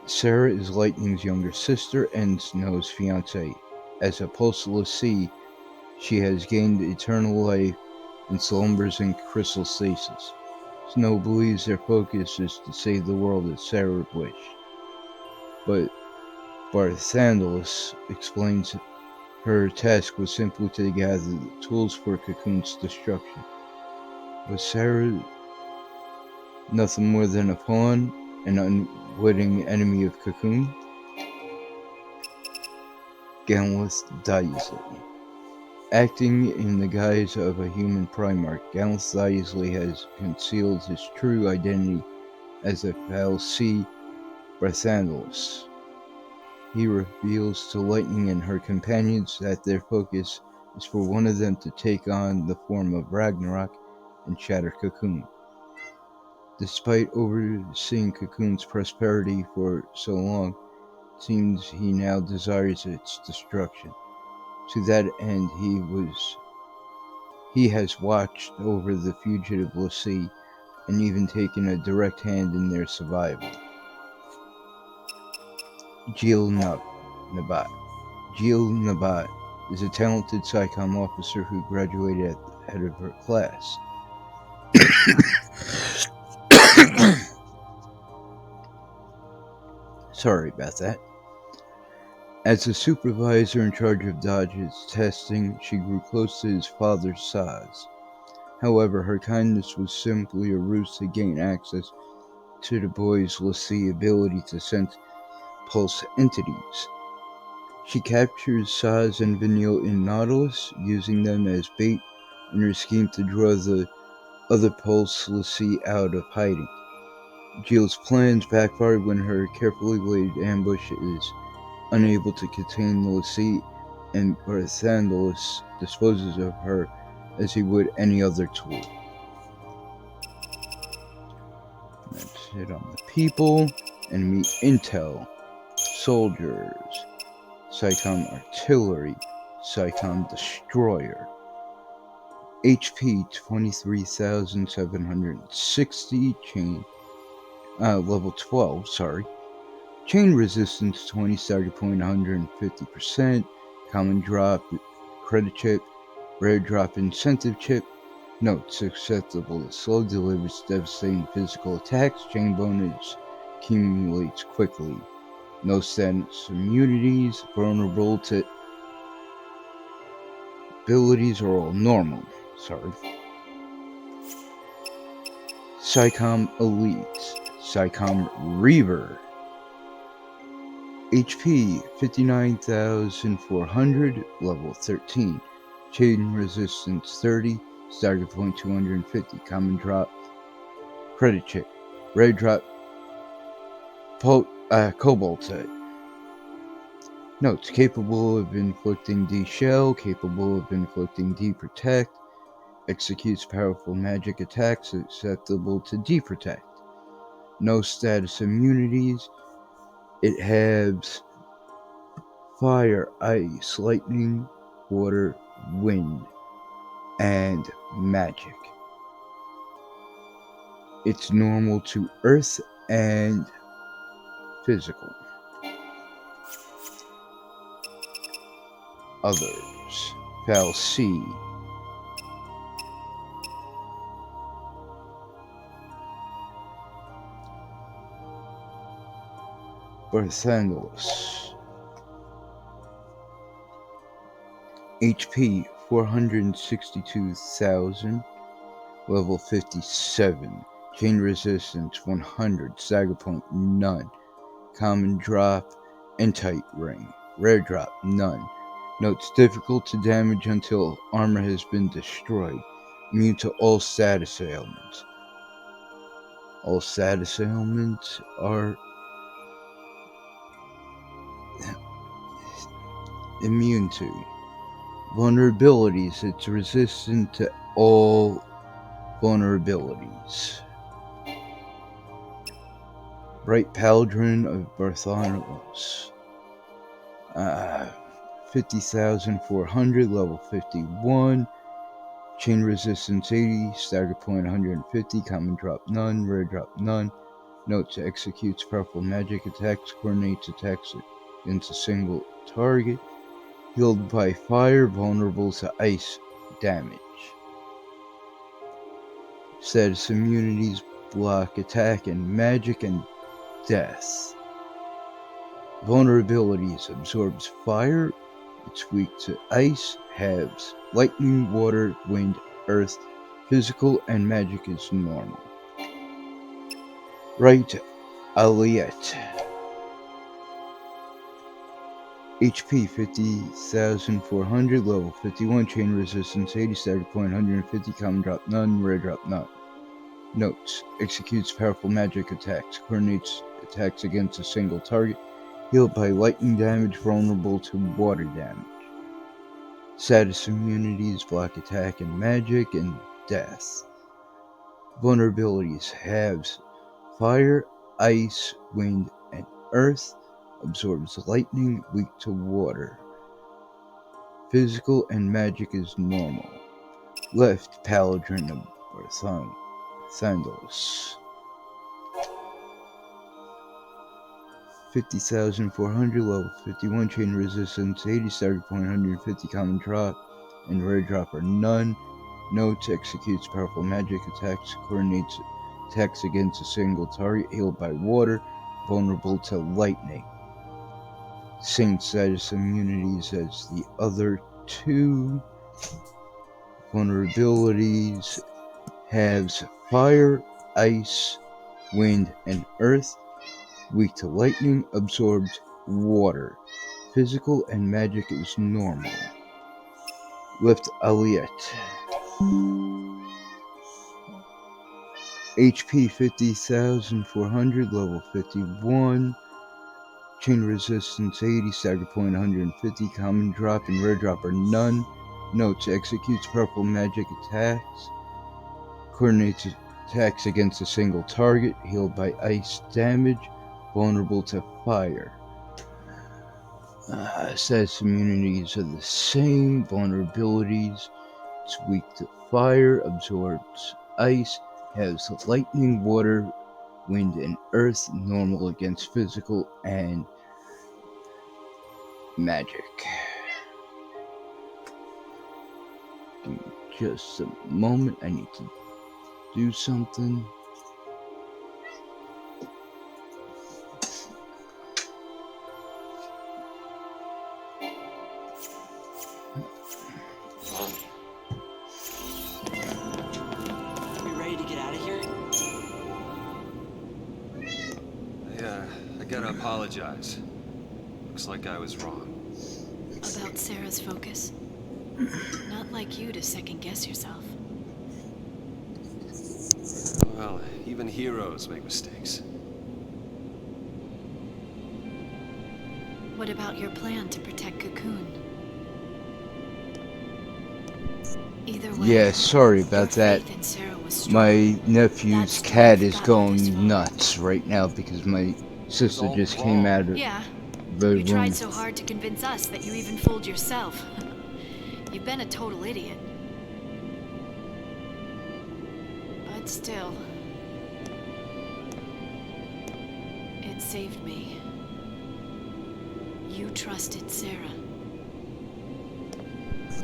Sarah is Lightning's younger sister and Snow's fiancée. As a Pulse Lassie, she has gained eternal life and slumbers in crystal stasis. Snow believes their focus is to save the world as Sarah wished. But Barthandalus explains her task was simply to gather the tools for Cocoon's destruction. Was Sarah nothing more than a pawn, an unwitting enemy of Cocoon? Galith Daisley. Acting in the guise of a human Primarch, Galith Daisley has concealed his true identity as a fal'Cie Barthandalus. He reveals to Lightning and her companions that their focus is for one of them to take on the form of Ragnarok and shatter Cocoon. Despite overseeing Cocoon's prosperity for so long, it seems he now desires its destruction. To that end, he has watched over the fugitive Lassie and even taken a direct hand in their survival. Jill Nabat. Jill Nabat is a talented SciComm officer who graduated at the head of her class. Sorry about that. As a supervisor in charge of Dodge's testing, she grew close to his father, Saz. However, her kindness was simply a ruse to gain access to the boy's Lassie ability to sense Pulse entities. She captures Saz and Vanille in Nautilus, using them as bait in her scheme to draw the other Pulse Lassie out of hiding. Jill's plans backfire when her carefully laid ambush is unable to contain the Lassie, and Barthandalus disposes of her as he would any other tool. That's it on the people. Enemy intel. Soldiers. SciComm artillery. SciComm destroyer. HP 23,760. Chain. Level 12, sorry. Chain resistance 20, starting point 150%. Common drop, credit chip. Rare drop incentive chip. Notes: acceptable to slow, delivers devastating physical attacks. Chain bonus accumulates quickly. No status immunities. Vulnerable to abilities are all normal. Sorry. SciComm Elite. SciComm Reaver. HP 59,400, level 13. Chain resistance 30, starting point 250. Common drop, credit chip. Rare drop, cobalt. Notes: capable of inflicting D-Shell, capable of inflicting D-Protect, executes powerful magic attacks, acceptable to D-Protect. No status immunities. It has fire, ice, lightning, water, wind, and magic. It's normal to earth and physical. Others. fal'Cie. Barthandos. HP 462,000. Level 57. Chain resistance 100. Stagger point none. Common drop and tight ring. Rare drop none. Notes difficult to damage until armor has been destroyed. Immune to all status ailments. All status ailments are immune to. Vulnerabilities. It's resistant to all vulnerabilities. Bright Paladin of Barthanos. 50,400, level 51. Chain resistance 80, stagger point 150, common drop none, rare drop none. Notes: executes powerful magic attacks, coordinates attacks against a single target. Healed by fire, vulnerable to ice damage. Status immunities: block attack and magic and death. Vulnerabilities: absorbs fire, it's weak to ice, halves lightning, water, wind, earth. Physical and magic is normal. Right Aliet. HP 50,400, level 51, chain resistance 80, stagger point 150, common drop none, rare drop none. Notes: executes powerful magic attacks, coordinates attacks against a single target, healed by lightning damage, vulnerable to water damage. Status immunities: block attack and magic and death. Vulnerabilities: halves fire, ice, wind, and earth. Absorbs lightning, weak to water. Physical and magic is normal. Left Paladin of Barthandos. 50,400, level 51, chain resistance 80, stagger point 150, common drop and rare drop are none. Notes: executes powerful magic attacks, coordinates attacks against a single target, healed by water, vulnerable to lightning. Same status immunities as the other two. Vulnerabilities: halves fire, ice, wind, and earth. Weak to lightning, absorbs water. Physical and magic is normal. Left Aliet. HP 50,400, level 51. Chain resistance 80, stagger point 150, common drop and rare drop are none. Notes: executes powerful magic attacks, coordinates attacks against a single target, healed by ice damage, vulnerable to fire. Status immunities are the same. Vulnerabilities: it's weak to fire, absorbs ice, has lightning, water, wind, and earth. Normal against physical and magic. Give me just a moment. I need to do something. I gotta apologize. Looks like I was wrong. About Sarah's focus? Not like you to second guess yourself. Well, even heroes make mistakes. What about your plan to protect Cocoon? Either way, Yeah, sorry about that. My nephew's cat is going nuts right now because my sister just came out of the you tried room. so hard to convince us that you even fooled yourself. You've been a total idiot. But still, it saved me. You trusted Sarah.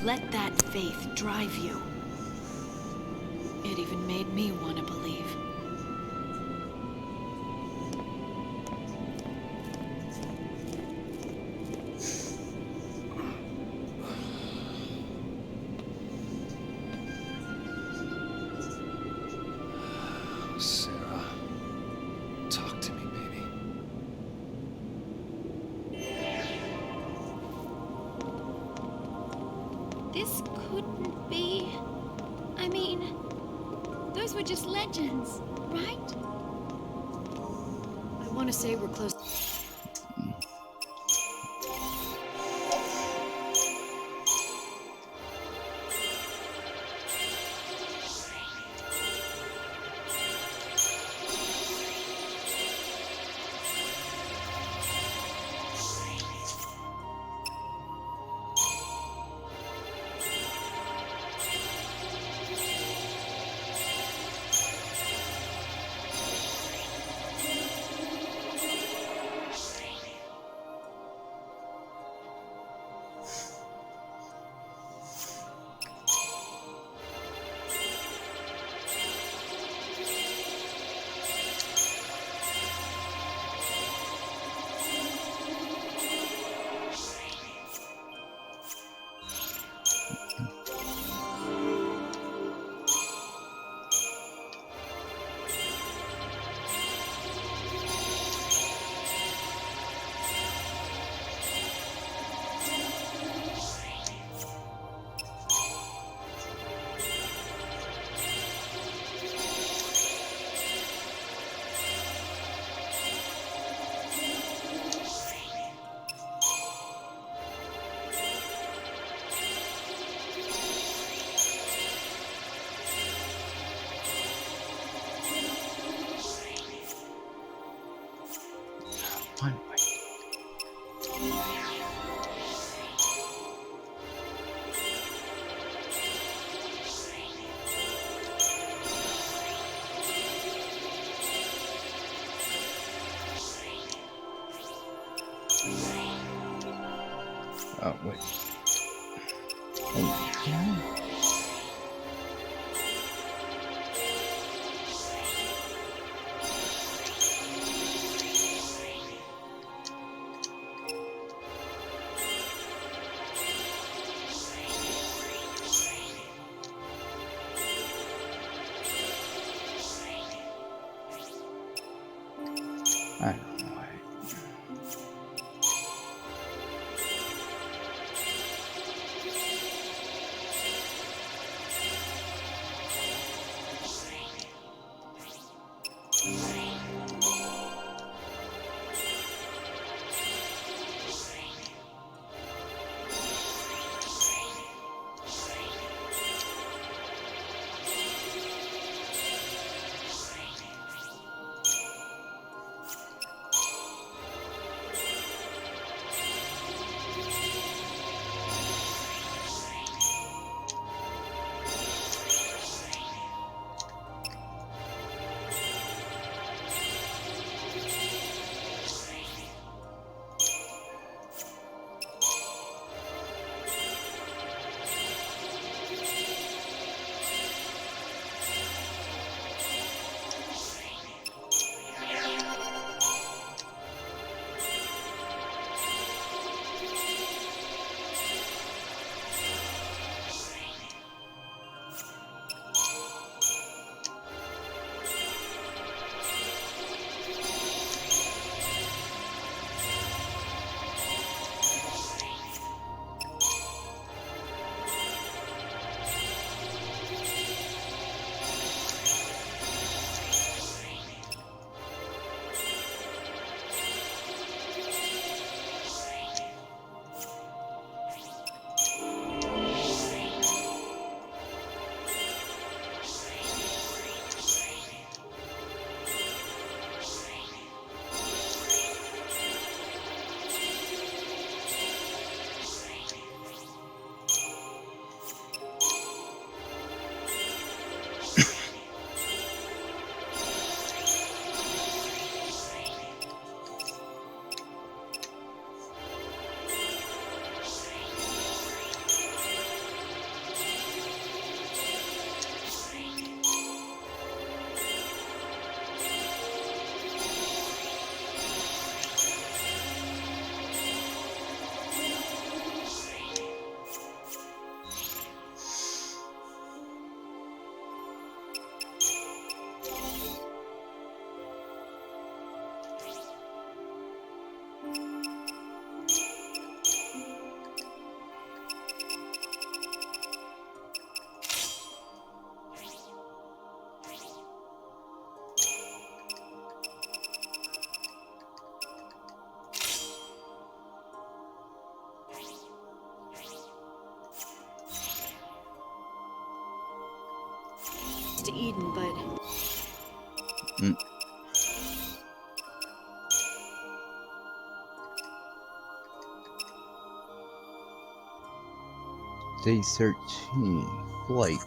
Let that faith drive you. It even made me want to believe. Sarah, talk to me, baby. This couldn't be... I mean, those were just legends, right? I want to say we're close. Oh, wait. Oh, yeah. I don't know. to Eden, but Day 13, Flight.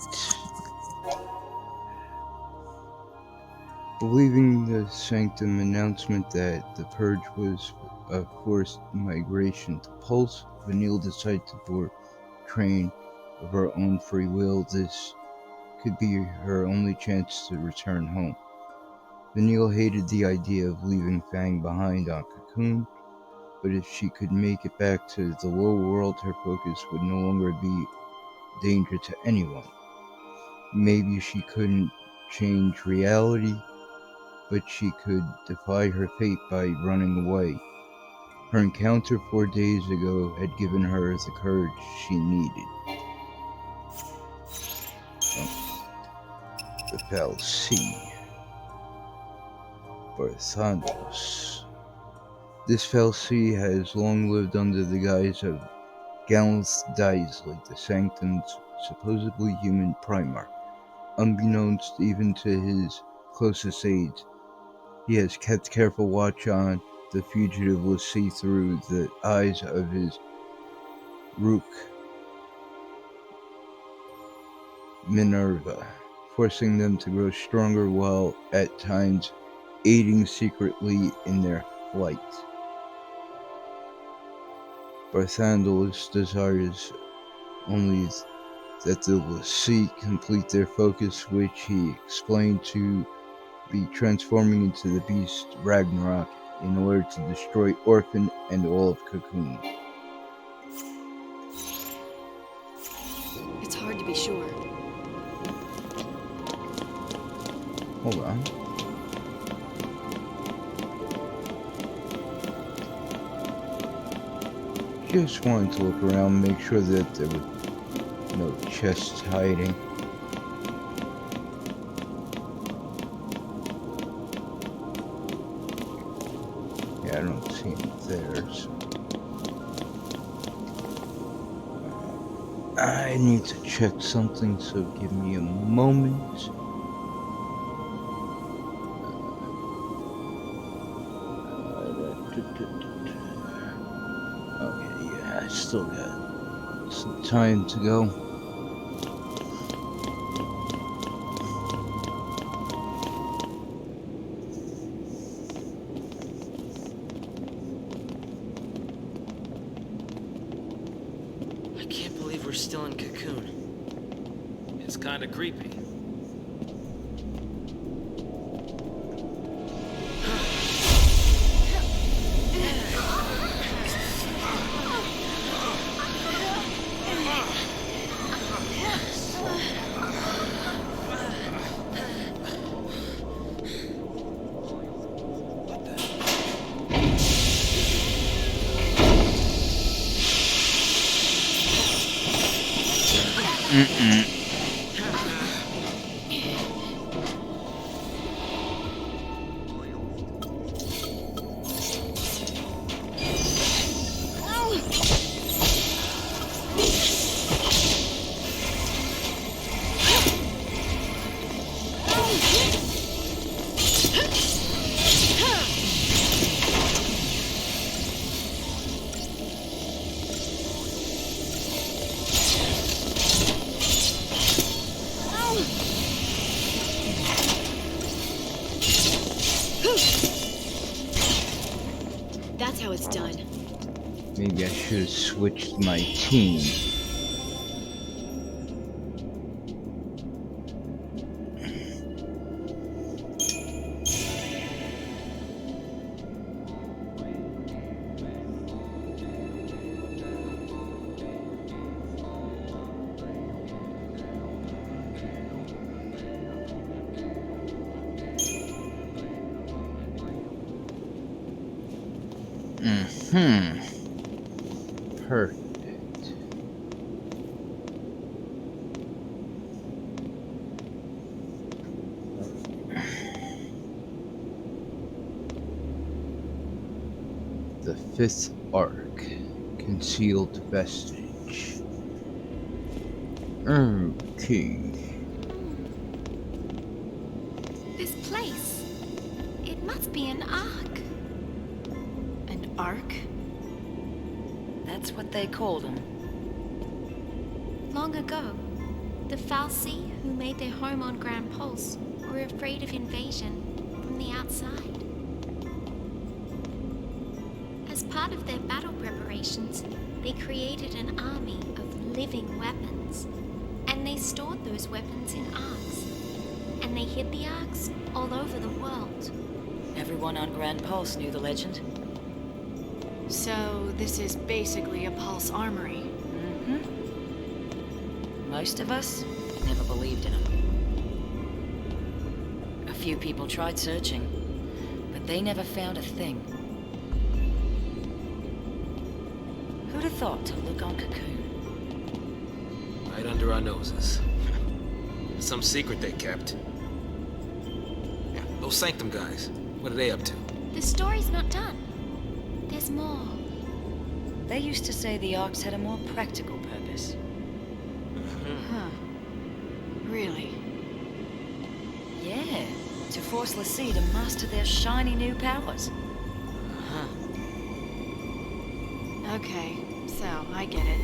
Believing the Sanctum announcement that the Purge was a forced migration to Pulse, Vanille decided to board train of her own free will. This could be her only chance to return home. Vanille hated the idea of leaving Fang behind on Cocoon, but if she could make it back to the lower world, her focus would no longer be danger to anyone. Maybe she couldn't change reality, but she could defy her fate by running away. Her encounter 4 days ago had given her the courage she needed. The Foul Sea. Barthandos. This Foul Sea has long lived under the guise of Gallant Daisley, the Sanctum's supposedly human Primarch. Unbeknownst even to his closest aides, he has kept careful watch on the fugitive Lassie through the eyes of his Rook, Minerva, forcing them to grow stronger while at times aiding secretly in their flight. Barthandos desires only that the Lassie complete their focus, which he explained to be transforming into the beast Ragnarok in order to destroy Orphan and all of Cocoon. it's hard to be sure. Hold on. Just wanted to look around, make sure that there were no chests hiding. Yeah, I don't see him there, so I need to check something, so give me a moment. Okay, yeah, I still got some time to go. I can't believe we're still in Cocoon. It's kinda creepy. That's how it's done. Maybe I should have switched my team. Perfect. The fifth arc, Concealed Vestige. Okay. place. It must be an ark. An ark? That's what they called them. Long ago, the Fal'Cie who made their home on Grand Pulse were afraid of invasion from the outside. As part of their battle preparations, they created an army of living weapons, and they stored those weapons in arks, and they hid the arks all over the world. Everyone on Grand Pulse knew the legend. So, this is basically a Pulse armory. Mm-hmm. Most of us never believed in them. A few people tried searching, but they never found a thing. Who'd have thought to look on Cocoon? Right under our noses. Some secret they kept. Yeah, those Sanctum guys. What are they up to? The story's not done. There's more. They used to say the Arks had a more practical purpose. Huh. Really? Yeah, to force l'Cie to master their shiny new powers. Huh. Okay, so I get it.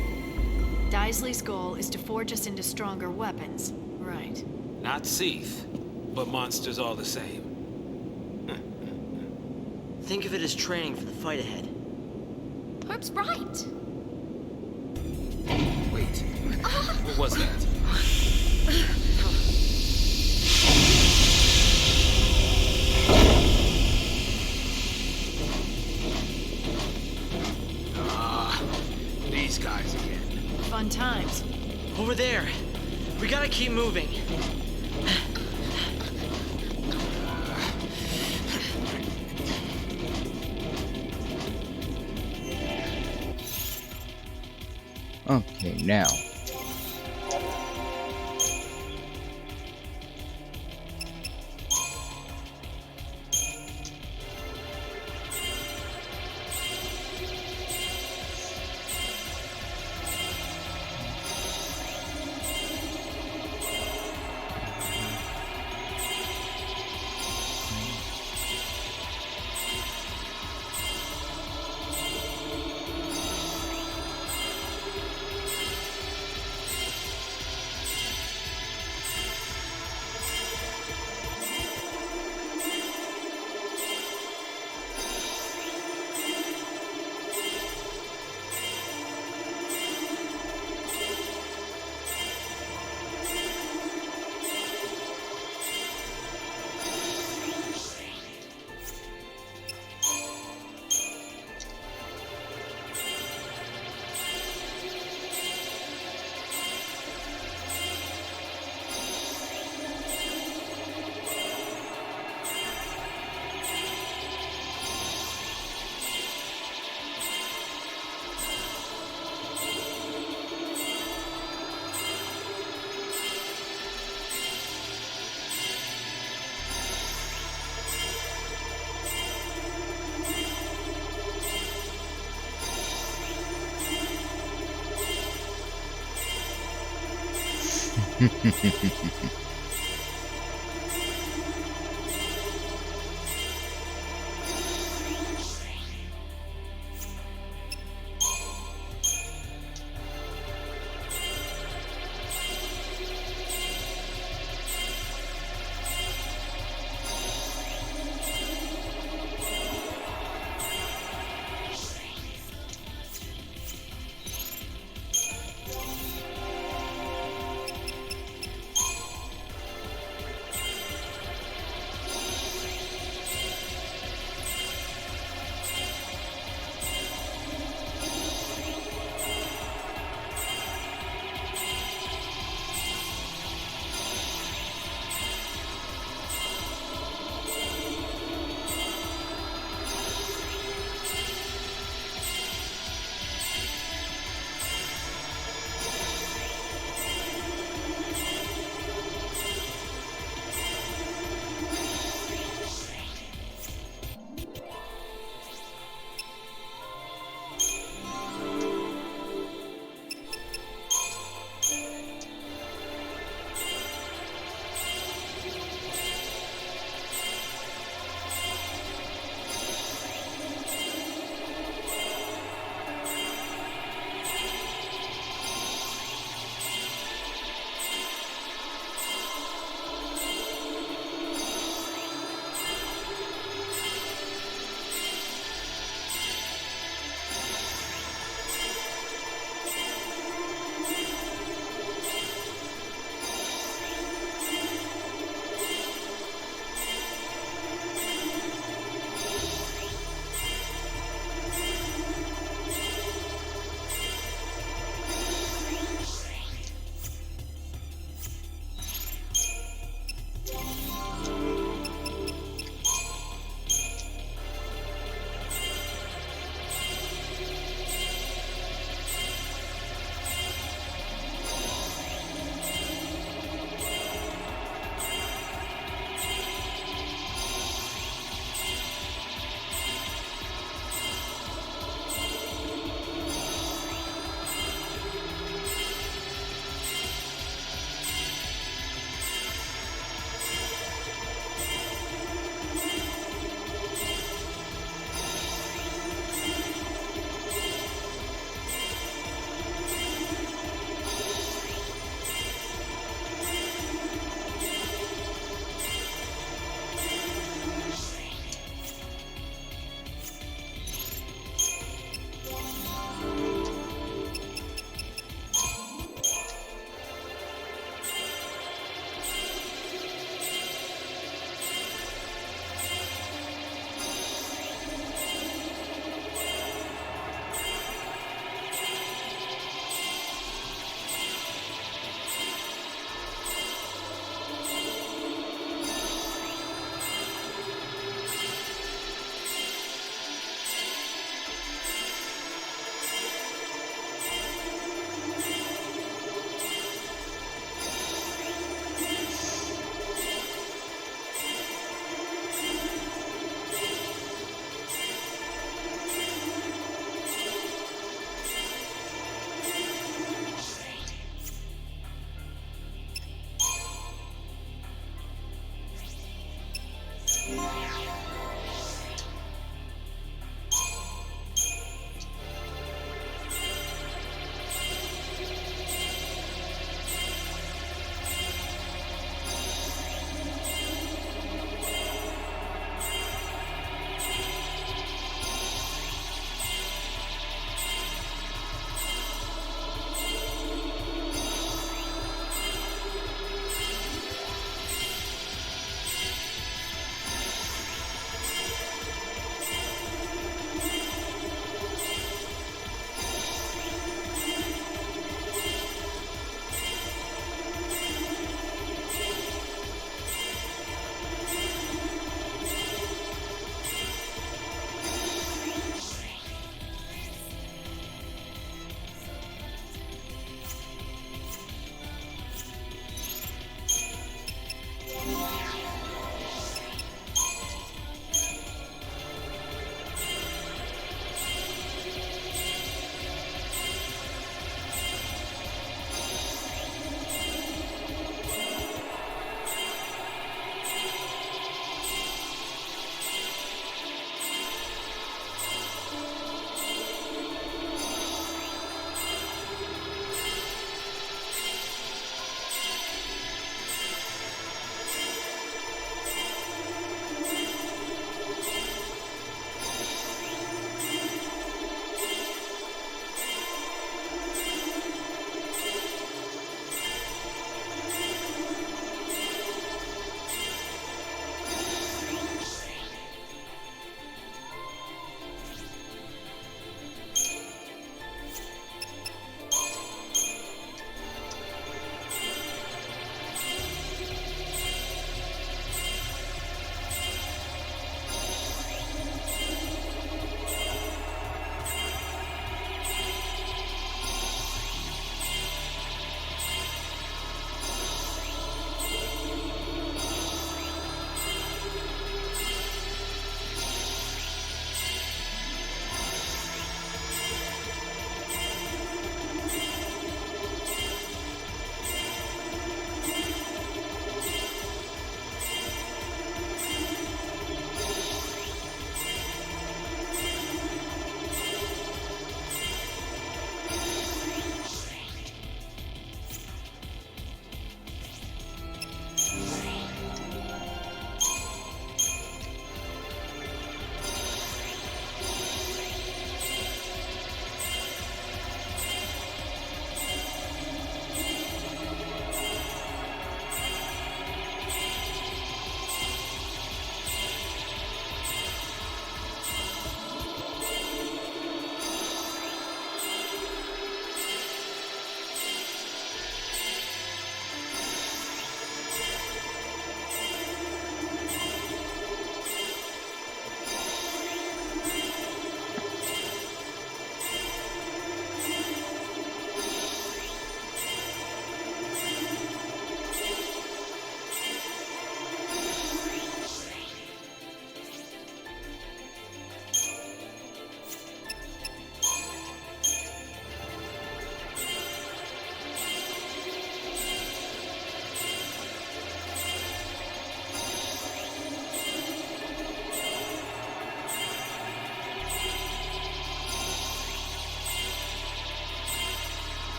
Daisley's goal is to forge us into stronger weapons. Right. Not Seath, but monsters all the same. Think of it as training for the fight ahead. Hope's right. Wait, what was that? These guys again. Fun times. Over there. We gotta keep moving. Okay, now.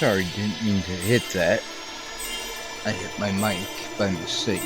Sorry, didn't mean to hit that. I hit my mic by mistake.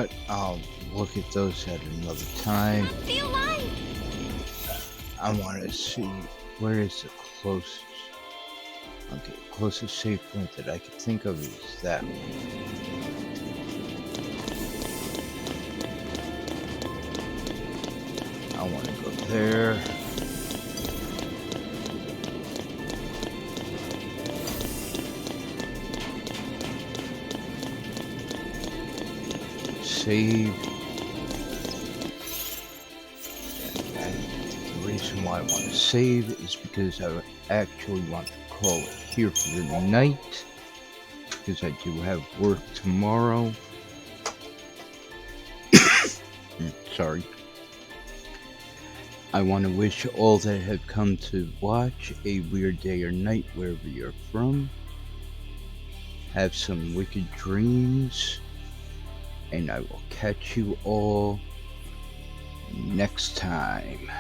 what? I'll look at those at another time. The alive! I want to see where is the closest. Okay, closest safe point that I can think of is that one. I want to go there. Save. And the reason why I want to save is because I actually want to call it here for the night, because I do have work tomorrow. Sorry. I want to wish all that have come to watch a weird day or night wherever you're from. Have some wicked dreams. And I will catch you all next time.